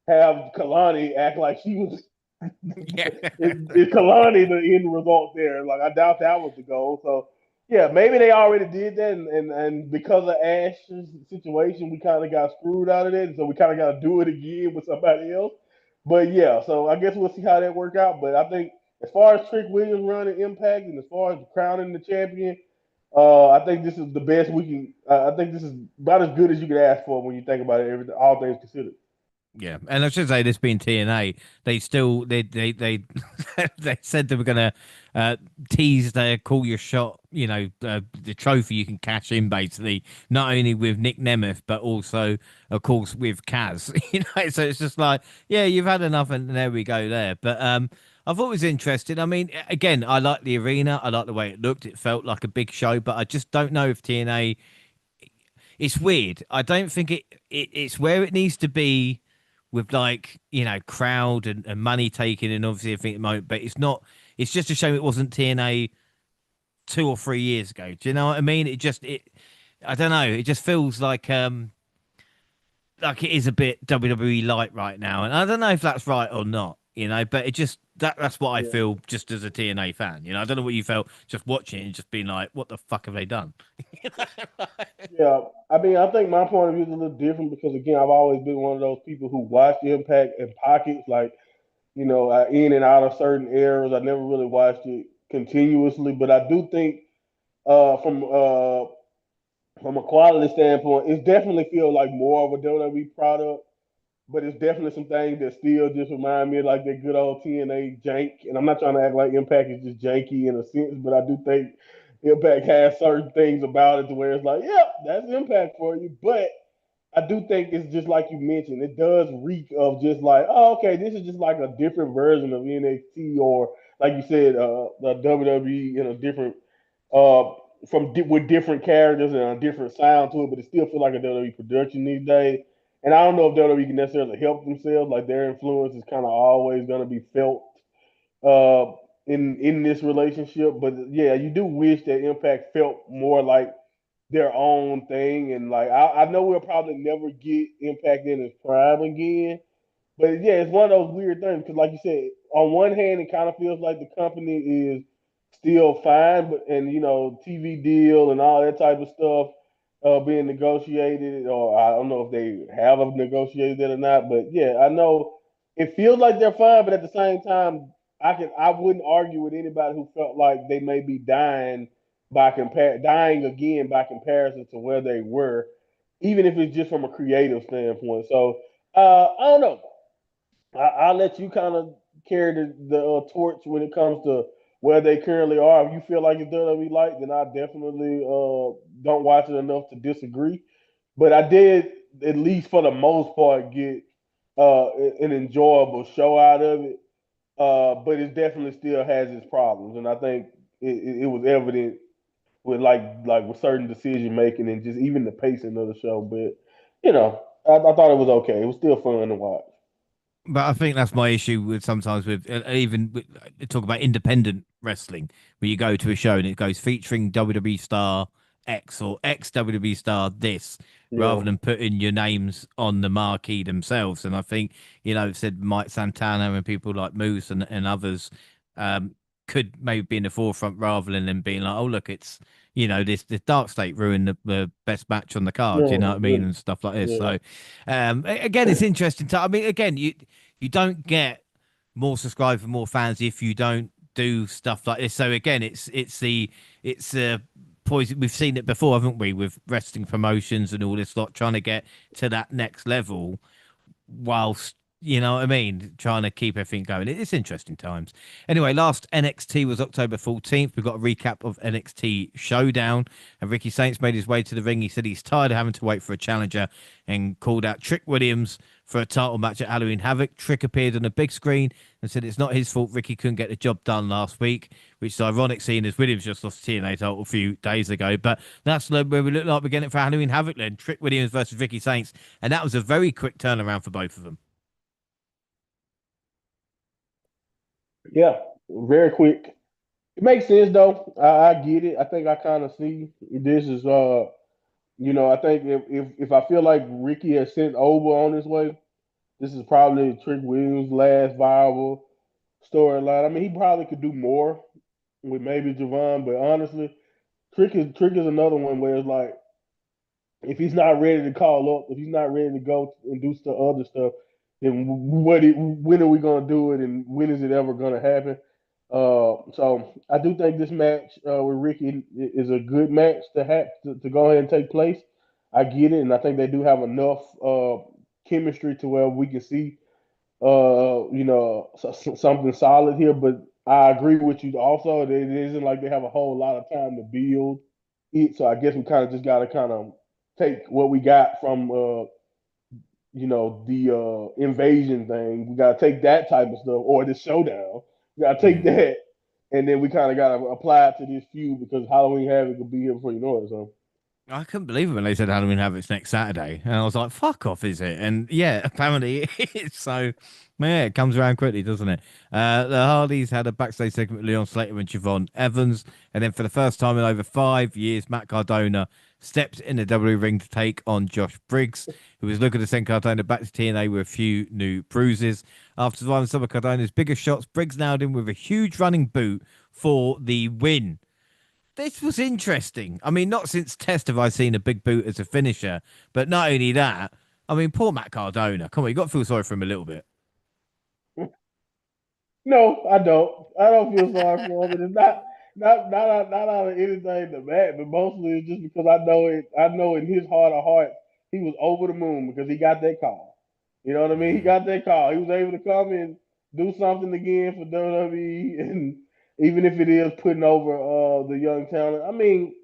have Kalani act like she was Yeah. is Kalani the end result there? Like I doubt that was the goal. So yeah, maybe they already did that, and because of Ash's situation, we kind of got screwed out of it. So we kind of got to do it again with somebody else. But yeah, so I guess we'll see how that work out. But I think as far as Trick Williams running Impact and as far as crowning the champion, I think this is the best we can. I think this is about as good as you could ask for when you think about it. Everything, all things considered. Yeah, and I should say this being TNA, they they said they were gonna tease their call your shot, the trophy you can cash in basically, not only with Nick Nemeth but also, of course, with Kaz. So it's just like, yeah, you've had enough, and there we go there. But I thought it was interesting. I mean, again, I like the arena, I like the way it looked. It felt like a big show, but I just don't know if TNA. It's weird. I don't think it's where it needs to be with like crowd and money taken and obviously I think at the moment, but it's not. It's just a shame it wasn't TNA 2 or 3 years ago. Do you know what I mean? It. I don't know. It just feels like it is a bit WWE light right now, and I don't know if that's right or not. But it just that's what I Yeah. feel just as a TNA fan. I don't know what you felt just watching it and just being like, what the fuck have they done? Yeah, I mean, I think my point of view is a little different because again, I've always been one of those people who watch Impact in pockets, like in and out of certain eras. I never really watched it continuously, but I do think from a quality standpoint, it definitely feels like more of a WWE product. but it's definitely some things that still just remind me of like that good old TNA jank. And I'm not trying to act like Impact is just janky in a sense, but I do think Impact has certain things about it to where it's like, yep, that's Impact for you. But I do think it's just like you mentioned, it does reek of just like, oh, okay, this is just like a different version of NXT or like you said, the WWE in a different uh with different characters and a different sound to it, but it still feels like a WWE production these days. And I don't know if WWE can necessarily help themselves, like their influence is kind of always gonna be felt uh in this relationship. But yeah, you do wish that Impact felt more like their own thing. And like I know we'll probably never get Impact in its prime again. But yeah, it's one of those weird things because, like you said, on one hand, it kind of feels like the company is still fine, but and TV deal and all that type of stuff being negotiated, or I don't know if they have negotiated it or not. But yeah, I know it feels like they're fine, but at the same time, I wouldn't argue with anybody who felt like they may be dying again by comparison to where they were, even if it's just from a creative standpoint. So I don't know. I'll let you kind of carry the torch when it comes to where they currently are. If you feel like it's WWE light, then I definitely don't watch it enough to disagree. But I did, at least for the most part, get an enjoyable show out of it. But it definitely still has its problems, and I think it was evident with with certain decision making and just even the pacing of the show. But I thought it was okay. It was still fun to watch. But I think that's my issue with sometimes with even talk about independent wrestling, where you go to a show and it goes featuring WWE star X or ex WWE star this, rather Yeah. than putting your names on the marquee themselves. And I think it said Mike Santana and people like Moose and others um, could maybe be in the forefront rather than them being like, oh look, it's this Dark State ruined the best match on the card, you know what I mean, Yeah. and stuff like this. Yeah. So again, it's interesting to. I mean, again, you don't get more subscribers and more fans if you don't do stuff like this. So again, it's poison. We've seen it before, haven't we, with wrestling promotions and all this lot trying to get to that next level whilst what I mean, trying to keep everything going. It's interesting times. Anyway, last NXT was October 14th. We've got a recap of NXT Showdown, and Ricky Saints made his way to the ring. He said he's tired of having to wait for a challenger and called out Trick Williams for a title match at Halloween Havoc. Trick appeared on the big screen and said it's not his fault Ricky couldn't get the job done last week, which is ironic seeing as Williams just lost the TNA title a few days ago. But that's where we look like we're getting it for Halloween Havoc then. Trick Williams versus Ricky Saints. And that was a very quick turnaround for both of them. Yeah. Very quick. It makes sense though. I get it. I think I kind of see this is I think if I feel like Ricky has sent over on his way, this is probably Trick Williams' last viable storyline. I mean, he probably could do more with maybe Javon, but honestly, Trick is another one where it's like if he's not ready to call up, if he's not ready to go and do other stuff, then when are we gonna do it, and when is it ever gonna happen? So I do think this match with Ricky is a good match to go ahead and take place. I get it, and I think they do have enough chemistry to where we can see something solid here. But I agree with you also. That it isn't like they have a whole lot of time to build it. So I guess we kind of just got to kind of take what we got from the invasion thing. We got to take that type of stuff or the showdown. We got to take Mm. that, and then we kind of got to apply it to this feud because Halloween Havoc will be here before you know it. So I couldn't believe it when they said Halloween Havoc's next Saturday. And I was like, fuck off, is it? And yeah, apparently it is. So, yeah, it comes around quickly, doesn't it? The Hardys had a backstage segment with Leon Slater and Javon Evans. And then for the first time in over 5 years, Matt Cardona stepped in the W ring to take on Josh Briggs, who was looking to send Cardona back to TNA with a few new bruises. After surviving some of Cardona's biggest shots, Briggs nailed him with a huge running boot for the win. This was interesting. I mean, not since Test have I seen a big boot as a finisher, but not only that, I mean, poor Matt Cardona. Come on, you got to feel sorry for him a little bit. no, I don't. I don't feel sorry for him. And it's not out of anything to Matt, but mostly it's just because I know it. I know in his heart of hearts he was over the moon because he got that call. You know what I mean? He Yeah. got that call. He was able to come and do something again for WWE, and even if it is putting over the young talent. I mean,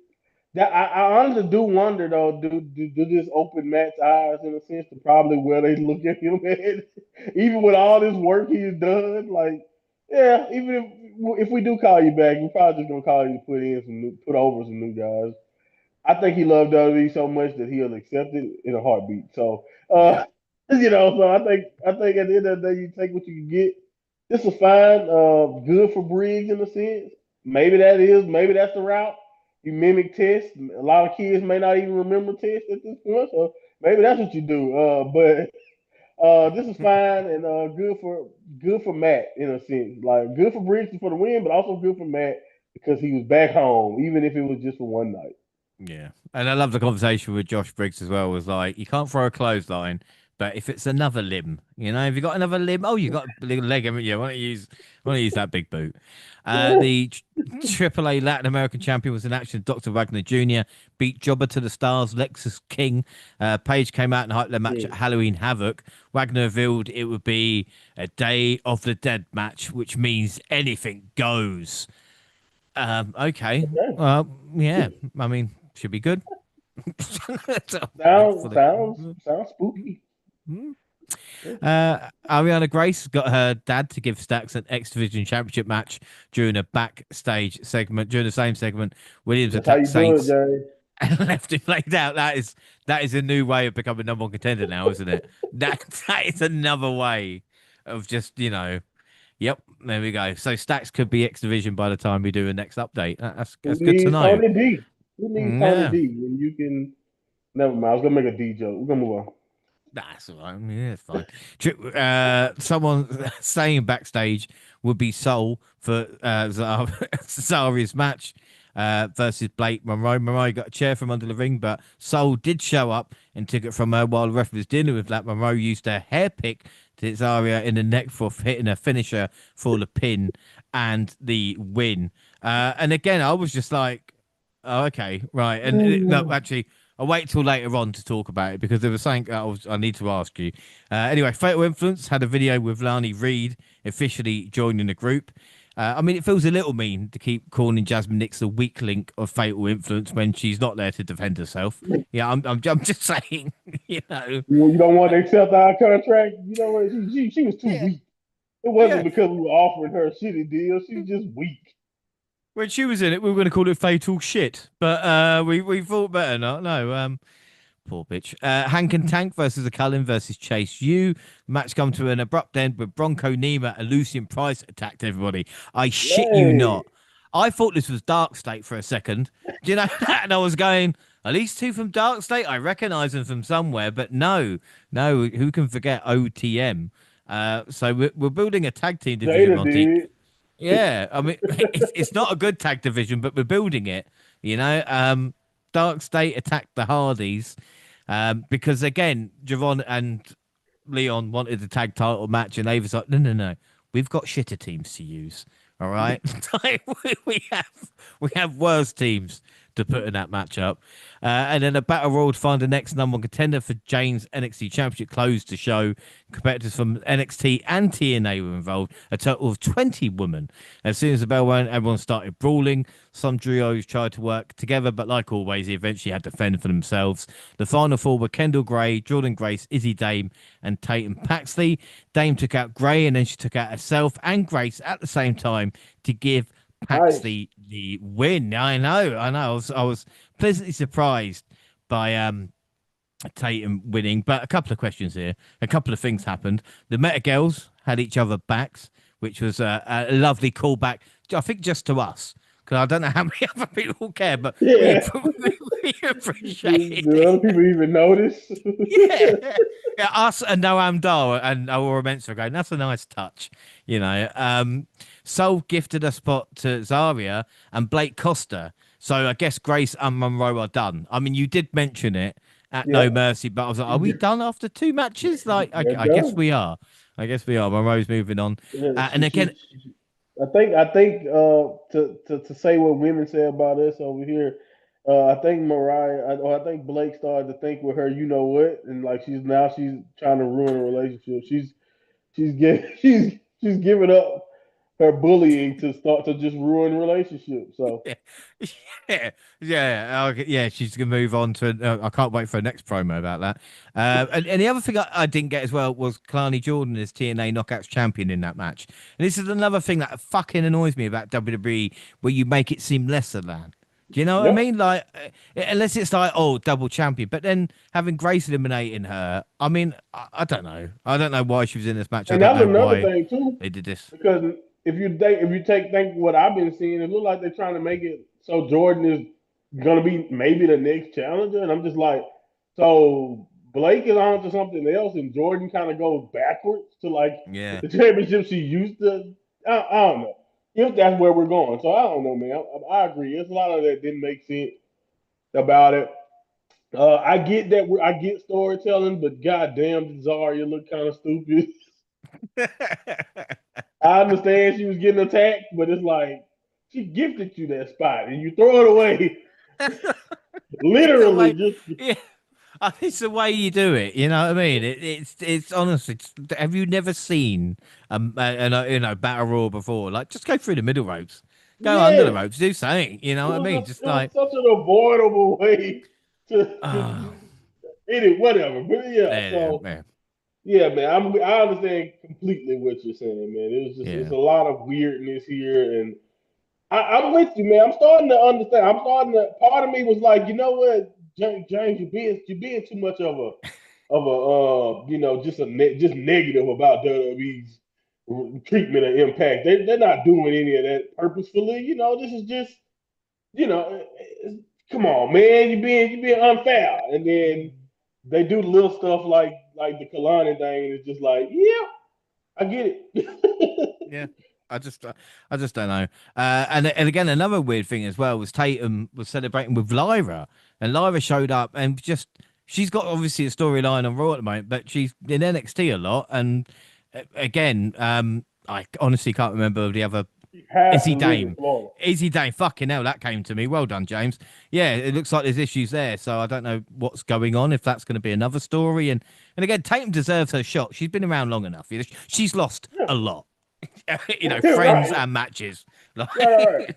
that I honestly do wonder though, do this open Matt's eyes in a sense to probably where they look at him at, even with all this work he's done. Like, yeah, even if we do call you back, we're probably just gonna call you to put over some new guys. I think he loved WWE so much that he'll accept it in a heartbeat. So, Yeah. so I think at the end of the day, you take what you can get. This is fine. Good for Briggs in a sense. Maybe that's the route. You mimic Test. A lot of kids may not even remember Test at this point, so maybe that's what you do. But this is fine and good for Matt in a sense. Like good for Briggs for the win, but also good for Matt because he was back home, even if it was just for one night. Yeah. And I love the conversation with Josh Briggs as well. Was like, you can't throw a clothesline, but if it's another limb, if you got another limb, oh, you got a big leg, haven't you? Why don't you use that big boot? The AAA Latin American champion was in action. Dr. Wagner Jr. beat Jobber to the Stars, Lexus King. Page came out and hyped their match at Yeah. Halloween Havoc. Wagner revealed it would be a Day of the Dead match, which means anything goes. Okay. Okay. Yeah. I mean, should be good. So, for Sounds the sounds sounds spooky. Yeah. Ariana Grace got her dad to give Stacks an X Division Championship match during a backstage segment. During the same segment, Williams That's how attacked you do it, Saints Jay. and left him laid out. That is a new way of becoming number one contender now, isn't it? That is another way of just Yep, there we go. So Stacks could be X Division by the time we do a next update. Who That's good to needs know. Tony D? Who needs Tony Yeah. D? When you can. Never mind. I was gonna make a D joke. We're gonna move on. That's all right. Yeah, it's fine. Someone saying backstage would be Soul for Zaria's match versus Blake Monroe. Monroe got a chair from under the ring, but Soul did show up and took it from her while the ref was dealing with that. Monroe used her hair pick to hit Zaria in the neck for hitting a finisher for the pin and the win. And again, I was just like, oh, okay, right. And no, actually, I'll wait till later on to talk about it because there was something I need to ask you. Anyway, Fatal Influence had a video with Lani Reed officially joining the group. I mean, it feels a little mean to keep calling Jasmine Nix the weak link of Fatal Influence when she's not there to defend herself. Yeah, I'm just saying, you know. You don't want to accept our contract. You know what? She was too Yeah, weak. It wasn't yeah. because we were offering her a shitty deal. She's just weak. When she was in it, we were going to call it Fatal Shit, but we thought better not. No, poor bitch. Hank and Tank versus the Cullen versus Chase U. Match come to an abrupt end with Bronco Nima and Lucian Price attacked everybody. I shit you Yay. not. I thought this was Dark State for a second. Do you know that? And I was going, at least two from Dark State. I recognize them from somewhere, but no, no. Who can forget OTM? So we're building a tag team division, Jada Monty. did. Yeah, I mean, it's not a good tag division, but we're building it. You know, Dark State attacked the Hardys because again, Javon and Leon wanted the tag title match, and they was like, no, no, no, we've got shitter teams to use. All right, Like, we have worse teams to put in that matchup, and then a battle royal to find the next number one contender for Jane's NXT Championship closed the show. Competitors from NXT and TNA were involved, a total of 20 women. As soon as the bell went, everyone started brawling. Some trios tried to work together, but like always, they eventually had to fend for themselves. The final four were Kendall Gray, Jordan Grace, Izzy Dame, and Tatum Paxley. Dame took out Gray, and then she took out herself and Grace at the same time to give Nice. Paxley the win. I know, I know. I was pleasantly surprised by Tatum winning. But a couple of questions here. A couple of things happened. The Meta Girls had each other backs, which was a lovely callback. I think just to us, because I don't know how many other people care, but we Yeah. we appreciated Do other it. people even notice? Yeah, yeah. Us and Noam Dar and Aurora Mensah going. That's a nice touch, you know. Soul gifted a spot to Zaria and Blake Costa. So I guess Grace and Monroe are done. I mean, you did mention it at No Yeah. Mercy, but I was like, are we done after two matches? Like, They're I guess done. we are. I guess we are. Monroe's moving on. Yeah, And again, I think to say what women say about us over here, I think or I think Blake started to think with her, you know what, and like she's trying to ruin a relationship. She's giving up her bullying to start to just ruin relationships. So Yeah, yeah, yeah, okay, yeah. She's gonna move on to. I can't wait for her next promo about that. And the other thing I didn't get as well was Kalani Jordan as TNA Knockouts champion in that match. And this is another thing that fucking annoys me about WWE, where you make it seem lesser than. Do you know what I yep. mean? Like, unless it's like, oh, double champion, but then having Grace eliminating her, I mean, I don't know. I don't know why she was in this match. I And don't that's know another why thing too, they did this. because if you think what I've been seeing, it look like they're trying to make it so Jordan is gonna be maybe the next challenger, and I'm just like, so Blake is on to something else, and Jordan kind of goes backwards to like Yeah. the championship she used to. I don't know if that's where we're going. So I don't know, man. I agree. It's a lot of that didn't make sense about it. I get that I get storytelling, but goddamn, Zarya look kind of stupid. I understand she was getting attacked, but it's like she gifted you that spot and you throw it away. It's the Literally, way, just yeah. It's the way you do it. You know what I mean? It's honestly. Have you never seen battle royal before? Like, just go through the middle ropes, go under the yes. ropes, do something. You know what I mean? Just It was like, such an avoidable way oh, to anyway, whatever. But yeah, yeah, so yeah, yeah, man, I understand completely what you're saying, man. It's yeah. a lot of weirdness here, and I'm with you, man. I'm starting to understand. I'm starting to. Part of me was like, you know what, James, you're being too much of a just just negative about WWE's treatment of Impact. They're not doing any of that purposefully. This is just you know, come on, man, you being unfair, and then they do little stuff like the Kalani thing, and it's just like, yeah, I get it. Yeah, I just don't know. And again, another weird thing as well was Tatum was celebrating with Lyra, and Lyra showed up and just she's got obviously a storyline on Raw at the moment, but she's in NXT a lot. And again, I honestly can't remember the other. You have Izzy to live in Dame. Florida. Izzy Dame. Fucking hell, that came to me. Well done, James. Yeah, it looks like there's issues there. So I don't know what's going on, if that's going to be another story. And again, Tatum deserves her shot. She's been around long enough. She's lost Yeah, a lot. Friends right, and matches. right. Like,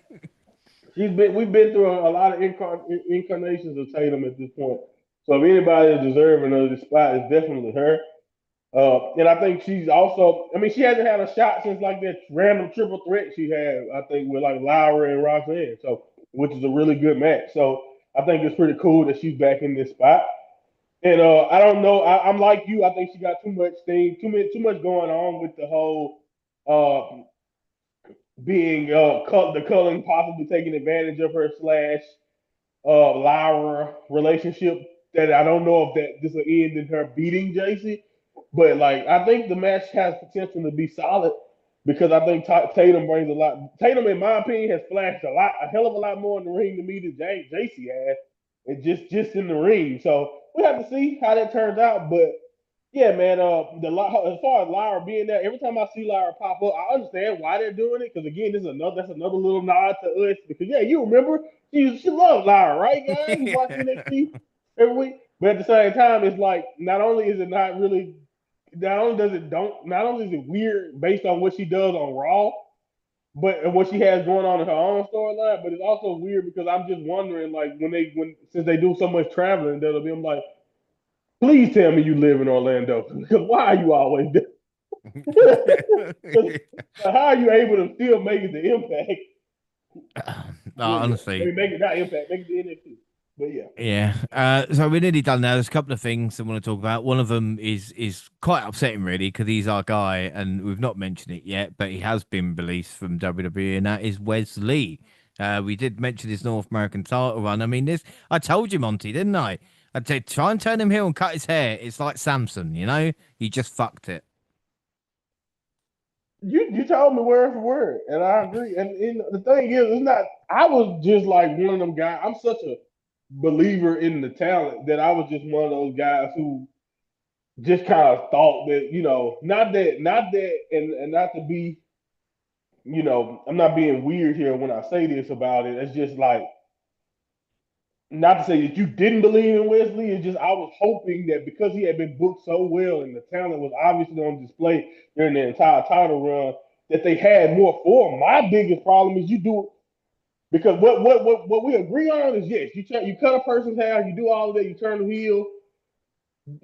We've been through a lot of incarnations of Tatum at this point. So if anybody is deserving of this spot, it's definitely her. And I think she's also. I mean, she hasn't had a shot since like that random triple threat she had. I think with like Laura and Roxanne. So which is a really good match. So I think it's pretty cool that she's back in this spot. And I don't know. I'm like you. I think she got too much going on with the whole uh, being the Cullen possibly taking advantage of her slash Lyra relationship. That I don't know if that this will end in her beating JC, but like I think the match has potential to be solid because I think Tatum brings a lot. Tatum, in my opinion, has flashed a hell of a lot more in the ring to me than JC has, and just in the ring. So we have to see how that turns out. But yeah, man. As far as Lyra being there, every time I see Lyra pop up, I understand why they're doing it. Because again, that's another little nod to us. Because yeah, you remember she loves Lyra, right, guys? You watch NXT every week, but at the same time, it's like not only is it not really, not only is it weird based on what she does on Raw, but and what she has going on in her own storyline, but it's also weird because I'm just wondering, like when since they do so much traveling, that'll be I'm like, please tell me you live in Orlando. Because why are you always there? How are you able to still make it the impact? no, Well, yeah. I honestly, mean, make it not impact, make it the NXT. But yeah. yeah. So we're nearly done now. There's a couple of things I want to talk about. One of them is quite upsetting, really, because he's our guy, and we've not mentioned it yet, but he has been released from WWE, and that is Wes Lee. We did mention his North American title run. I mean, this I told you, Monty, didn't I? I'd say try and turn him heel and cut his hair. It's like Samson, you know? He just fucked it. You told me word for word, and I agree. And the thing is, it's not. I was just like one of them guys. I'm such a believer in the talent that I was just one of those guys who just kind of thought that not that, and not to be, I'm not being weird here when I say this about it. It's just like not to say that you didn't believe in Wesley. It's just I was hoping that because he had been booked so well and the talent was obviously on display during the entire title run, that they had more for him. My biggest problem is you do because what we agree on is yes, you cut a person's hair, you do all of that, you turn them heel,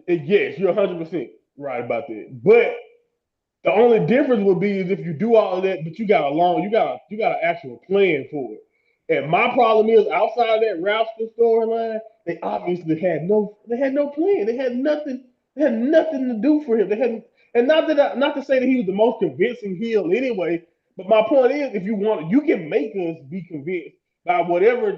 and yes, you're 100% right about that. But the only difference would be is if you do all of that, but you got an actual plan for it. And my problem is outside of that Ralston storyline, they had no plan. They had nothing to do for him. They had and not to say that he was the most convincing heel anyway. But my point is, if you want, you can make us be convinced by whatever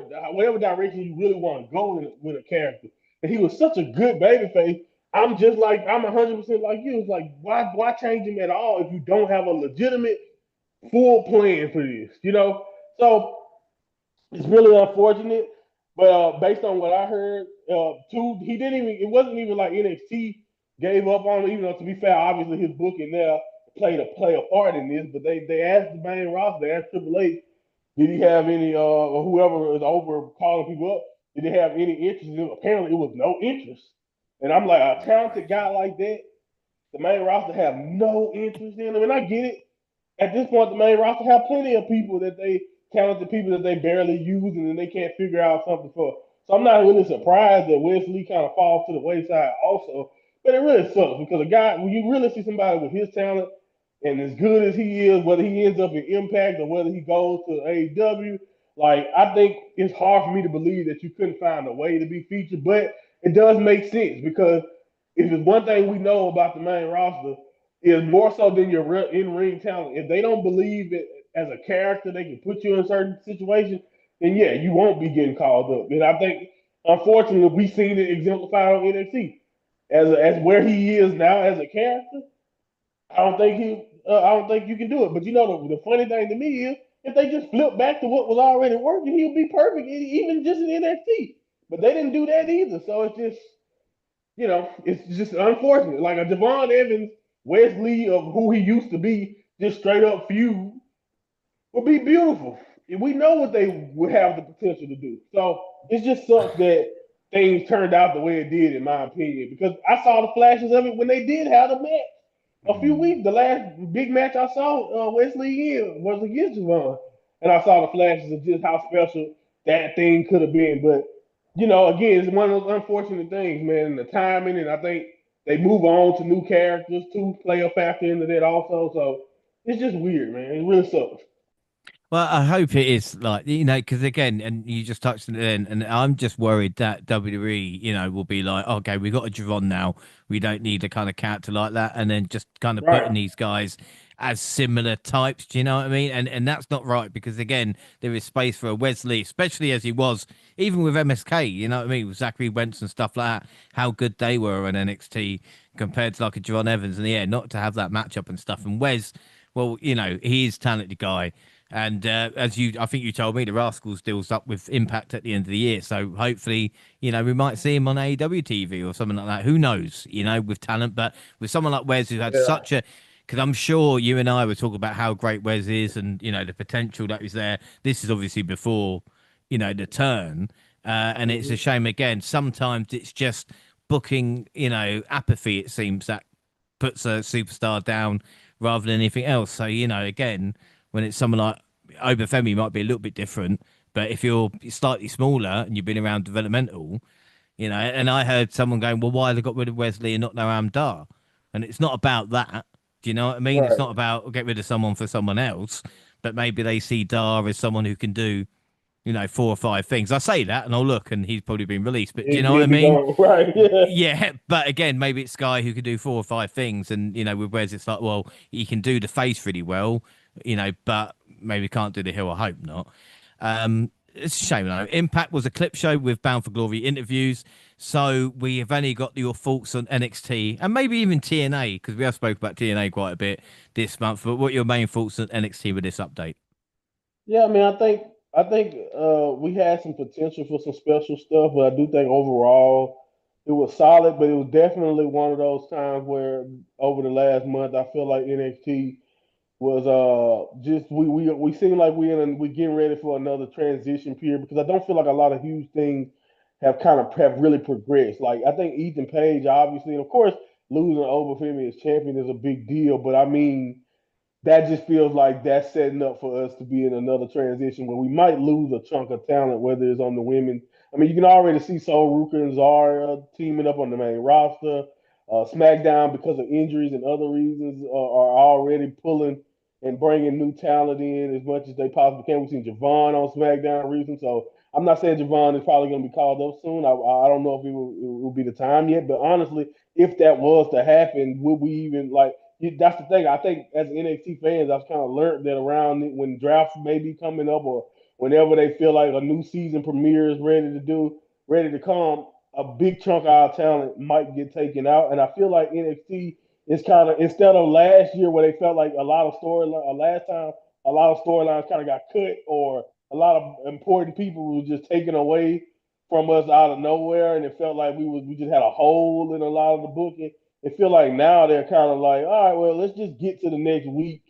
direction you really want to go with a character. And he was such a good babyface. I'm 100% like you. It's like why change him at all if you don't have a legitimate full plan for this? So it's really unfortunate. But based on what I heard, too, he didn't even. It wasn't even like NXT gave up on him. Even though, to be fair, obviously his booking there play a part in this. But they asked the main roster, they asked Triple H, did he have any or whoever is over calling people up, did they have any interest in him? Apparently, it was no interest. And I'm like, a talented guy like that, the main roster have no interest in him. And I get it. At this point, the main roster have plenty of people that they talented people that they barely use and then they can't figure out something for. So I'm not really surprised that Wesley kind of falls to the wayside also. But it really sucks because a guy, when you really see somebody with his talent and as good as he is, whether he ends up in Impact or whether he goes to AEW, like I think it's hard for me to believe that you couldn't find a way to be featured. But it does make sense because if it's one thing we know about the main roster, is more so than your in ring talent. If they don't believe it as a character, they can put you in certain situations, then yeah, you won't be getting called up. And I think, unfortunately, we've seen it exemplified on NXT as where he is now as a character. I don't think you can do it. But the funny thing to me is if they just flip back to what was already working, he'll be perfect, even just in NXT. But they didn't do that either. So it's just unfortunate. Like a Devon Evans, Wesley of who he used to be, just straight up feud would be beautiful. We know what they would have the potential to do. So it just sucks that things turned out the way it did, in my opinion, because I saw the flashes of it when they did have a match a few Mm. weeks. The last big match I saw Wesley in was against Javon, and I saw the flashes of just how special that thing could have been. But again, it's one of those unfortunate things, man. The timing, and I think they move on to new characters to play a factor into that also. So it's just weird, man. It really sucks. Well, I hope it is like, because again, and you just touched on it then, and I'm just worried that WWE, will be like, okay, we got a Javon now. We don't need a kind of character like that. And then just kind of putting Right. these guys as similar types. Do you know what I mean? And that's not right because, again, there is space for a Wesley, especially as he was, even with MSK, you know what I mean? With Zachary Wentz and stuff like that, how good they were on NXT compared to like a Javon Evans. And yeah, not to have that matchup and stuff. And Wes, well, he is a talented guy. And I think you told me, the Rascals deals up with Impact at the end of the year. So hopefully, we might see him on AEW TV or something like that. Who knows, with talent. But with someone like Wes who had Yeah. such a, because I'm sure you and I were talking about how great Wes is and, the potential that was there. This is obviously before, the turn. And it's a Mm-hmm. shame again. Sometimes it's just booking, apathy, it seems, that puts a superstar down rather than anything else. So, again, when it's someone like Obafemi might be a little bit different, but if you're slightly smaller and you've been around developmental, and I heard someone going, well, why they got rid of Wesley and not Noam Dar? And it's not about that. Do you know what I mean? It's Right. not about get rid of someone for someone else, but maybe they see Dar as someone who can do, four or five things. I say that and I'll look and he's probably been released, but do you know what He'll I be mean? gone. Right. Yeah. Yeah, but again, maybe it's Sky who can do four or five things, and with Wes, it's like, well, he can do the face really well, but maybe can't do the heel. I hope not. It's a shame, though. Impact was a clip show with Bound for Glory interviews, so we have only got your thoughts on NXT and maybe even TNA because we have spoke about TNA quite a bit this month. But what are your main thoughts on NXT with this update? Yeah, I mean, I think we had some potential for some special stuff, but I do think overall it was solid. But it was definitely one of those times where over the last month, I feel like NXT was just we seem like we getting ready for another transition period because I don't feel like a lot of huge things have really progressed. Like I think Ethan Page, obviously, and of course, losing Obafemi as champion is a big deal. But I mean, that just feels like that's setting up for us to be in another transition where we might lose a chunk of talent, whether it's on the women. I mean, you can already see Sol Ruka and Zara teaming up on the main roster. SmackDown, because of injuries and other reasons, are already pulling and bringing new talent in as much as they possibly can. We've seen Javon on SmackDown recently, so I'm not saying Javon is probably going to be called up soon. I don't know if it will be the time yet, but honestly, if that was to happen, would we even like? That's the thing. I think as NXT fans, I've kind of learned that around when drafts may be coming up or whenever they feel like a new season premiere is ready to come, a big chunk of our talent might get taken out. And I feel like NXT is kind of instead of last year where they felt like a lot of storyline, last time a lot of storylines kind of got cut or a lot of important people were just taken away from us out of nowhere, and it felt like we just had a hole in a lot of the booking. It feel like now they're kind of like, all right, well, let's just get to the next week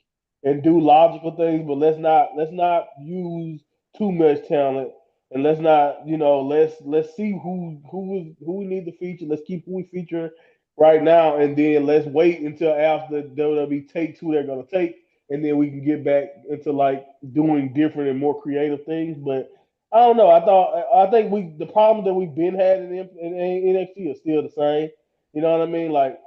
and do logical things, but let's not use too much talent, and let's not, let's see who we need to feature. Let's keep who we feature right now, and then let's wait until after WWE takes who they're gonna take, and then we can get back into like doing different and more creative things. But I don't know. I think the problem that we've been had in NXT is still the same. You know what I mean? Like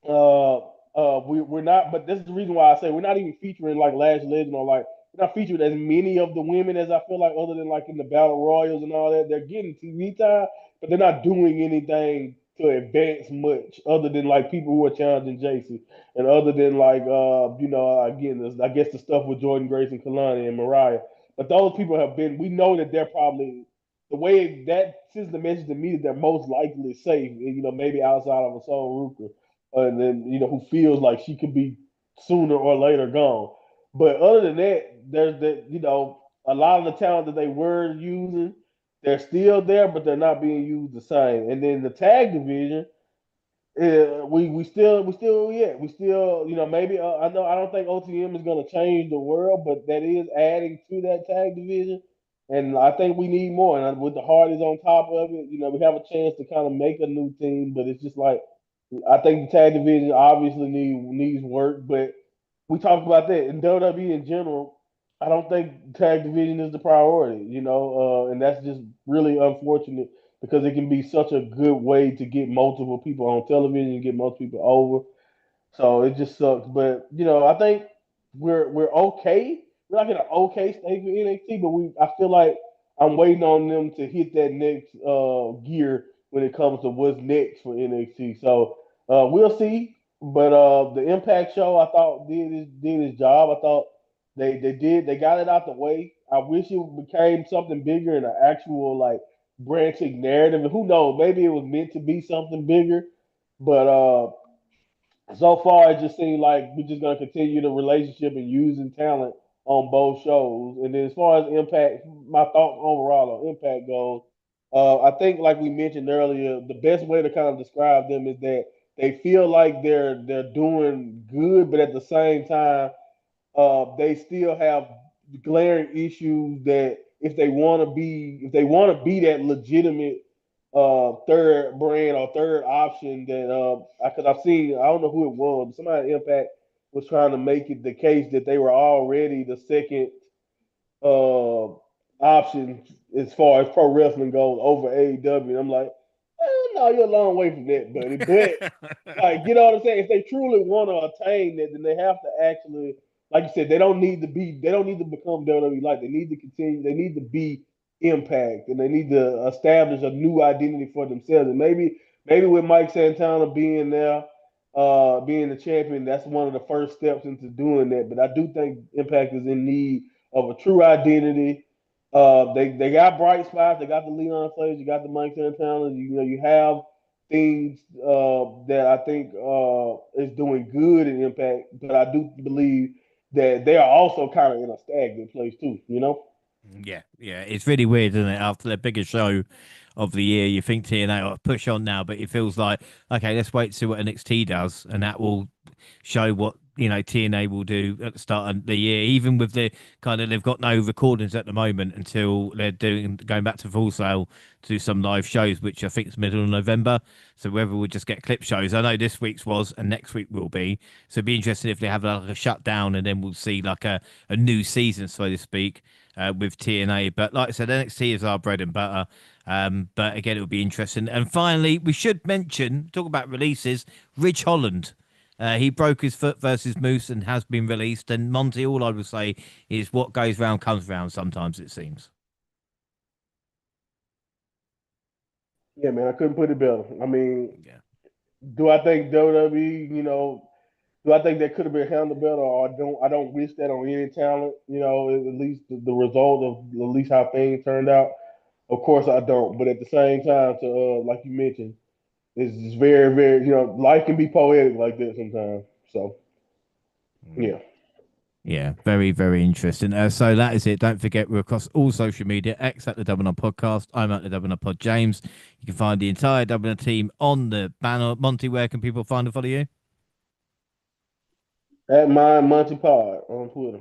we're not, but this is the reason why I say we're not even featuring like Lash Legend or like we're not featuring as many of the women as I feel like, other than like in the battle royals and all that. They're getting TV time, but they're not doing anything to advance much other than like people who are challenging JC and other than like again, I guess the stuff with Jordan Grace and Kalani and Mariah. But those people have been. We know that they're probably the way that sends the message to me that they're most likely safe. Maybe outside of a Soul Ruka and then who feels like she could be sooner or later gone. But other than that, there's a lot of the talent that they were using, they're still there, but they're not being used the same. And then the tag division, we still maybe I know I don't think OTM is going to change the world, but that is adding to that tag division, and I think we need more. And with the Hardys on top of it, we have a chance to kind of make a new team, but it's just like I think the tag division obviously needs work, but we talked about that in WWE in general. I don't think tag division is the priority, and that's just really unfortunate because it can be such a good way to get multiple people on television, get most people over. So it just sucks. But I think we're okay. We're like in an okay stage with NXT, but I feel like I'm waiting on them to hit that next gear when it comes to what's next for NXT. So we'll see. But the Impact show I thought did his job. I thought they got it out the way. I wish it became something bigger and an actual like branching narrative. And who knows, maybe it was meant to be something bigger. But so far it just seems like we're just gonna continue the relationship and using talent on both shows. And then as far as Impact, my thoughts overall on Impact goes, I think like we mentioned earlier, the best way to kind of describe them is that they feel like they're doing good, but at the same time they still have glaring issues that if they want to be that legitimate third brand or third option that because I've seen I don't know who it was, but somebody at Impact was trying to make it the case that they were already the second uh, option as far as pro wrestling goes over AEW. And I'm like, no, you're a long way from that, buddy. But like, you know what I'm saying? If they truly want to attain that, then they have to actually, like you said, they don't need to become WWE. Like they need to continue. They need to be Impact, and they need to establish a new identity for themselves. And maybe with Mike Santana being there, being the champion, that's one of the first steps into doing that. But I do think Impact is in need of a true identity. They got bright spots. They got the Leon Slaves. You got the Mike Santana. You have things that I think is doing good in Impact, but I do believe that they are also kind of in a stagnant place too. Yeah, yeah, it's really weird, isn't it? After the biggest show of the year, you think TNA will push on now, but it feels like okay, let's wait to see what NXT does, and that will show what TNA will do at the start of the year, even with the kind of they've got no recordings at the moment until they're doing going back to Full Sail to do some live shows, which I think is middle of November. So whether we'll just get clip shows, I know this week's was and next week will be. So it'd be interesting if they have like a shutdown and then we'll see like a new season, so to speak, with TNA. But like I said, NXT is our bread and butter. But again, it would be interesting. And finally, we should mention, talk about releases, Ridge Holland. He broke his foot versus Moose and has been released. And Monty, all I would say is what goes round comes round sometimes, it seems. Yeah, man, I couldn't put it better. I mean, Yeah. do I think WWE, do I think that could have been handled better, or I don't wish that on any talent, at least the result of at least how things turned out. Of course I don't, but at the same time, to like you mentioned, it's very, very, life can be poetic like that sometimes. So Mm. yeah. Yeah, very, very interesting. So that is it. Don't forget, we're across all social media. X at the Double N Podcast. I'm at the Double N Pod James. You can find the entire Double N team on the banner. Monty, where can people find and follow you? At my Monty Pod on Twitter.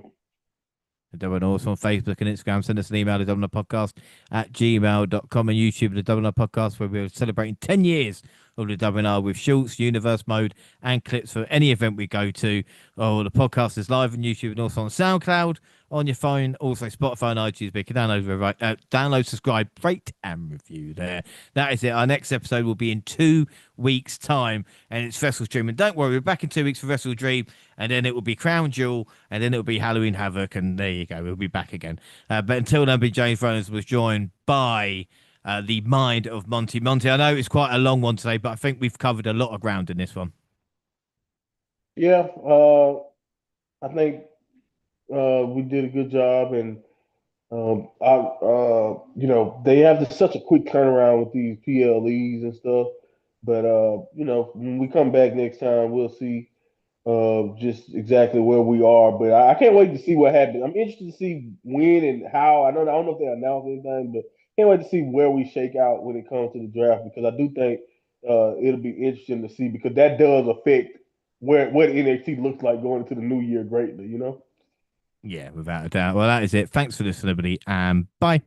The Double R also on Facebook and Instagram. Send us an email to Double R Podcast at gmail.com and YouTube, the Double R Podcast, where we're celebrating 10 years of the WNR with shorts, universe mode, and clips for any event we go to. Oh, the podcast is live on YouTube and also on SoundCloud on your phone, also Spotify and iTunes. But you can download, subscribe, rate, and review there. That is it. Our next episode will be in 2 weeks' time, and it's Wrestle Dream. And don't worry, we're back in 2 weeks for Wrestle Dream, and then it will be Crown Jewel, and then it will be Halloween Havoc, and there you go. We'll be back again. But until then, James Rollins was joined by the mind of Monty. Monty, I know it's quite a long one today, but I think we've covered a lot of ground in this one. Yeah, I think we did a good job, and they have such a quick turnaround with these PLEs and stuff. But when we come back next time, we'll see just exactly where we are. But I can't wait to see what happens. I'm interested to see when and how. I don't know if they announced anything, but can't wait to see where we shake out when it comes to the draft because I do think it'll be interesting to see because that does affect what NXT looks like going into the new year greatly. Yeah, without a doubt. Well, that is it. Thanks for listening, everybody, and bye.